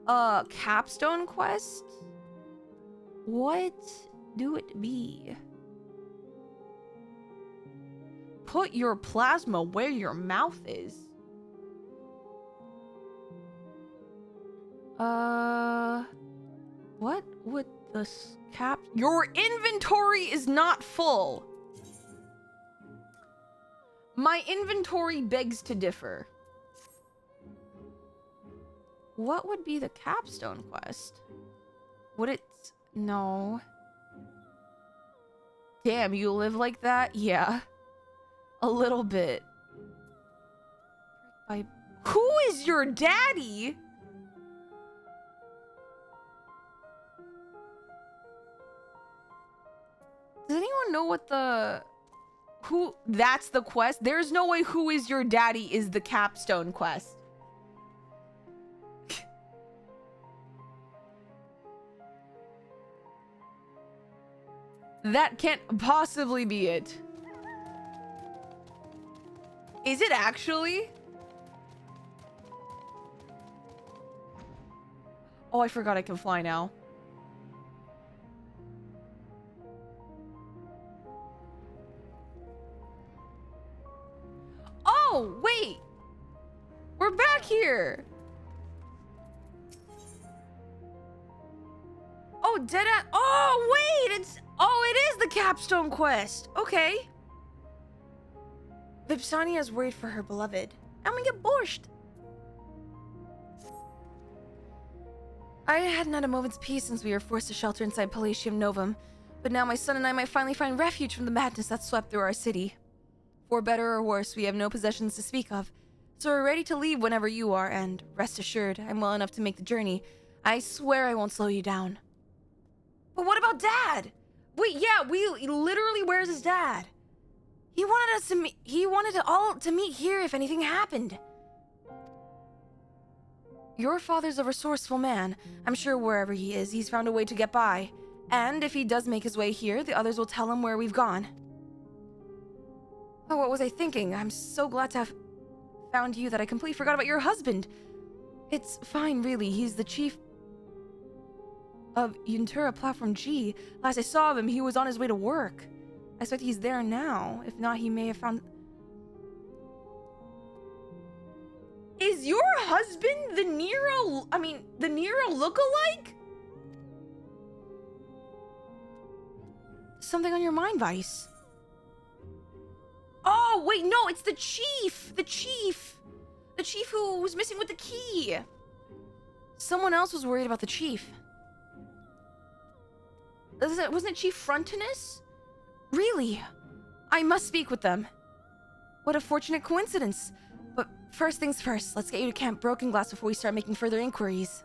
capstone quest? What do it be? Put your plasma where your mouth is. What would the Your inventory is not full. My inventory begs to differ. What would be the capstone quest? Would it... No. Damn, you live like that? Yeah. A little bit. Who is your daddy? Does anyone know what the... That's the quest? There's no way who is your daddy is the capstone quest. That can't possibly be it. Is it actually? Oh, I forgot I can fly now. Oh, wait. We're back here. Oh, deadass. Oh, wait. Oh, it is the capstone quest. Okay. Vipsania is worried for her beloved. I'm gonna get borscht. I hadn't had a moment's peace since we were forced to shelter inside Palatium Novum, but now my son and I might finally find refuge from the madness that swept through our city. For better or worse, we have no possessions to speak of, so we're ready to leave whenever you are, and rest assured, I'm well enough to make the journey. I swear I won't slow you down. But what about Dad? Wait, yeah, literally, where's his dad? He wanted us to meet. He wanted all to meet here if anything happened. Your father's a resourceful man. I'm sure wherever he is, he's found a way to get by. And if he does make his way here, the others will tell him where we've gone. Oh, what was I thinking? I'm so glad to have found you that I completely forgot about your husband. It's fine, really. He's the chief of Yuntura Platform G. Last I saw of him, he was on his way to work. I expect he's there now. If not, he may have found... Is your husband the Nero... the Nero lookalike? Something on your mind, Vice. Oh, wait, no, it's the chief! The chief! The chief who was missing with the key! Someone else was worried about the chief. Wasn't it Chief Frontinus? Really? I must speak with them. What a fortunate coincidence. But first things first, let's get you to Camp Broken Glass before we start making further inquiries.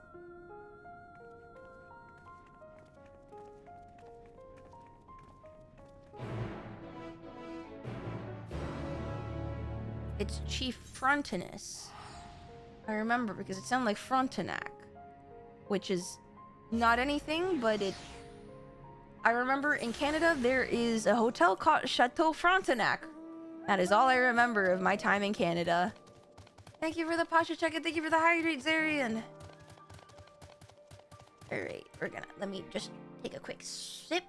It's Chief Frontinus. I remember because it sounded like Frontenac, which is not anything, but it... I remember in Canada there is a hotel called Chateau Frontenac. That is all I remember of my time in Canada. Thank you for the Pasha check and thank you for the hydrate, Zarian. Alright, let me just take a quick sip.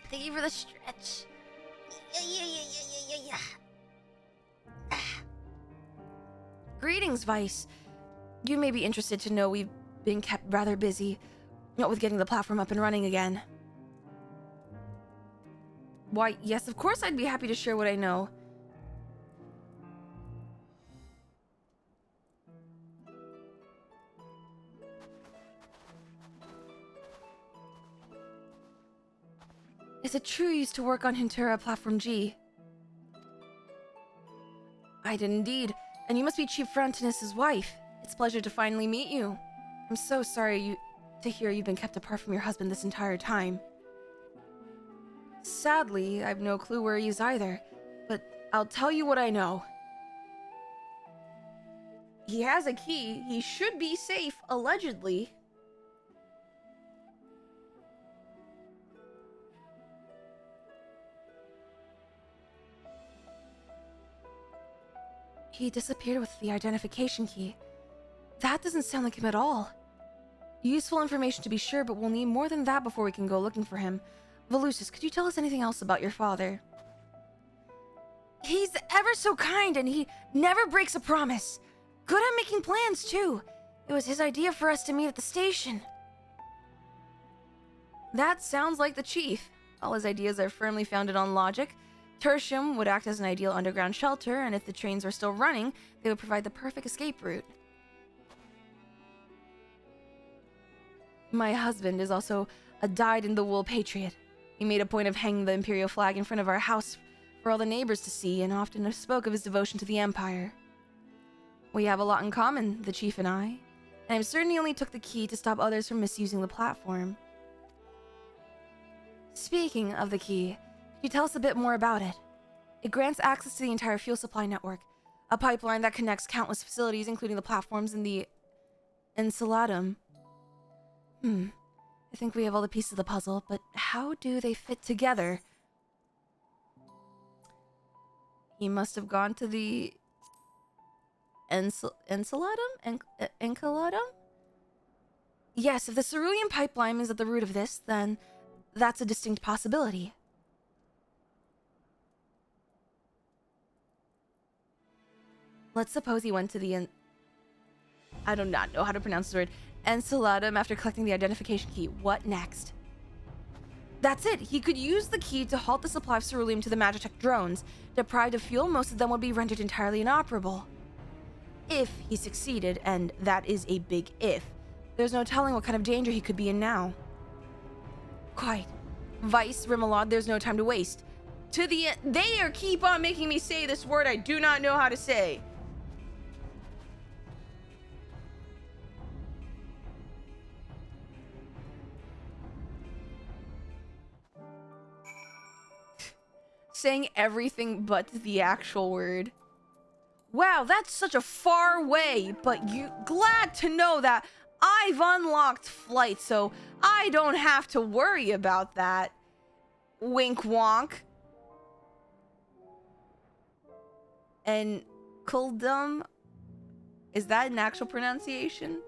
Thank you for the stretch. Yeah. Greetings, Vice. You may be interested to know we've been kept rather busy with getting the platform up and running again. Why, yes, of course I'd be happy to share what I know. Is it true you used to work on Hintura Platform G? I did indeed, and you must be Chief Frontinus's wife. It's a pleasure to finally meet you. I'm so sorry to hear you've been kept apart from your husband this entire time. Sadly, I've no clue where he is either, but I'll tell you what I know. He has a key. He should be safe, allegedly. He disappeared with the identification key. That doesn't sound like him at all. Useful information to be sure, but we'll need more than that before we can go looking for him. Volusis, could you tell us anything else about your father? He's ever so kind, and he never breaks a promise. Good at making plans, too. It was his idea for us to meet at the station. That sounds like the chief. All his ideas are firmly founded on logic. Tertium would act as an ideal underground shelter, and if the trains were still running, they would provide the perfect escape route. My husband is also a dyed-in-the-wool patriot. He made a point of hanging the Imperial flag in front of our house for all the neighbors to see, and often spoke of his devotion to the Empire. We have a lot in common, the chief and I, and I'm certain he only took the key to stop others from misusing the platform. Speaking of the key, could you tell us a bit more about it? It grants access to the entire fuel supply network, a pipeline that connects countless facilities, including the platforms in the Enceladum. I think we have all the pieces of the puzzle, but how do they fit together? He must have gone to the Enceladum? Enceladum? Yes, if the cerulean pipeline is at the root of this, then that's a distinct possibility. Let's suppose he went to the I do not know how to pronounce this word. Enceladum after collecting the identification key. What next? That's it. He could use the key to halt the supply of ceruleum to the Magitech drones. Deprived of fuel, most of them would be rendered entirely inoperable. If he succeeded, and that is a big if, there's no telling what kind of danger he could be in now. Quite. Vice, Rimelod, there's no time to waste. To the end. They are keep on making me say this word I do not know how to say. Saying everything but the actual word. Wow, that's such a far way, but you glad to know that I've unlocked flight, so I don't have to worry about that. Wink wonk. And Kuldum, is that an actual pronunciation?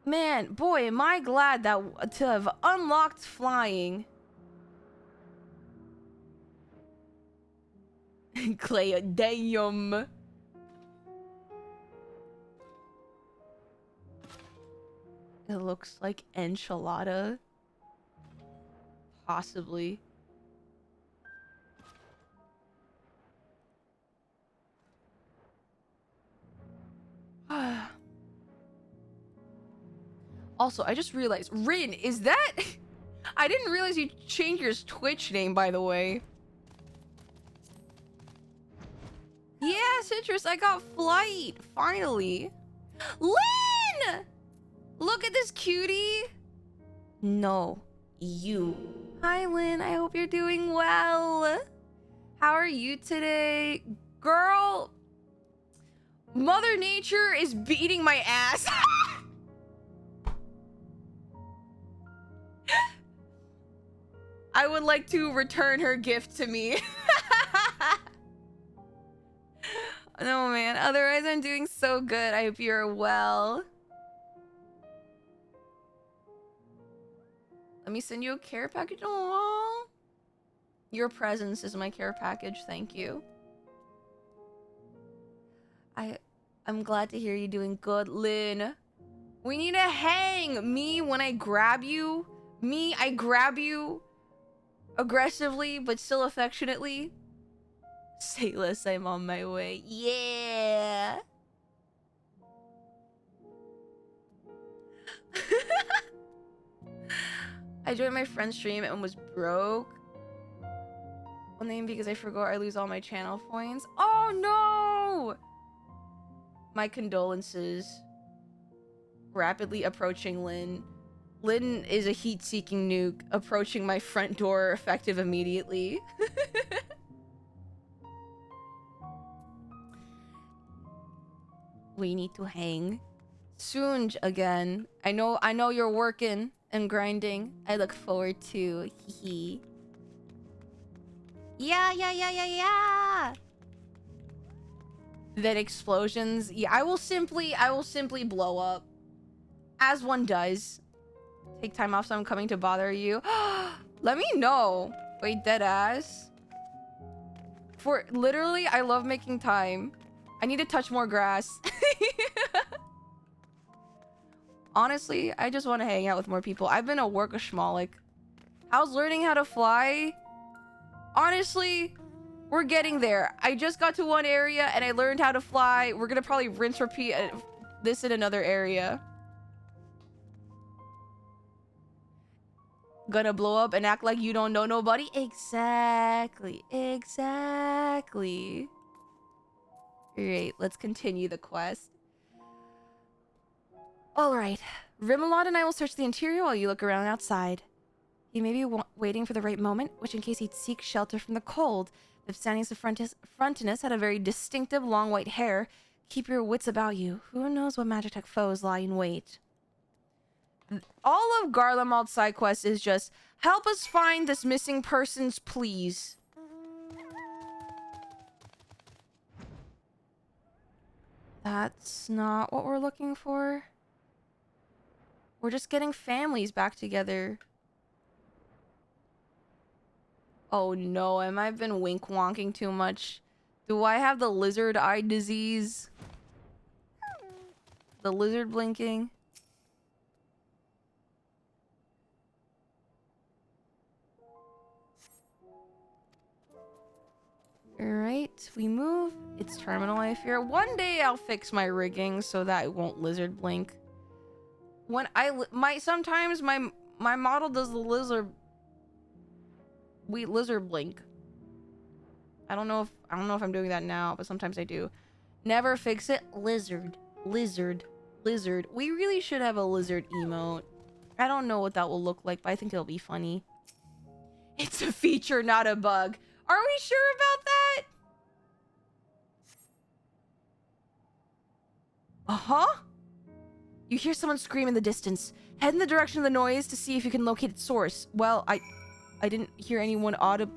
Man, boy, am I glad that to have unlocked flying. Cleodanium. It looks like enchilada. Possibly. Also, I just realized, Rin, is that... I didn't realize you changed your Twitch name, by the way. Yeah, Citrus, I got flight, finally. Lynn! Look at this cutie. No, you. Hi, Lynn, I hope you're doing well. How are you today? Girl, Mother Nature is beating my ass. I would like to return her gift to me. No, man. Otherwise, I'm doing so good. I hope you're well. Let me send you a care package. Aww. Your presence is my care package. Thank you. I'm glad to hear you doing good, Lynn. We need to hang. Me, when I grab you. Me, I grab you aggressively, but still affectionately. Say less, I'm on my way. Yeah. I joined my friend's stream and was broke. One name because I forgot I lose all my channel points. Oh no! My condolences. Rapidly approaching Lynn. Lynn is a heat-seeking nuke approaching my front door effective immediately. We need to hang. Soon again. I know you're working and grinding. I look forward to hee. Yeah. Then explosions. Yeah, I will simply blow up. As one does. Take time off, so I'm coming to bother you. Let me know. Wait, dead ass. For literally, I love making time. I need to touch more grass. Honestly, I just want to hang out with more people. I've been a workaholic. How's learning how to fly? Honestly, we're getting there. I just got to one area and I learned how to fly. We're gonna probably rinse repeat this in another area. Gonna blow up and act like you don't know nobody? Exactly. Alright, let's continue the quest. Alright. Rimelot and I will search the interior while you look around outside. He may be waiting for the right moment, which in case he'd seek shelter from the cold. Vipsanius of Frontinus had a very distinctive long white hair. Keep your wits about you. Who knows what Magitech foes lie in wait? All of Garlemald's side quest is just, help us find this missing persons, please. That's not what we're looking for. We're just getting families back together. Oh no, am I been wink-wonking too much? Do I have the lizard eye disease? The lizard blinking? Alright, we move. It's terminal, I fear. One day I'll fix my rigging so that it won't lizard blink. When sometimes my model does the lizard blink. I don't know if I'm doing that now, but sometimes I do. Never fix it. Lizard. We really should have a lizard emote. I don't know what that will look like, but I think it'll be funny. It's a feature, not a bug. Are we sure about that? Uh-huh. You hear someone scream in the distance. Head in the direction of the noise to see if you can locate its source. Well, I didn't hear anyone audible.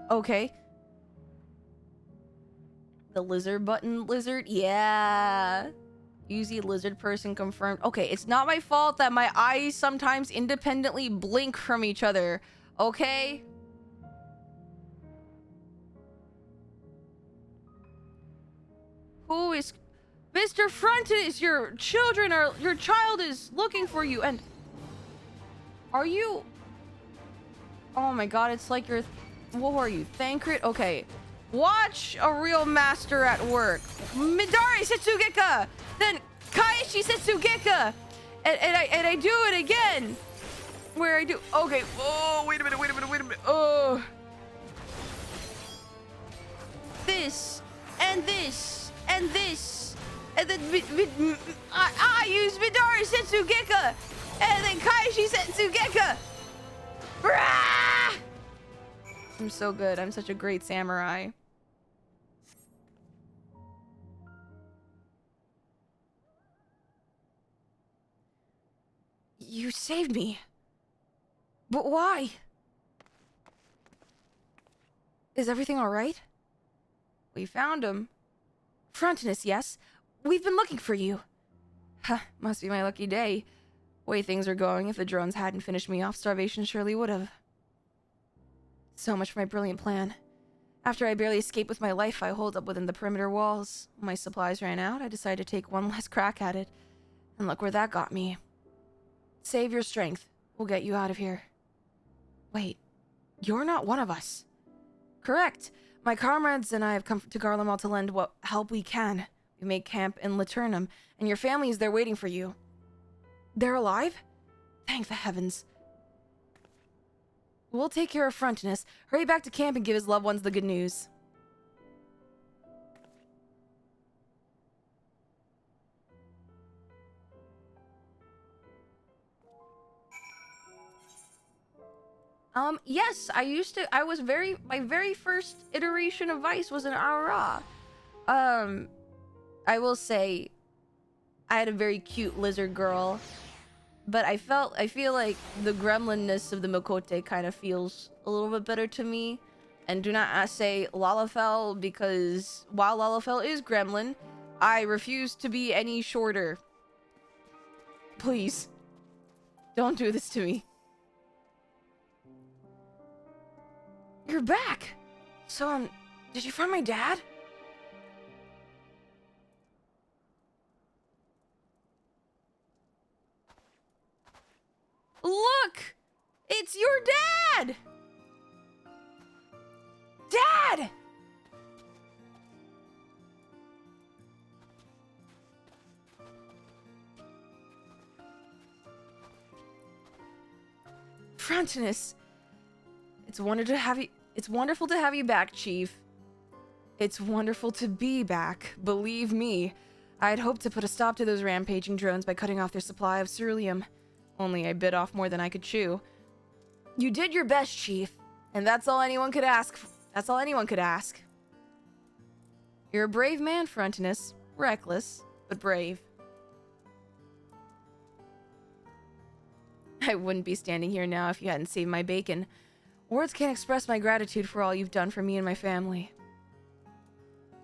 Okay. The lizard button lizard? Yeah. Uzi lizard person confirmed. Okay, it's not my fault that my eyes sometimes independently blink from each other. Okay? Who is... Mr. Frontinus, your child is looking for you, and... Are you... Oh my god, it's like you're... What are you, Thancred? Okay. Watch a real master at work. Midari Setsugeka! Then Kaishi Setsugeka! And I do it again! Where I do... Okay. Oh, wait a minute. Oh. This. And this. And this. And then I use Midari Setsugeka! And then Kaishi Setsugeka! Brah! I'm so good. I'm such a great samurai. You saved me. But why? Is everything all right? We found him. Frontinus, yes. We've been looking for you. Huh, must be my lucky day. Way things are going, if the drones hadn't finished me off, starvation surely would have. So much for my brilliant plan. After I barely escaped with my life, I holed up within the perimeter walls. When my supplies ran out, I decided to take one last crack at it. And look where that got me. Save your strength. We'll get you out of here. Wait, you're not one of us. Correct. My comrades and I have come to Garlemald to lend what help we can. We make camp in Laturnum, and your family is there waiting for you. They're alive? Thank the heavens. We'll take care of Frontinus. Hurry back to camp and give his loved ones the good news. Yes, my very first iteration of Vice was an Aura. I will say, I had a very cute lizard girl, but I feel like the gremlinness of the Makote kind of feels a little bit better to me. And do not say Lalafell, because while Lalafell is gremlin, I refuse to be any shorter. Please, don't do this to me. You're back! So, did you find my dad? Look! It's your dad! Dad! Frontinus, it's wonderful to have you back, Chief. It's wonderful to be back. Believe me, I had hoped to put a stop to those rampaging drones by cutting off their supply of ceruleum. Only I bit off more than I could chew. You did your best, Chief, and that's all anyone could ask. That's all anyone could ask. You're a brave man, Frontinus. Reckless, but brave. I wouldn't be standing here now if you hadn't saved my bacon. Words can't express my gratitude for all you've done for me and my family.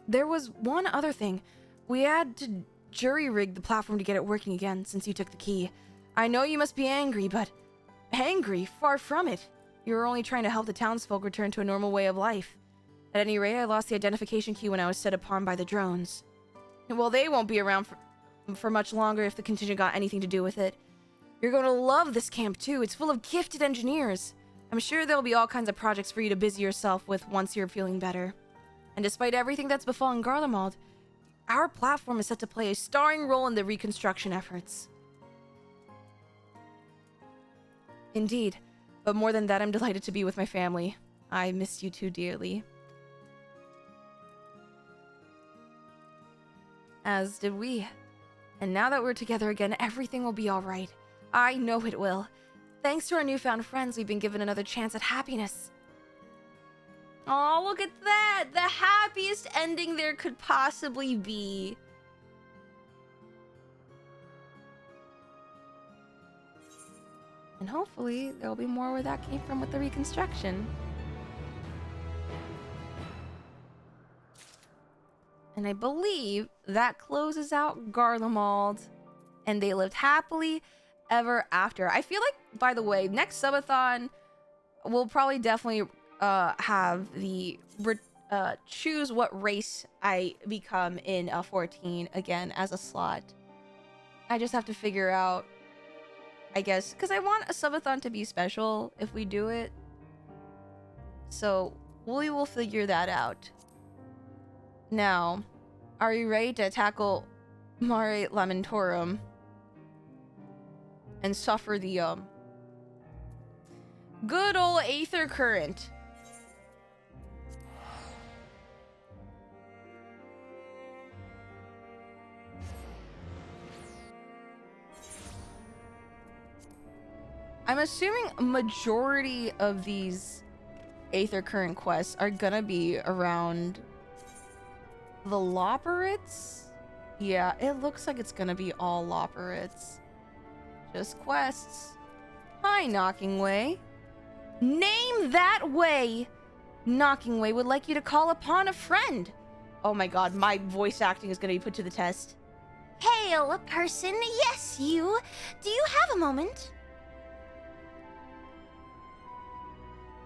There was one other thing. We had to jury-rig the platform to get it working again since you took the key. I know you must be angry, but... Angry? Far from it. You were only trying to help the townsfolk return to a normal way of life. At any rate, I lost the identification key when I was set upon by the drones. Well, they won't be around for much longer if the contingent got anything to do with it. You're going to love this camp, too. It's full of gifted engineers. I'm sure there'll be all kinds of projects for you to busy yourself with once you're feeling better. And despite everything that's befallen Garlemald, our platform is set to play a starring role in the reconstruction efforts. Indeed, but more than that, I'm delighted to be with my family. I miss you too dearly. As did we. And now that we're together again, everything will be alright. I know it will. Thanks to our newfound friends, we've been given another chance at happiness. Oh, look at that! The happiest ending there could possibly be. And hopefully, there'll be more where that came from with the reconstruction. And I believe that closes out Garlemald. And they lived happily ever after. I feel like, by the way, next subathon, we'll probably definitely have the choose what race I become in 14 again as a slot. I just have to figure out, I guess, because I want a subathon to be special if we do it. So we will figure that out. Now, are you ready to tackle Mare Lamentorum and suffer the good old Aether Current? I'm assuming a majority of these Aether Current quests are gonna be around the Loporrits? Yeah, it looks like it's gonna be all Loporrits. Just quests. Hi, Knocking Way. Name that way! Knocking Way would like you to call upon a friend. Oh my god, my voice acting is gonna be put to the test. Hail, a person. Yes, you. Do you have a moment?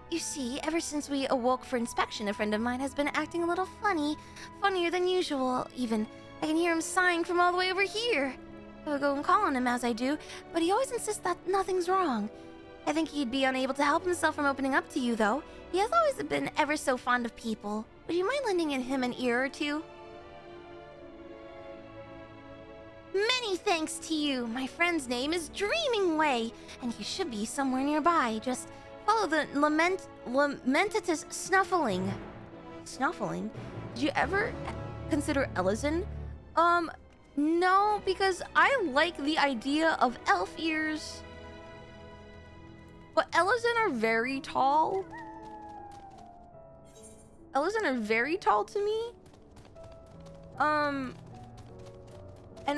You see, ever since we awoke for inspection, a friend of mine has been acting a little funny. Funnier than usual, even. I can hear him sighing from all the way over here. I would go and call on him as I do, but he always insists that nothing's wrong. I think he'd be unable to help himself from opening up to you, though. He has always been ever so fond of people. Would you mind lending him an ear or two? Many thanks to you. My friend's name is Dreaming Way, and he should be somewhere nearby. Just follow the lamentatus snuffling. Snuffling? Did you ever consider Ellison? No, because I like the idea of elf ears. But Ellison are very tall. Ellison are very tall to me. And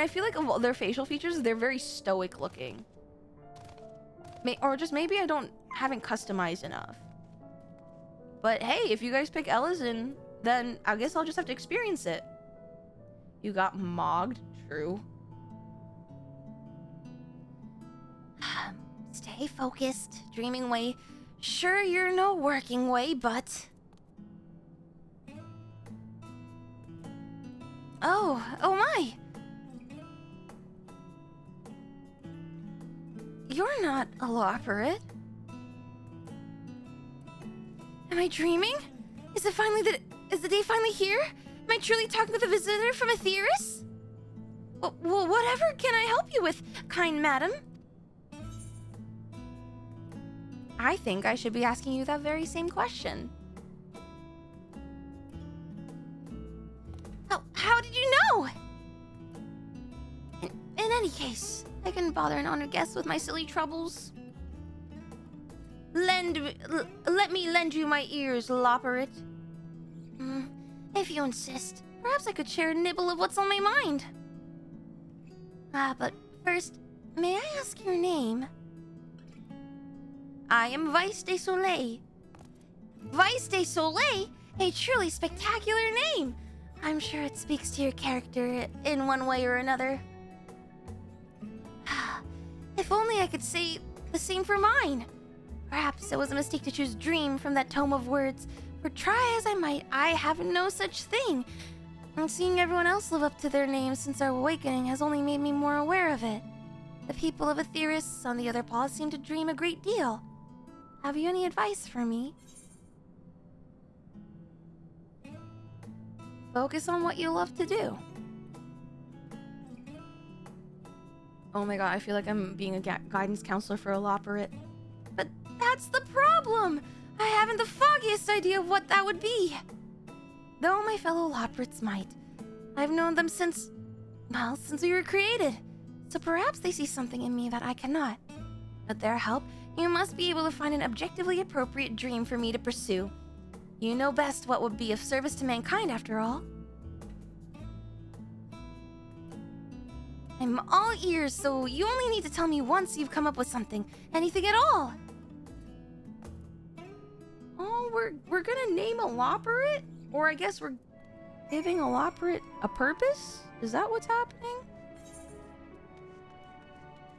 I feel like of their facial features, they're very stoic looking. Or just maybe I haven't customized enough. But hey, if you guys pick Ellison, then I guess I'll just have to experience it. You got mogged, true. Stay focused, Dreaming Way. Sure, you're no working way, but... Oh my! You're not a lawperate. Am I dreaming? Is the day finally here? Am I truly talking with a visitor from Aetheris? Well, whatever can I help you with, kind madam? I think I should be asking you that very same question. How did you know? In any case, I couldn't bother an honored guest with my silly troubles. Let me lend you my ears, lawperate. If you insist, perhaps I could share a nibble of what's on my mind. But first, may I ask your name? I am Vice de Soleil. Vice de Soleil? A truly spectacular name! I'm sure it speaks to your character in one way or another. If only I could say the same for mine. Perhaps it was a mistake to choose Dream from that tome of words, for try as I might, I have no such thing. And seeing everyone else live up to their names since our awakening has only made me more aware of it. The people of Aetheris, on the other paw, seem to dream a great deal. Have you any advice for me? Focus on what you love to do. Oh my god, I feel like I'm being a guidance counselor for a lawperate. But that's the problem! I haven't the foggiest idea of what that would be. Though my fellow lawperates might. I've known them since we were created. So perhaps they see something in me that I cannot. With their help, you must be able to find an objectively appropriate dream for me to pursue. You know best what would be of service to mankind, after all. I'm all ears, so you only need to tell me once you've come up with something. Anything at all. Oh, we're gonna name a lawperate? Or I guess we're giving a lawperate a purpose? Is that what's happening?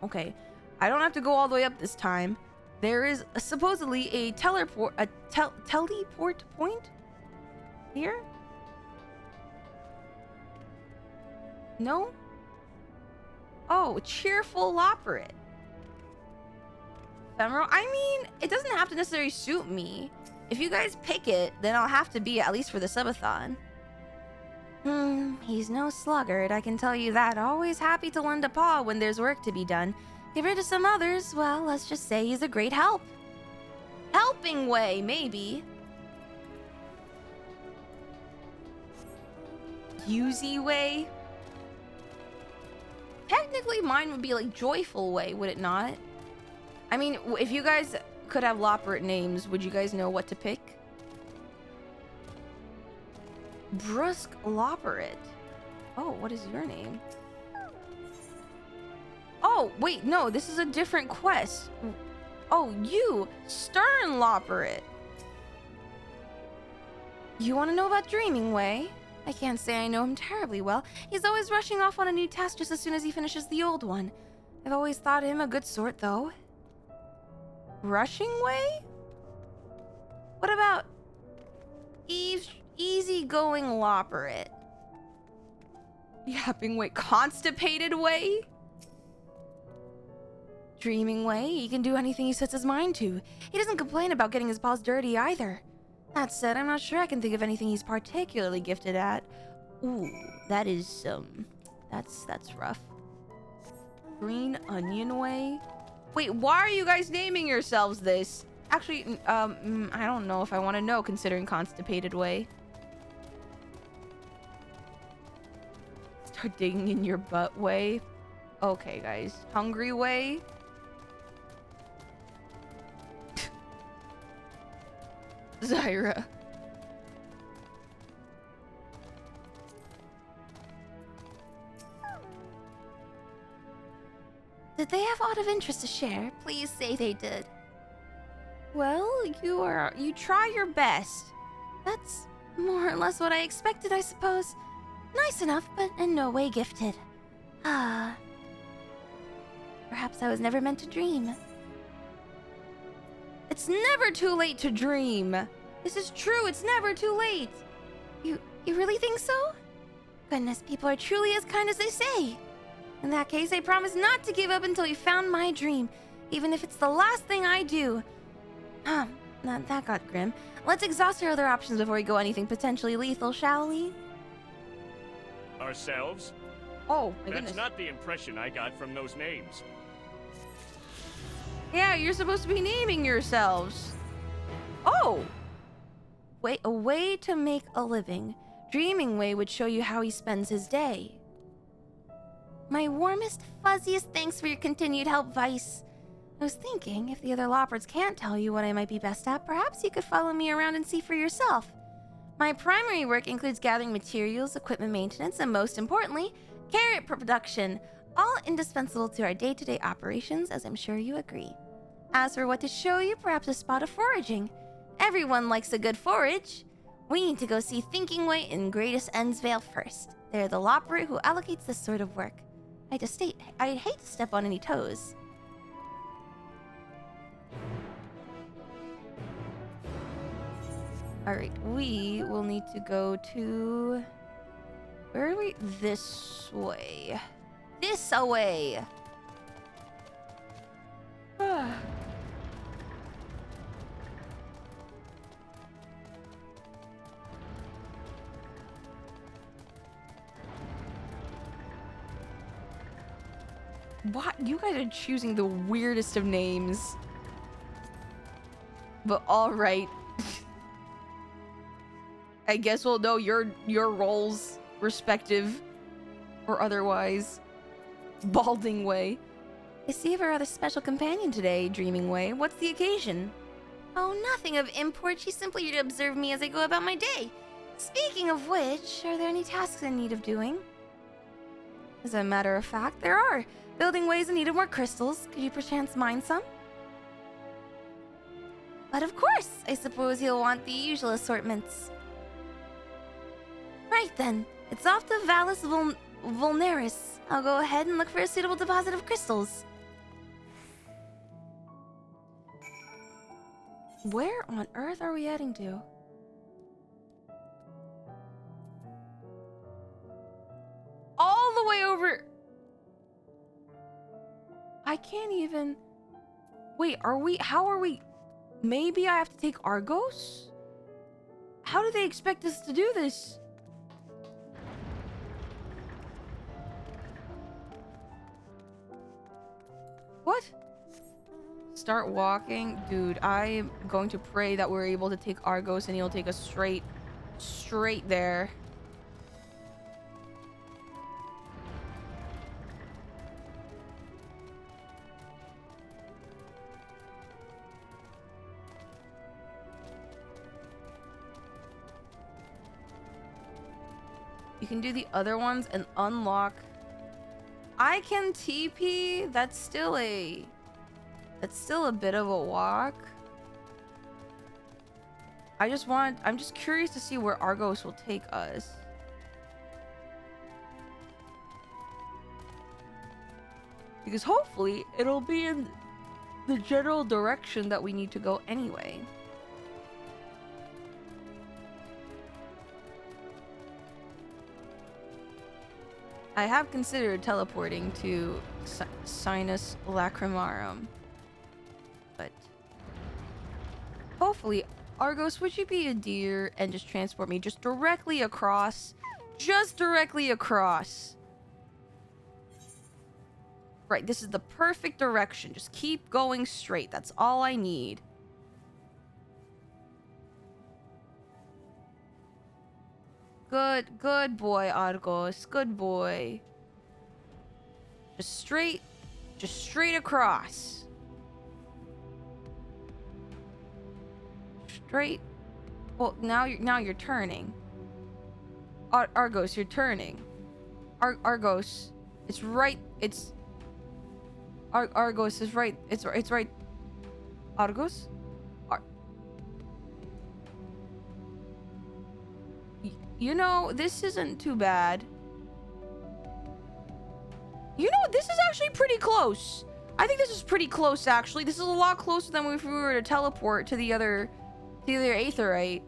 Okay, I don't have to go all the way up this time. There is supposedly a teleport point here? No? Oh, cheerful lawperate. Ephemeral? I mean, it doesn't have to necessarily suit me. If you guys pick it, then I'll have to be at least for the subathon. He's no sluggard, I can tell you that. Always happy to lend a paw when there's work to be done. Compared to some others, well, let's just say he's a great help. Helping way, maybe. Yuzimii way. Technically, mine would be like joyful way, would it not? I mean, if you guys could have lawperate names, would you guys know what to pick? Brusque lawperate. Oh, what is your name? Oh, wait, no, this is a different quest. Oh, you, Stern lawperate. You want to know about Dreaming Way? I can't say I know him terribly well. He's always rushing off on a new task just as soon as he finishes the old one. I've always thought him a good sort, though. Rushing Way? What about easygoing Lopperit? Yapping way. Constipated way? Dreaming way, he can do anything he sets his mind to. He doesn't complain about getting his paws dirty either. That said, I'm not sure I can think of anything he's particularly gifted at. Ooh, that is, that's rough. Green onion way? Wait, why are you guys naming yourselves this? Actually, I don't know if I want to know, considering constipated way. Start digging in your butt way. Okay, guys. Hungry way. Zyra. Did they have aught of interest to share? Please say they did. Well, you try your best. That's more or less what I expected, I suppose. Nice enough, but in no way gifted. Ah. Perhaps I was never meant to dream. It's never too late to dream. This is true. It's never too late. You really think so? Goodness, people are truly as kind as they say. In that case, I promise not to give up until you found my dream, even if it's the last thing I do. That got grim. Let's exhaust our other options before we go anything potentially lethal, shall we? Ourselves? Oh, my That's goodness. not the impression I got from those names. Yeah, you're supposed to be naming yourselves. Oh! Wait, a way to make a living. Dreaming Way would show you how he spends his day. My warmest, fuzziest thanks for your continued help, Vice. I was thinking, if the other Lopperts can't tell you what I might be best at, perhaps you could follow me around and see for yourself. My primary work includes gathering materials, equipment maintenance, and most importantly, carrot production, all indispensable to our day-to-day operations, as I'm sure you agree. As for what to show you, perhaps a spot of foraging. Everyone likes a good forage. We need to go see Thinking Way in Greatest Endsvale first. They're the Lopperit who allocates this sort of work. I'd hate to step on any toes. Alright, we will need to go to... Where are we? This way. This away! What? You guys are choosing the weirdest of names. But alright. I guess we'll know your roles, respective or otherwise. Balding Way. I see you've a rather special companion today, Dreaming Way. What's the occasion? Oh, nothing of import. She's simply here to observe me as I go about my day. Speaking of which, are there any tasks in need of doing? As a matter of fact, there are. Building ways in need of more crystals. Could you perchance mine some? But of course, I suppose you'll want the usual assortments. Right then, it's off to Vallis Vulneris. I'll go ahead and look for a suitable deposit of crystals. Where on earth are we heading to? All the way over... I can't even... Wait, how are we... Maybe I have to take Argos? How do they expect us to do this? What? Start walking? Dude, I'm going to pray that we're able to take Argos and he'll take us straight there. You can do the other ones and unlock. I can TP. That's still a bit of a walk. I'm just curious to see where Argos will take us. Because hopefully it'll be in the general direction that we need to go anyway. I have considered teleporting to Sinus Lacrimarum, but hopefully, Argos, would you be a dear and just transport me just directly across? Just directly across. Right, this is the perfect direction. Just keep going straight. That's all I need. Good boy, Argos. Good boy. Just straight across. Straight. Well, now you're turning. Argos, you're turning. Argos, it's right. It's Argos is right. It's right. Argos? You know, this isn't too bad. You know, this is actually pretty close. I think this is pretty close, actually. This is a lot closer than if we were to teleport to the other Aetheryte.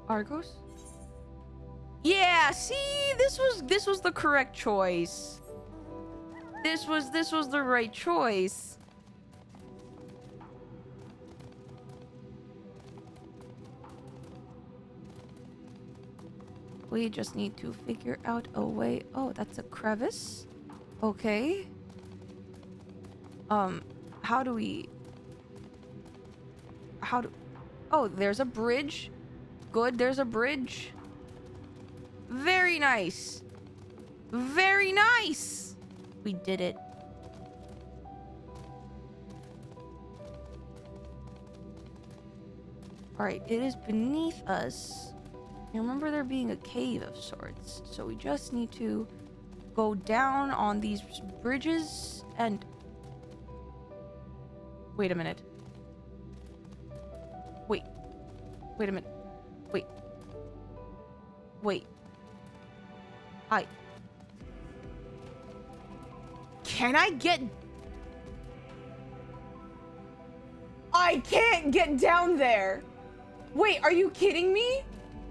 Argos? Yeah, see, this was the correct choice. This was the right choice. We just need to figure out a way. Oh, that's a crevice. Okay. How do we... Oh, there's a bridge. Good, there's a bridge. Very nice. Very nice. We did it. Alright, it is beneath us. I remember there being a cave of sorts. So we just need to go down on these bridges and... Wait a minute. Wait a minute. Wait. Can I get... I can't get down there. Wait, are you kidding me?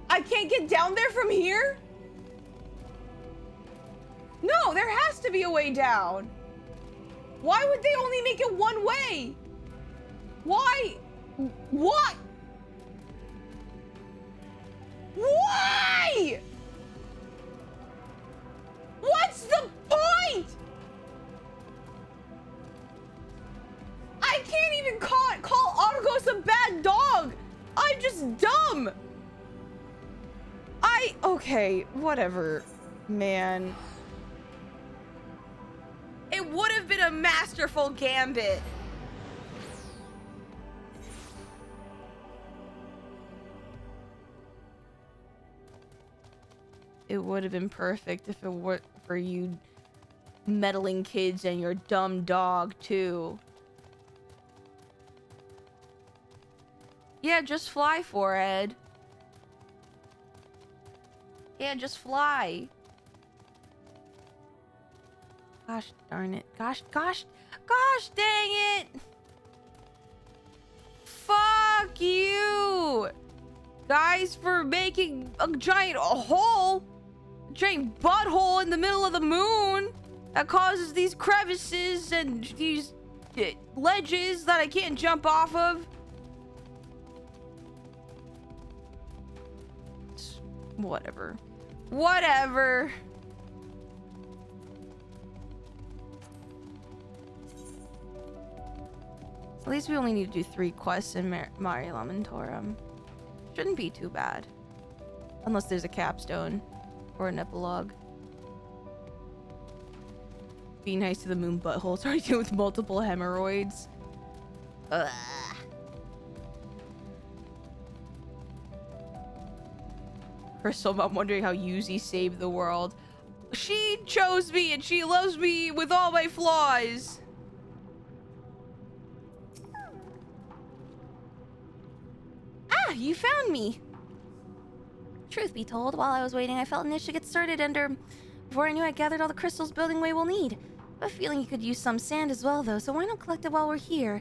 I can't get down there from here? No, there has to be a way down. Why would they only make it one way? Why? What? Why? What's the point? I can't even call Argos a bad dog. I'm just dumb. Okay, whatever, man. It would have been a masterful gambit. It would have been perfect if it weren't for you meddling kids and your dumb dog, too. Yeah, just fly, Forehead. Yeah, just fly. Gosh darn it. Gosh dang it! Fuck you! Guys, for making a giant hole! A giant butthole in the middle of the moon! That causes these crevices and these ledges that I can't jump off of. Whatever. Whatever. At least we only need to do 3 quests in Mare Lamentorum. Shouldn't be too bad. Unless there's a capstone or an epilogue. Be nice to the moon butthole. Sorry, dealing with multiple hemorrhoids. Ugh. Crystal, I'm wondering how Yuzimii saved the world. She chose me and she loves me with all my flaws. Ah, you found me. Truth be told, while I was waiting, I felt an itch to get started before I knew I gathered all the crystals building way we'll need. I have a feeling you could use some sand as well, though, so why not collect it while we're here?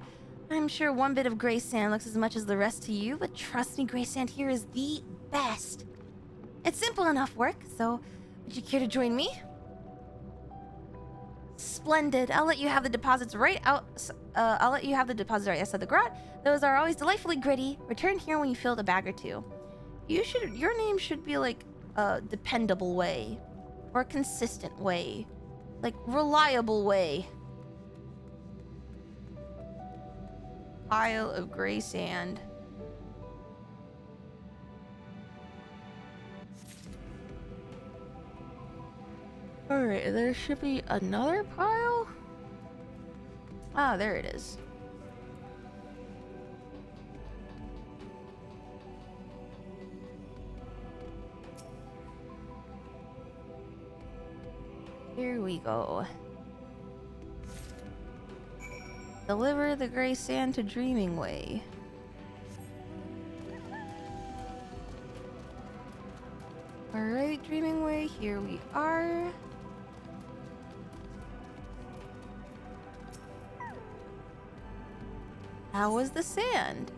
I'm sure one bit of gray sand looks as much as the rest to you, but trust me, gray sand here is the best. It's simple enough work, so would you care to join me? Splendid. I'll let you have the deposits right outside the grot. Those are always delightfully gritty. Return here when you filled a bag or two. Your name should be like a dependable way, or a consistent way, like reliable way. Pile of gray sand. Alright, there should be another pile? Ah, there it is. Here we go. Deliver the gray sand to Dreaming Way. Alright, Dreaming Way, here we are. How was the sand?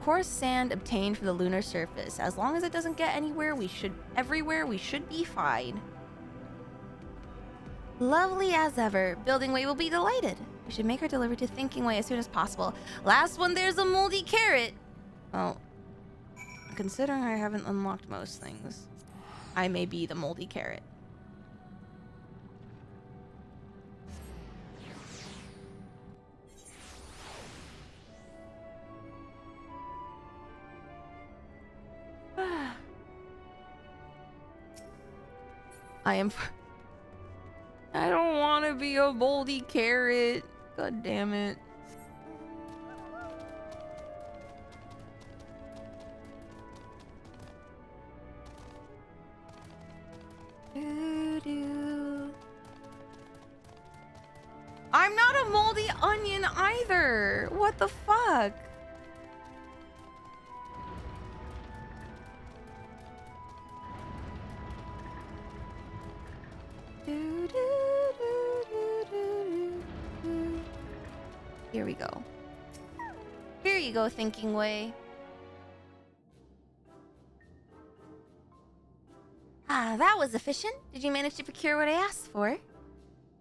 Coarse sand obtained from the lunar surface. As long as it doesn't get everywhere, we should be fine. Lovely as ever. Building Way will be delighted. We should make our delivery to Thinking Way as soon as possible. Last one, there's a moldy carrot. Well, considering I haven't unlocked most things, I may be the moldy carrot. I don't want to be a moldy carrot. God damn it. I'm not a moldy onion either. What the fuck? Here we go. Here you go, Thinking Way. Ah, that was efficient. Did you manage to procure what I asked for?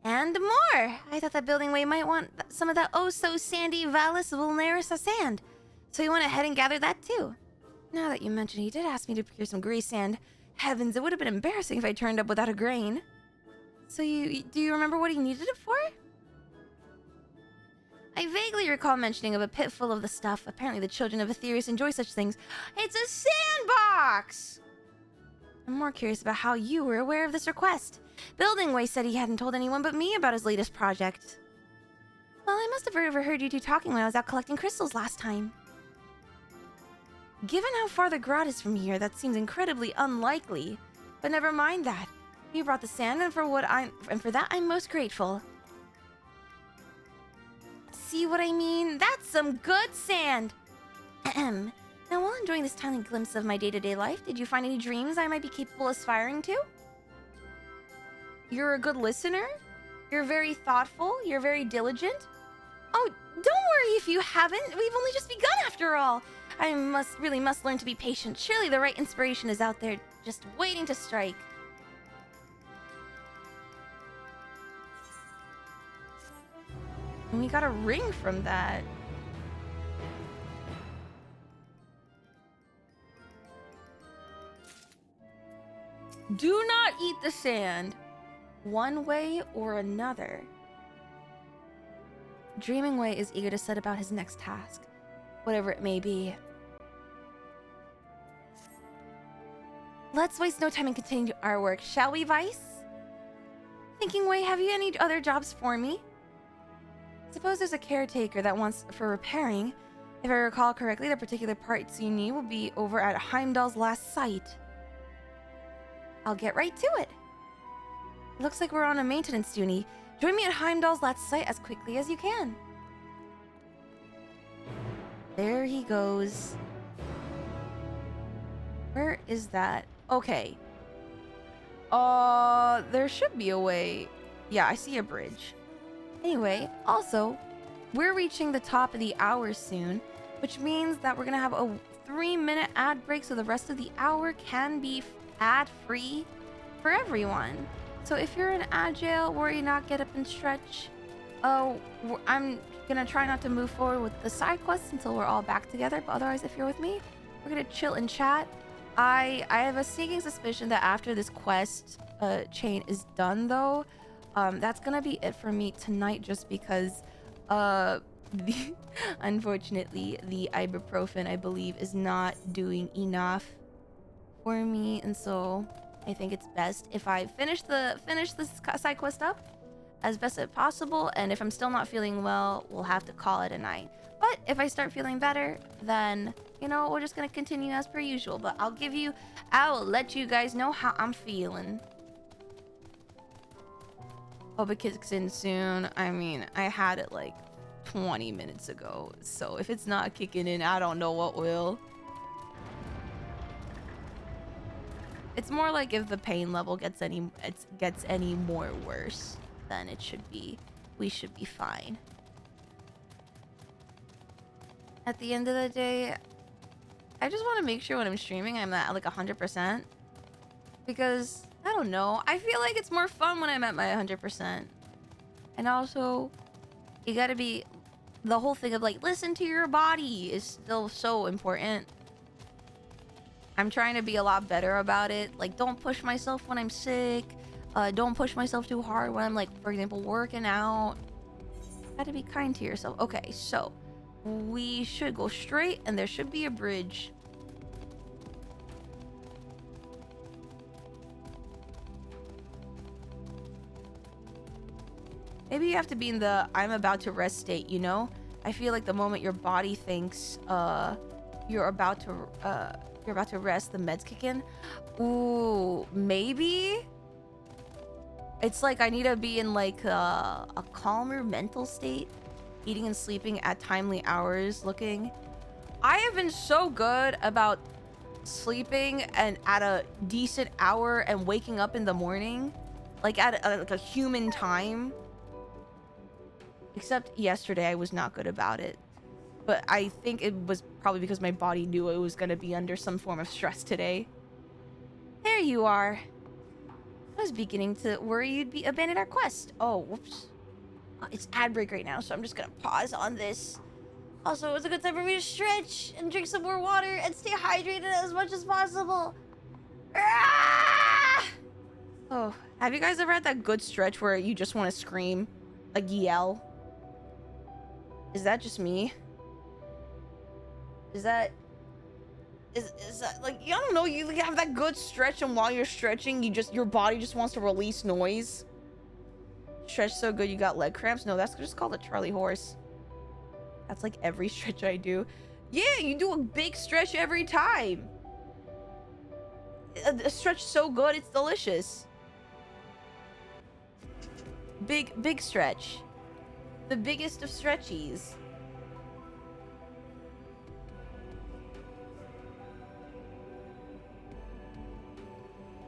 And more! I thought that Building Way might want some of that oh-so-sandy Vallis vulnerisa sand. So you went ahead and gathered that too. Now that you mention it, he did ask me to procure some gray sand. Heavens, it would have been embarrassing if I turned up without a grain. So do you remember what he needed it for? I vaguely recall mentioning of a pit full of the stuff. Apparently the children of Aetherius enjoy such things. It's a sandbox! I'm more curious about how you were aware of this request. Building Way said he hadn't told anyone but me about his latest project. Well, I must have overheard you two talking when I was out collecting crystals last time. Given how far the grot is from here, that seems incredibly unlikely. But never mind that. You brought the sand, and for that I'm most grateful. See what I mean? That's some good sand! Ahem. Now, while enjoying this tiny glimpse of my day-to-day life, did you find any dreams I might be capable of aspiring to? You're a good listener? You're very thoughtful? You're very diligent? Oh, don't worry if you haven't. We've only just begun after all. I really must learn to be patient. Surely the right inspiration is out there, just waiting to strike. And we got a ring from that. Do not eat the sand. One way or another. Dreaming Way is eager to set about his next task, whatever it may be. Let's waste no time and continue our work, shall we, Vice? Thinking Way, have you any other jobs for me? Suppose there's a caretaker that wants for repairing. If I recall correctly, the particular parts you need will be over at Heimdall's last site. I'll get right to it. Looks like we're on a maintenance duty. Join me at Heimdall's last site as quickly as you can. There he goes. Where is that? Okay. There should be a way. Yeah, I see a bridge. Anyway, also, we're reaching the top of the hour soon, which means that we're gonna have a 3-minute ad break, so the rest of the hour can be ad-free for everyone. So if you're in agile, worry not, get up and stretch. I'm gonna try not to move forward with the side quests until we're all back together, but otherwise, if you're with me, we're gonna chill and chat. I have a sneaking suspicion that after this quest chain is done, though, that's gonna be it for me tonight, just because unfortunately the ibuprofen, I believe, is not doing enough for me, and so I think it's best if I finish this side quest up as best as possible, and if I'm still not feeling well, we'll have to call it a night. But if I start feeling better, then, you know, we're just gonna continue as per usual. But I will let you guys know how I'm feeling. Hope it kicks in soon. I mean, I had it like 20 minutes ago, so if it's not kicking in, I don't know what will. It's more like if the pain level gets any more worse, then we should be fine. At the end of the day, I just want to make sure when I'm streaming I'm at like 100%, because I don't know, I feel like it's more fun when I'm at my 100%. And also, you gotta be, the whole thing of like, listen to your body is still so important. I'm trying to be a lot better about it. Like, don't push myself when I'm sick. Don't push myself too hard when I'm, like, for example, working out. Gotta be kind to yourself. Okay, so we should go straight, and there should be a bridge. Maybe you have to be in the I'm about to rest state, you know? I feel like the moment your body thinks you're about to rest, the meds kick in. Ooh, maybe? It's like I need to be in like a calmer mental state. Eating and sleeping at timely hours, looking. I have been so good about sleeping and at a decent hour and waking up in the morning. Like at like a human time. Except yesterday I was not good about it. But I think it was probably because my body knew it was going to be under some form of stress today. There you are. I was beginning to worry you'd be abandoned our quest. Oh, whoops. It's ad break right now, so I'm just going to pause on this. Also, it's a good time for me to stretch and drink some more water and stay hydrated as much as possible. Ah! Oh, have you guys ever had that good stretch where you just want to scream? Like yell? Is that just me? Is that like, I don't know, you have that good stretch, and while you're stretching, your body just wants to release noise? Stretch so good you got leg cramps? No, that's just called a Charlie horse. That's like every stretch I do. Yeah, you do a big stretch every time. A stretch so good, it's delicious. Big stretch. The biggest of stretchies.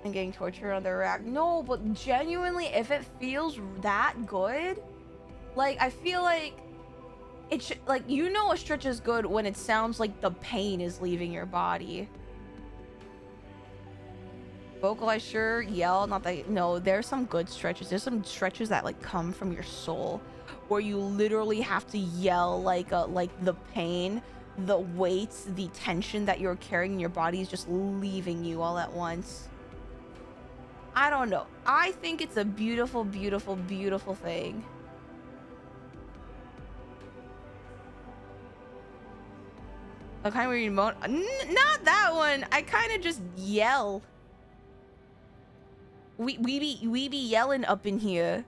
And getting tortured on the rack. No, but genuinely, if it feels that good, like, I feel like it should, like, you know, a stretch is good when it sounds like the pain is leaving your body. Vocalize, sure, yell, not that. No, there's some good stretches. There's some stretches that like come from your soul, where you literally have to yell like the pain, the weight, the tension that you're carrying in your body is just leaving you all at once. I don't know. I think it's a beautiful, beautiful, beautiful thing. The kind where you moan. Not that one. I kind of just yell. We be yelling up in here.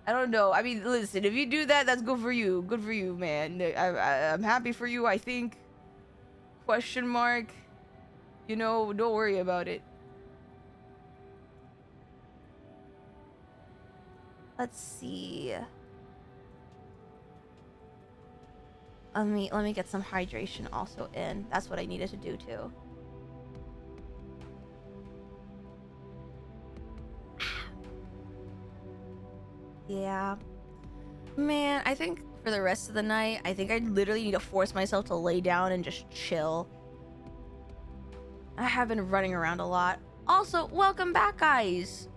I don't know. I mean, listen. If you do that, that's good for you. Good for you, man. I'm happy for you. I think. Question mark. You know, don't worry about it. Let's see. Let me get some hydration also in. That's what I needed to do too. Yeah. Man, I think for the rest of the night, I think I literally need to force myself to lay down and just chill. I have been running around a lot. Also, welcome back, guys.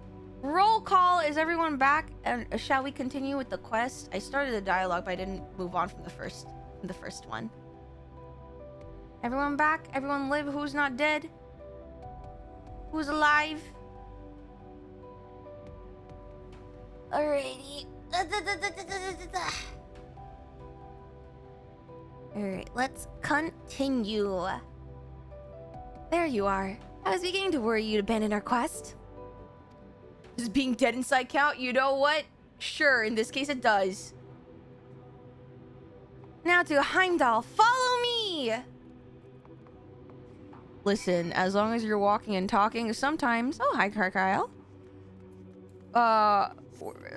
Roll call. Is everyone back? And shall we continue with the quest? I started the dialogue, but I didn't move on from the first one. Everyone back? Everyone live? Who's not dead? Who's alive? Alrighty. Alright, let's continue. There you are. I was beginning to worry you'd abandoned our quest. Does being dead inside count? You know what? Sure, in this case it does. Now to Heimdall, follow me! Listen, as long as you're walking and talking, sometimes... Oh, hi, Kyle. As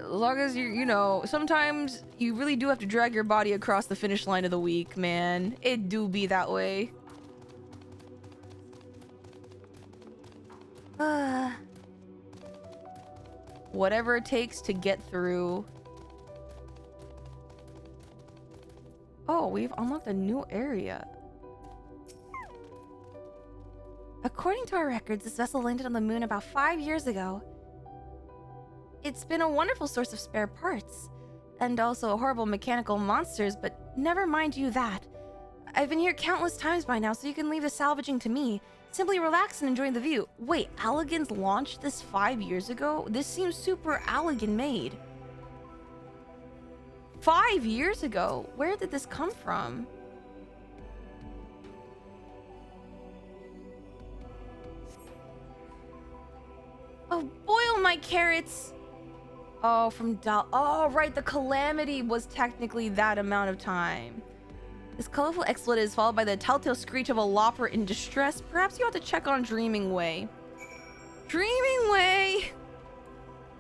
long as you know, sometimes you really do have to drag your body across the finish line of the week, man. It do be that way. Whatever it takes to get through. Oh, we've unlocked a new area. According to our records, this vessel landed on the moon about 5 years ago. It's been a wonderful source of spare parts, and also horrible mechanical monsters, but never mind you that. I've been here countless times by now, so you can leave the salvaging to me. Simply relax and enjoy the view. Wait, Allegan's launched this 5 years ago? This seems super Allegan made. 5 years ago? Where did this come from? Oh, boil my carrots! Oh, from oh, right, the calamity was technically that amount of time. This colorful expletive is followed by the telltale screech of a lopper in distress. Perhaps you ought to check on Dreaming Way. Dreaming Way!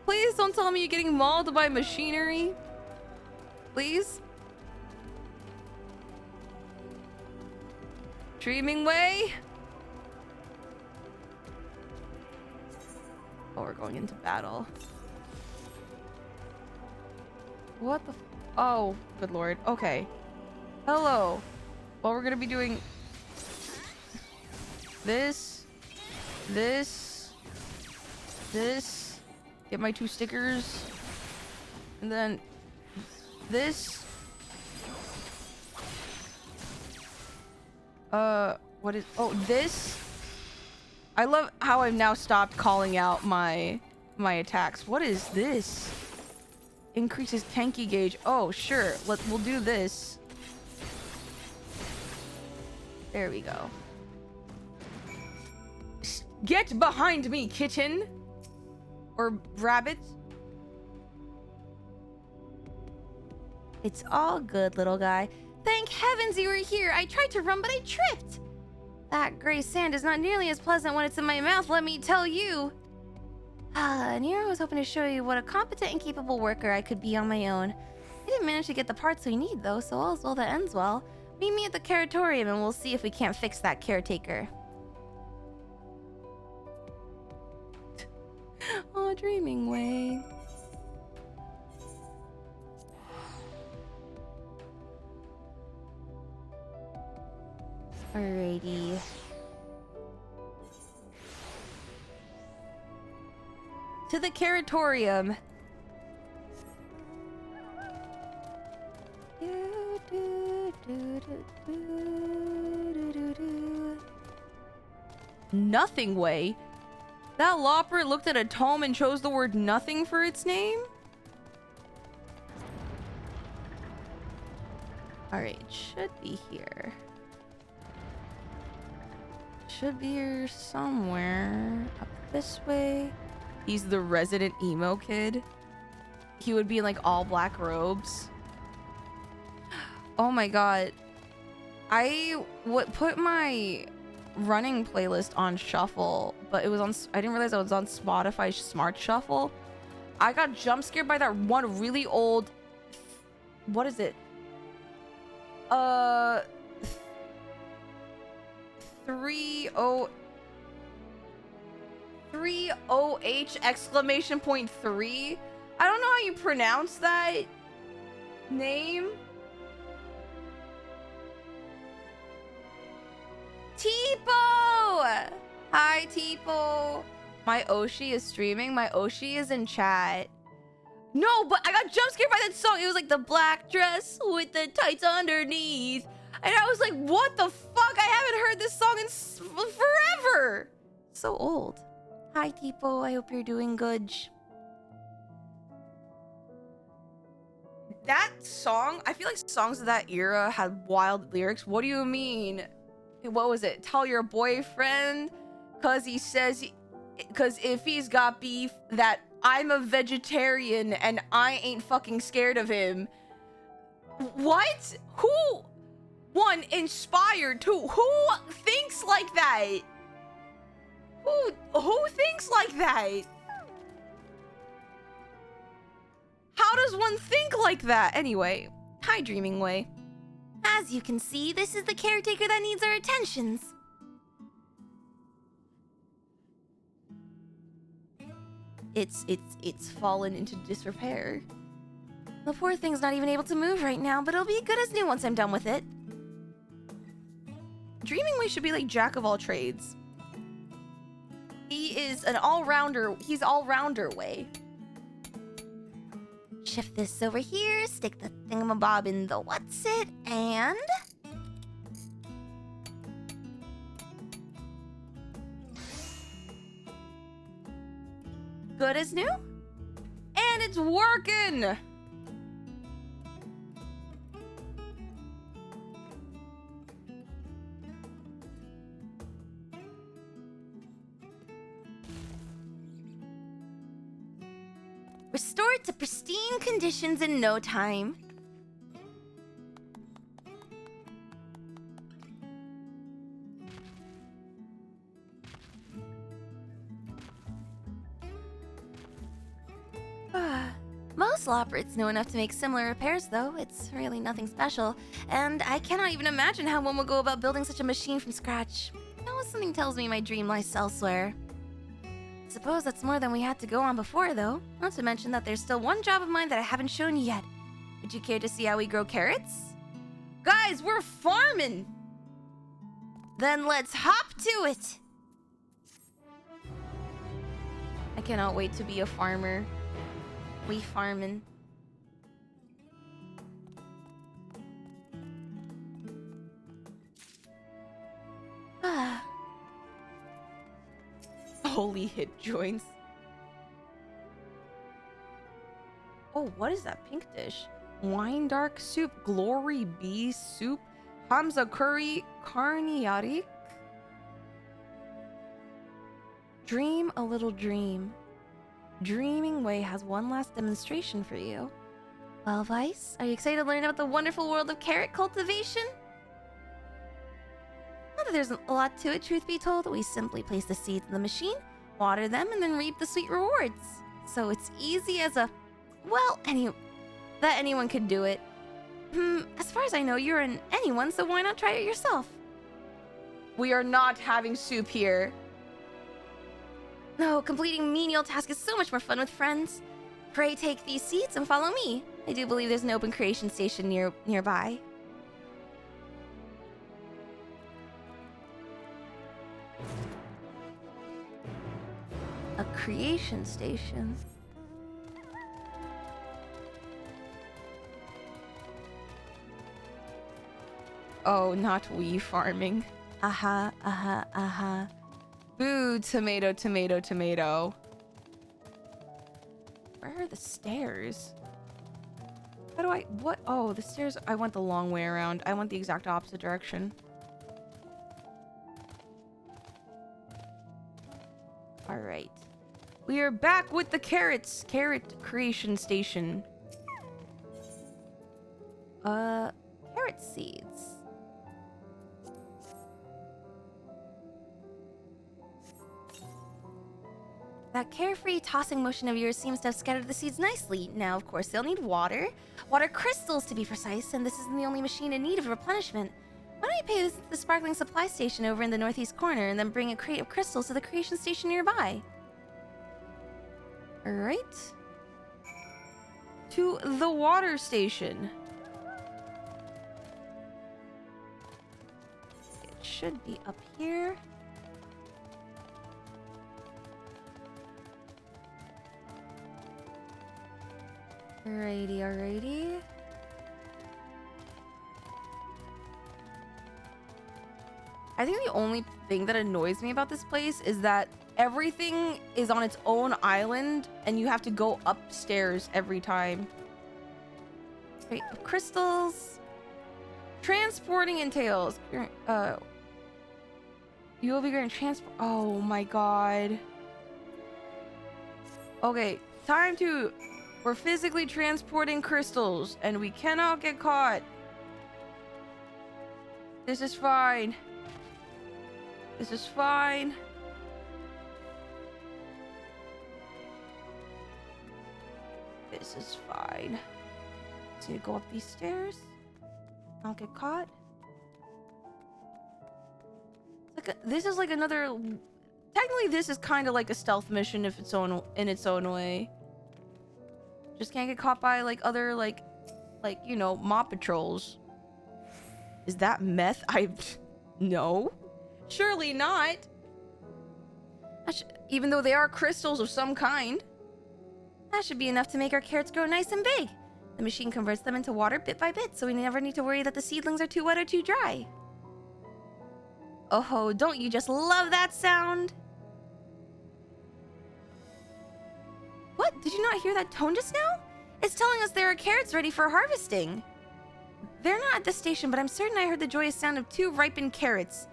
Please don't tell me you're getting mauled by machinery. Please? Dreaming Way? Oh, we're going into battle. What the oh, good lord. Okay. Hello. Well, we're gonna be doing this, get my 2 stickers, and then this. What is, oh, this? I love how I've now stopped calling out my attacks. What is this? Increases tanky gauge. Oh, sure. We'll do this. There we go. Get behind me, kitten! Or rabbit. It's all good, little guy. Thank heavens you were here. I tried to run, but I tripped. That gray sand is not nearly as pleasant when it's in my mouth, let me tell you. And here I was hoping to show you what a competent and capable worker I could be on my own. I didn't manage to get the parts we need, though, so all's well that ends well. Meet me at the Caratorium and we'll see if we can't fix that caretaker. Oh, Dreaming Way. Alrighty. To the Caratorium. Nothing Way? That lopper looked at a tome and chose the word nothing for its name? Alright, should be here. Should be here somewhere. Up this way. He's the resident emo kid. He would be in like all black robes. Oh my god. I would put my running playlist on shuffle, but it was on, I didn't realize I was on Spotify Smart Shuffle. I got jump scared by that one really old, what is it? 30H exclamation point 3. I don't know how you pronounce that. Name? Tipo! Hi, Tipo. My Oshi is streaming. My Oshi is in chat. No, but I got jump scared by that song. It was like the black dress with the tights underneath. And I was like, what the fuck? I haven't heard this song in forever. So old. Hi, Tipo. I hope you're doing good. That song, I feel like songs of that era had wild lyrics. What do you mean? What was it? Tell your boyfriend, cause he says, cause if he's got beef, that I'm a vegetarian and I ain't fucking scared of him. What? Who? One, inspired. Two, who thinks like that? Who thinks like that? How does one think like that? Anyway, hi, Dreaming Way. As you can see, this is the caretaker that needs our attentions. It's fallen into disrepair. The poor thing's not even able to move right now, but it'll be good as new once I'm done with it. Dreaming Way should be like jack of all trades. He is an all-rounder. He's all-rounder way. Shift this over here, stick the thingamabob in the what's-it, and... Good as new? And it's working! Restored to pristine conditions in no time. Most Loprits know enough to make similar repairs, though. It's really nothing special, and I cannot even imagine how one would go about building such a machine from scratch. No, something tells me my dream lies elsewhere. Suppose that's more than we had to go on before, though. Not to mention that there's still one job of mine that I haven't shown you yet. Would you care to see how we grow carrots? Guys, we're farming! Then let's hop to it! I cannot wait to be a farmer. We farmin'. Holy hit joints. Oh, what is that pink dish? Wine dark soup, glory bee soup, Hamza curry, carniatic. Dream a little dream. Dreaming Way has one last demonstration for you. Well, Vice, are you excited to learn about the wonderful world of carrot cultivation? Not that there's a lot to it, truth be told. We simply place the seeds in the machine, water them, and then reap the sweet rewards. So it's easy as a... well, that anyone could do it. As far as I know, you're an anyone, so why not try it yourself? We are not having soup here. No, completing menial tasks is so much more fun with friends. Pray take these seats and follow me. I do believe there's an open creation station nearby. A creation station. Oh, not we farming. Boo, tomato, tomato, tomato. Where are the stairs? How do I... what? Oh, the stairs... I went the long way around. I went the exact opposite direction. Alright. We are back with the carrots. Carrot creation station. Carrot seeds. That carefree tossing motion of yours seems to have scattered the seeds nicely. Now, of course, they'll need water. Water crystals, to be precise, and this isn't the only machine in need of replenishment. Why don't you pay this to the sparkling supply station over in the northeast corner and then bring a crate of crystals to the creation station nearby? Alright. To the water station. should be up here. Alrighty. I think the only thing that annoys me about this place is that everything is on its own island and you have to go upstairs every time. Wait, crystals. Transporting entails. You will be going to transport. Oh my god. Okay, time to. We're physically transporting crystals and we cannot get caught. This is fine. This is fine. This is fine. Just need to go up these stairs. Don't get caught. This is like another. Technically, this is kind of like a stealth mission in its own way. Just can't get caught by like other like you know, mob patrols. Is that meth? No. Surely not. Even though they are crystals of some kind. That should be enough to make our carrots grow nice and big. The machine converts them into water bit by bit, so we never need to worry that the seedlings are too wet or too dry. Oh, don't you just love that sound? What? Did you not hear that tone just now? It's telling us there are carrots ready for harvesting. They're not at the station, but I'm certain I heard the joyous sound of 2 ripened carrots.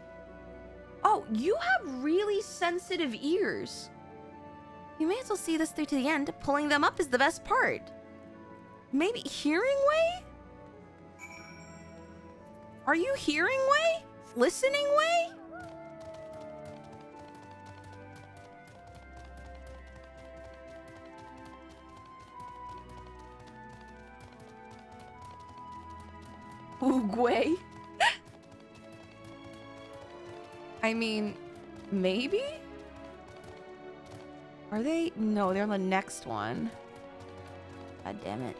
Oh, you have really sensitive ears. You may as well see this through to the end. Pulling them up is the best part. Maybe hearing way? Are you hearing way? Listening way? Oogway? I mean, maybe? Are they? No, they're on the next one. God damn it.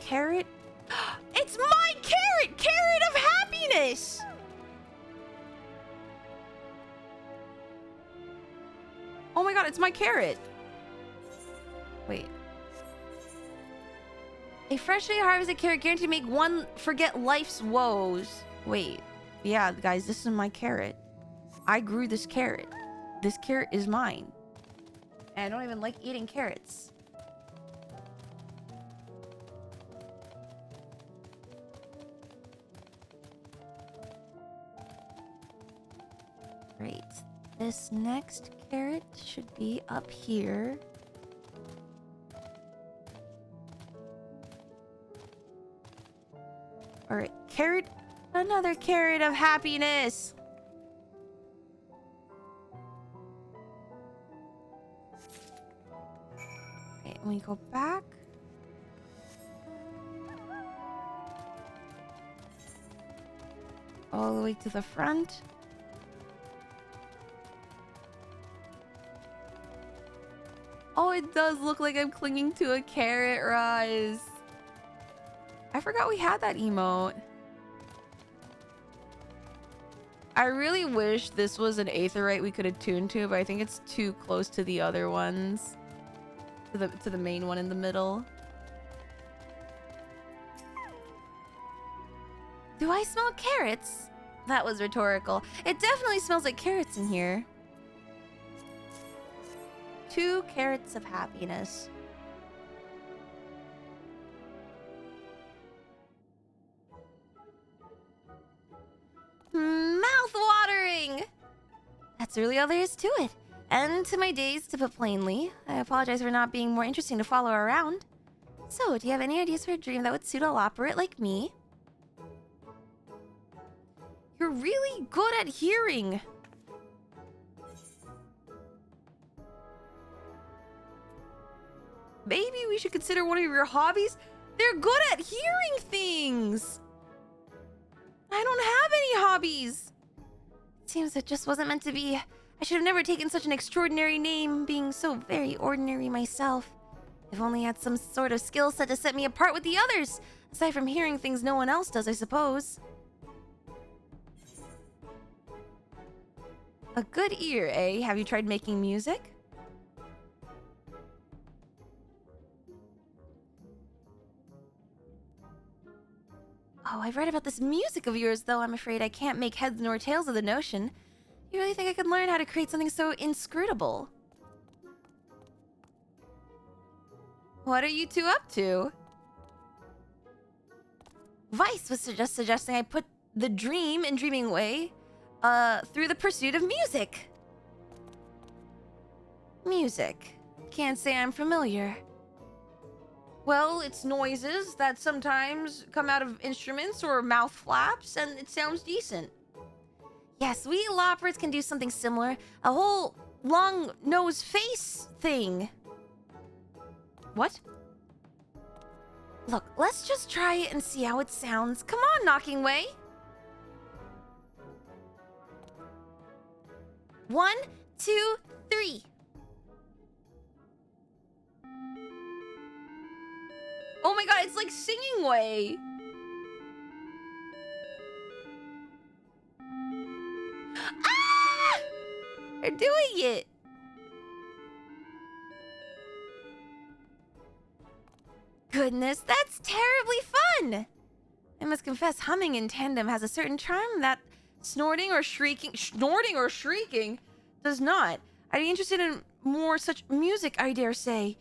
Carrot? It's my carrot! Carrot of happiness! Oh my god, it's my carrot. Wait. A freshly harvested carrot guaranteed to make one forget life's woes. Wait. Yeah, guys, this is my carrot. I grew this carrot. This carrot is mine. And I don't even like eating carrots. Great. This next carrot should be up here. Alright, carrot. Another carrot of happiness. Okay, and we go back. All the way to the front. Oh, it does look like I'm clinging to a carrot, Rise. I forgot we had that emote. I really wish this was an aetheryte we could attune to, but I think it's too close to the other ones. To the main one in the middle. Do I smell carrots? That was rhetorical. It definitely smells like carrots in here. 2 carrots of happiness. Mouth-watering! That's really all there is to it. And to my days, to put plainly. I apologize for not being more interesting to follow around. So, do you have any ideas for a dream that would suit a loperate like me? You're really good at hearing. Maybe we should consider one of your hobbies. They're good at hearing things. I don't have any hobbies. Seems it just wasn't meant to be. I should have never taken such an extraordinary name, being so very ordinary myself. If only I had some sort of skill set to set me apart with the others. Aside from hearing things no one else does, I suppose. A good ear, eh? Have you tried making music? Oh, I've read about this music of yours, though I'm afraid I can't make heads nor tails of the notion. You really think I could learn how to create something so inscrutable? What are you two up to? Vice was just suggesting I put the dream in dreaming away, through the pursuit of music. Music. Can't say I'm familiar. Well, it's noises that sometimes come out of instruments or mouth flaps, and it sounds decent. Yes, we Loprits can do something similar. A whole long nose face thing. What? Look, let's just try it and see how it sounds. Come on, Knocking Way. 1, 2, 3. Oh my god, it's like Singing Way. Ah! They're doing it. Goodness, that's terribly fun. I must confess, humming in tandem has a certain charm that Snorting or shrieking does not. I'd be interested in more such music, I dare say.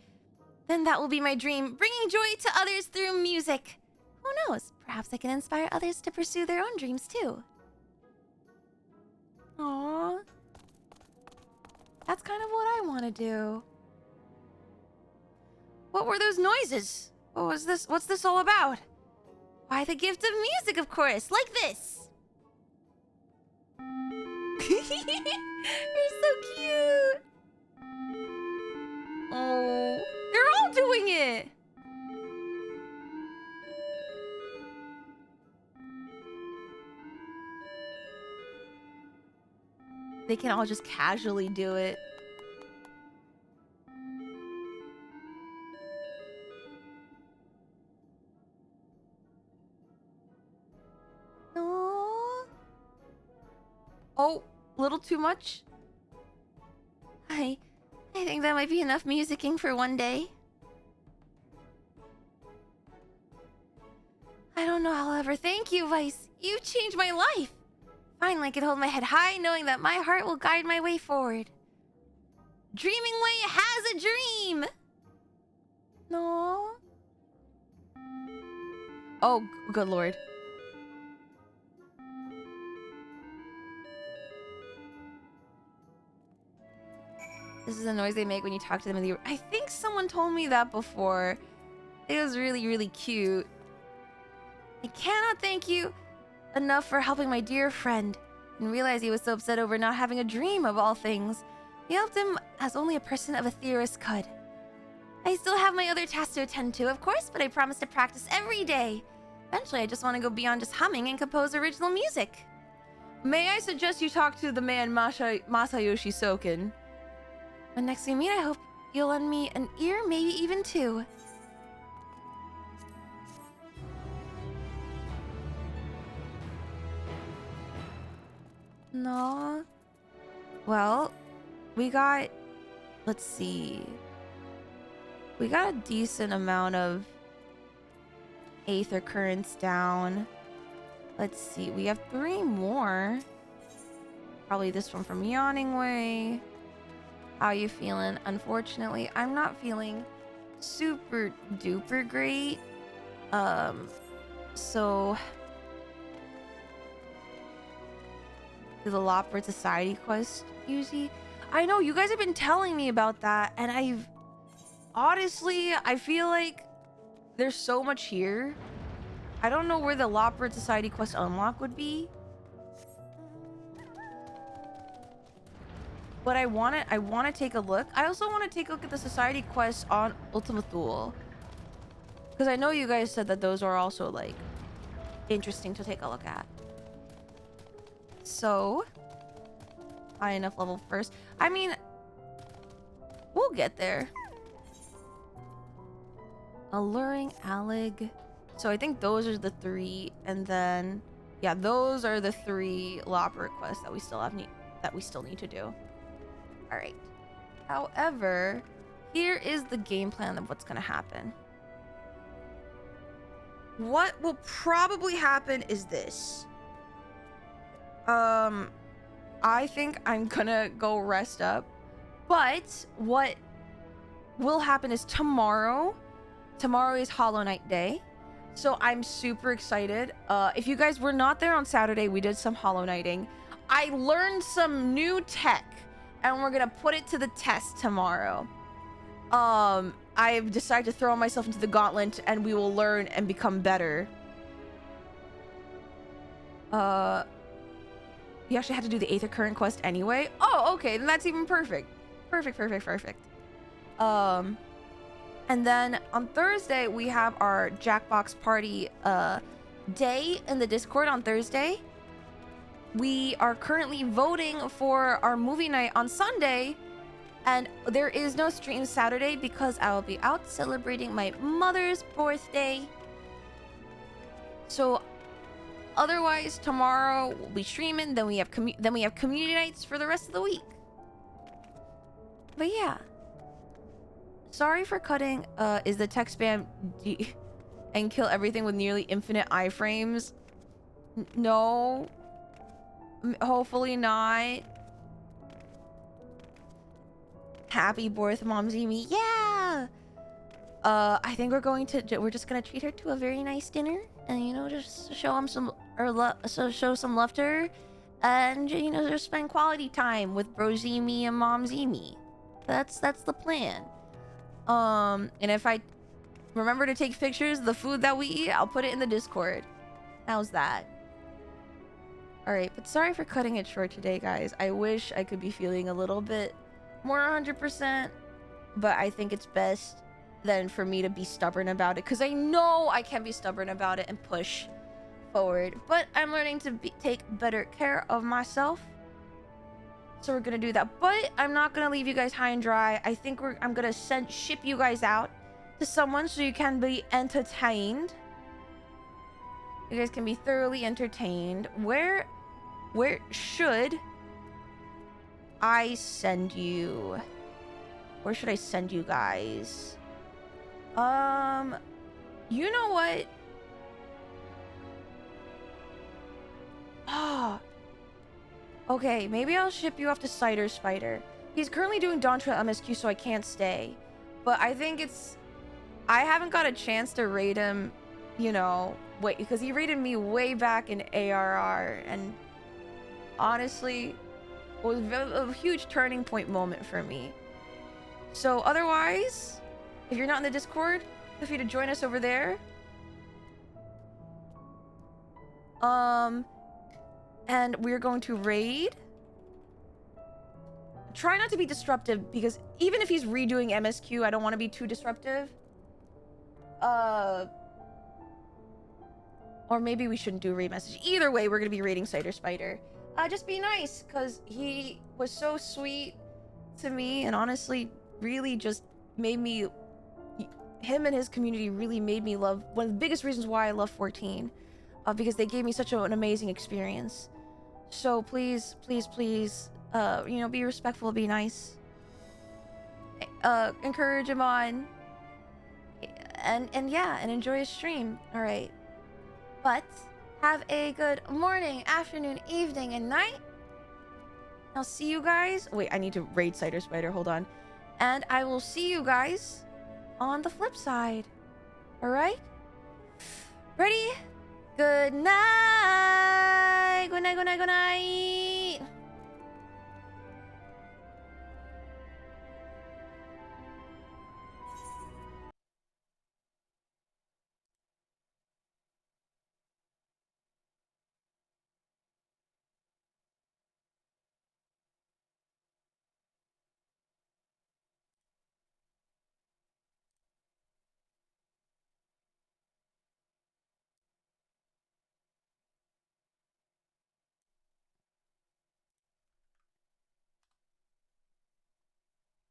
Then that will be my dream, bringing joy to others through music. Who knows? Perhaps I can inspire others to pursue their own dreams too. Aww. That's kind of what I want to do. What were those noises? What was this? What's this all about? Why, the gift of music, of course, like this. You're so cute. Oh, they're all doing it. They can all just casually do it. Oh, Oh, little too much? I think that might be enough musicking for one day. I don't know, however. Thank you, Vice. You've changed my life. Finally, I can hold my head high knowing that my heart will guide my way forward. Dreaming Way has a dream! No. Oh, good lord. This is the noise they make when you talk to them in the... I think someone told me that before. It was really, really cute. I cannot thank you enough for helping my dear friend. And realize he was so upset over not having a dream of all things. We helped him as only a person of a theorist could. I still have my other tasks to attend to, of course, but I promise to practice every day. Eventually, I just want to go beyond just humming and compose original music. May I suggest you talk to the man Masayoshi Soken? When next we meet, I hope you'll lend me an ear, maybe even two. No. Well, we got... Let's see. We got a decent amount of Aether Currents down. Let's see. We have 3 more. Probably this one from Yawning Way. How you feeling? Unfortunately, I'm not feeling super duper great. So... the Loprid Society quest, Yuzi. I know, you guys have been telling me about that, and I've... Honestly, I feel like there's so much here. I don't know where the Loprid Society quest unlock would be. But I want to take a look. I also want to take a look at the Society quest on Ultima Thule. Because I know you guys said that those are also, like, interesting to take a look at. So, high enough level first. I mean, we'll get there. Alluring Allig. So I think those are the 3, and then yeah, those are the 3 lop requests that we still need to do. All right. However, here is the game plan of what's gonna happen. What will probably happen is this. I think I'm gonna go rest up. But what will happen is tomorrow is Hollow Knight Day. So I'm super excited. If you guys were not there on Saturday, we did some Hollow Knighting. I learned some new tech and we're gonna put it to the test tomorrow. I've decided to throw myself into the gauntlet and we will learn and become better. You actually had to do the Aether Current quest anyway? Oh, okay, then that's even perfect. Perfect. And then on Thursday, we have our Jackbox Party day in the Discord on Thursday. We are currently voting for our movie night on Sunday. And there is no stream Saturday because I will be out celebrating my mother's birthday. So otherwise, tomorrow we'll be streaming. Then we have community nights for the rest of the week. But yeah. Sorry for cutting. Is the text spam and kill everything with nearly infinite iframes? No. Hopefully not. Happy birthday, Mom Yuzimii. Yeah. I think we're just gonna treat her to a very nice dinner, and you know, just show show some love to her, and you know, just spend quality time with Bro Yuzimii and Mom Yuzimii. That's the plan. And if I remember to take pictures of the food that we eat, I'll put it in the Discord. How's that? Alright, but sorry for cutting it short today, guys. I wish I could be feeling a little bit more 100%, but I think it's best than for me to be stubborn about it, because I know I can be stubborn about it and push forward, but I'm learning to take better care of myself. So we're gonna do that, but I'm not gonna leave you guys high and dry. I think I'm gonna ship you guys out to someone so you can be entertained. You guys can be thoroughly entertained. Where should I send you? Where should I send you guys? You know what? Ah. Okay, maybe I'll ship you off to Cider Spider. He's currently doing Dawn Trail MSQ, so I can't stay. But I think I haven't got a chance to raid him, you know, because he raided me way back in ARR, and honestly, it was a huge turning point moment for me. So otherwise, if you're not in the Discord, feel free to join us over there. And we're going to raid. Try not to be disruptive, because even if he's redoing MSQ, I don't want to be too disruptive. Or maybe we shouldn't do a raid message. Either way, we're going to be raiding Cider Spider. Just be nice, because he was so sweet to me, and honestly, really just made me... Him and his community really made me love... One of the biggest reasons why I love 14. Because they gave me such an amazing experience. So please, you know, be respectful, be nice. Encourage him on. And yeah, and enjoy his stream. All right. But have a good morning, afternoon, evening, and night. I'll see you guys. Wait, I need to raid Cider Spider. Hold on. And I will see you guys on the flip side. All right? Ready? Good night. Good night, good night, good night.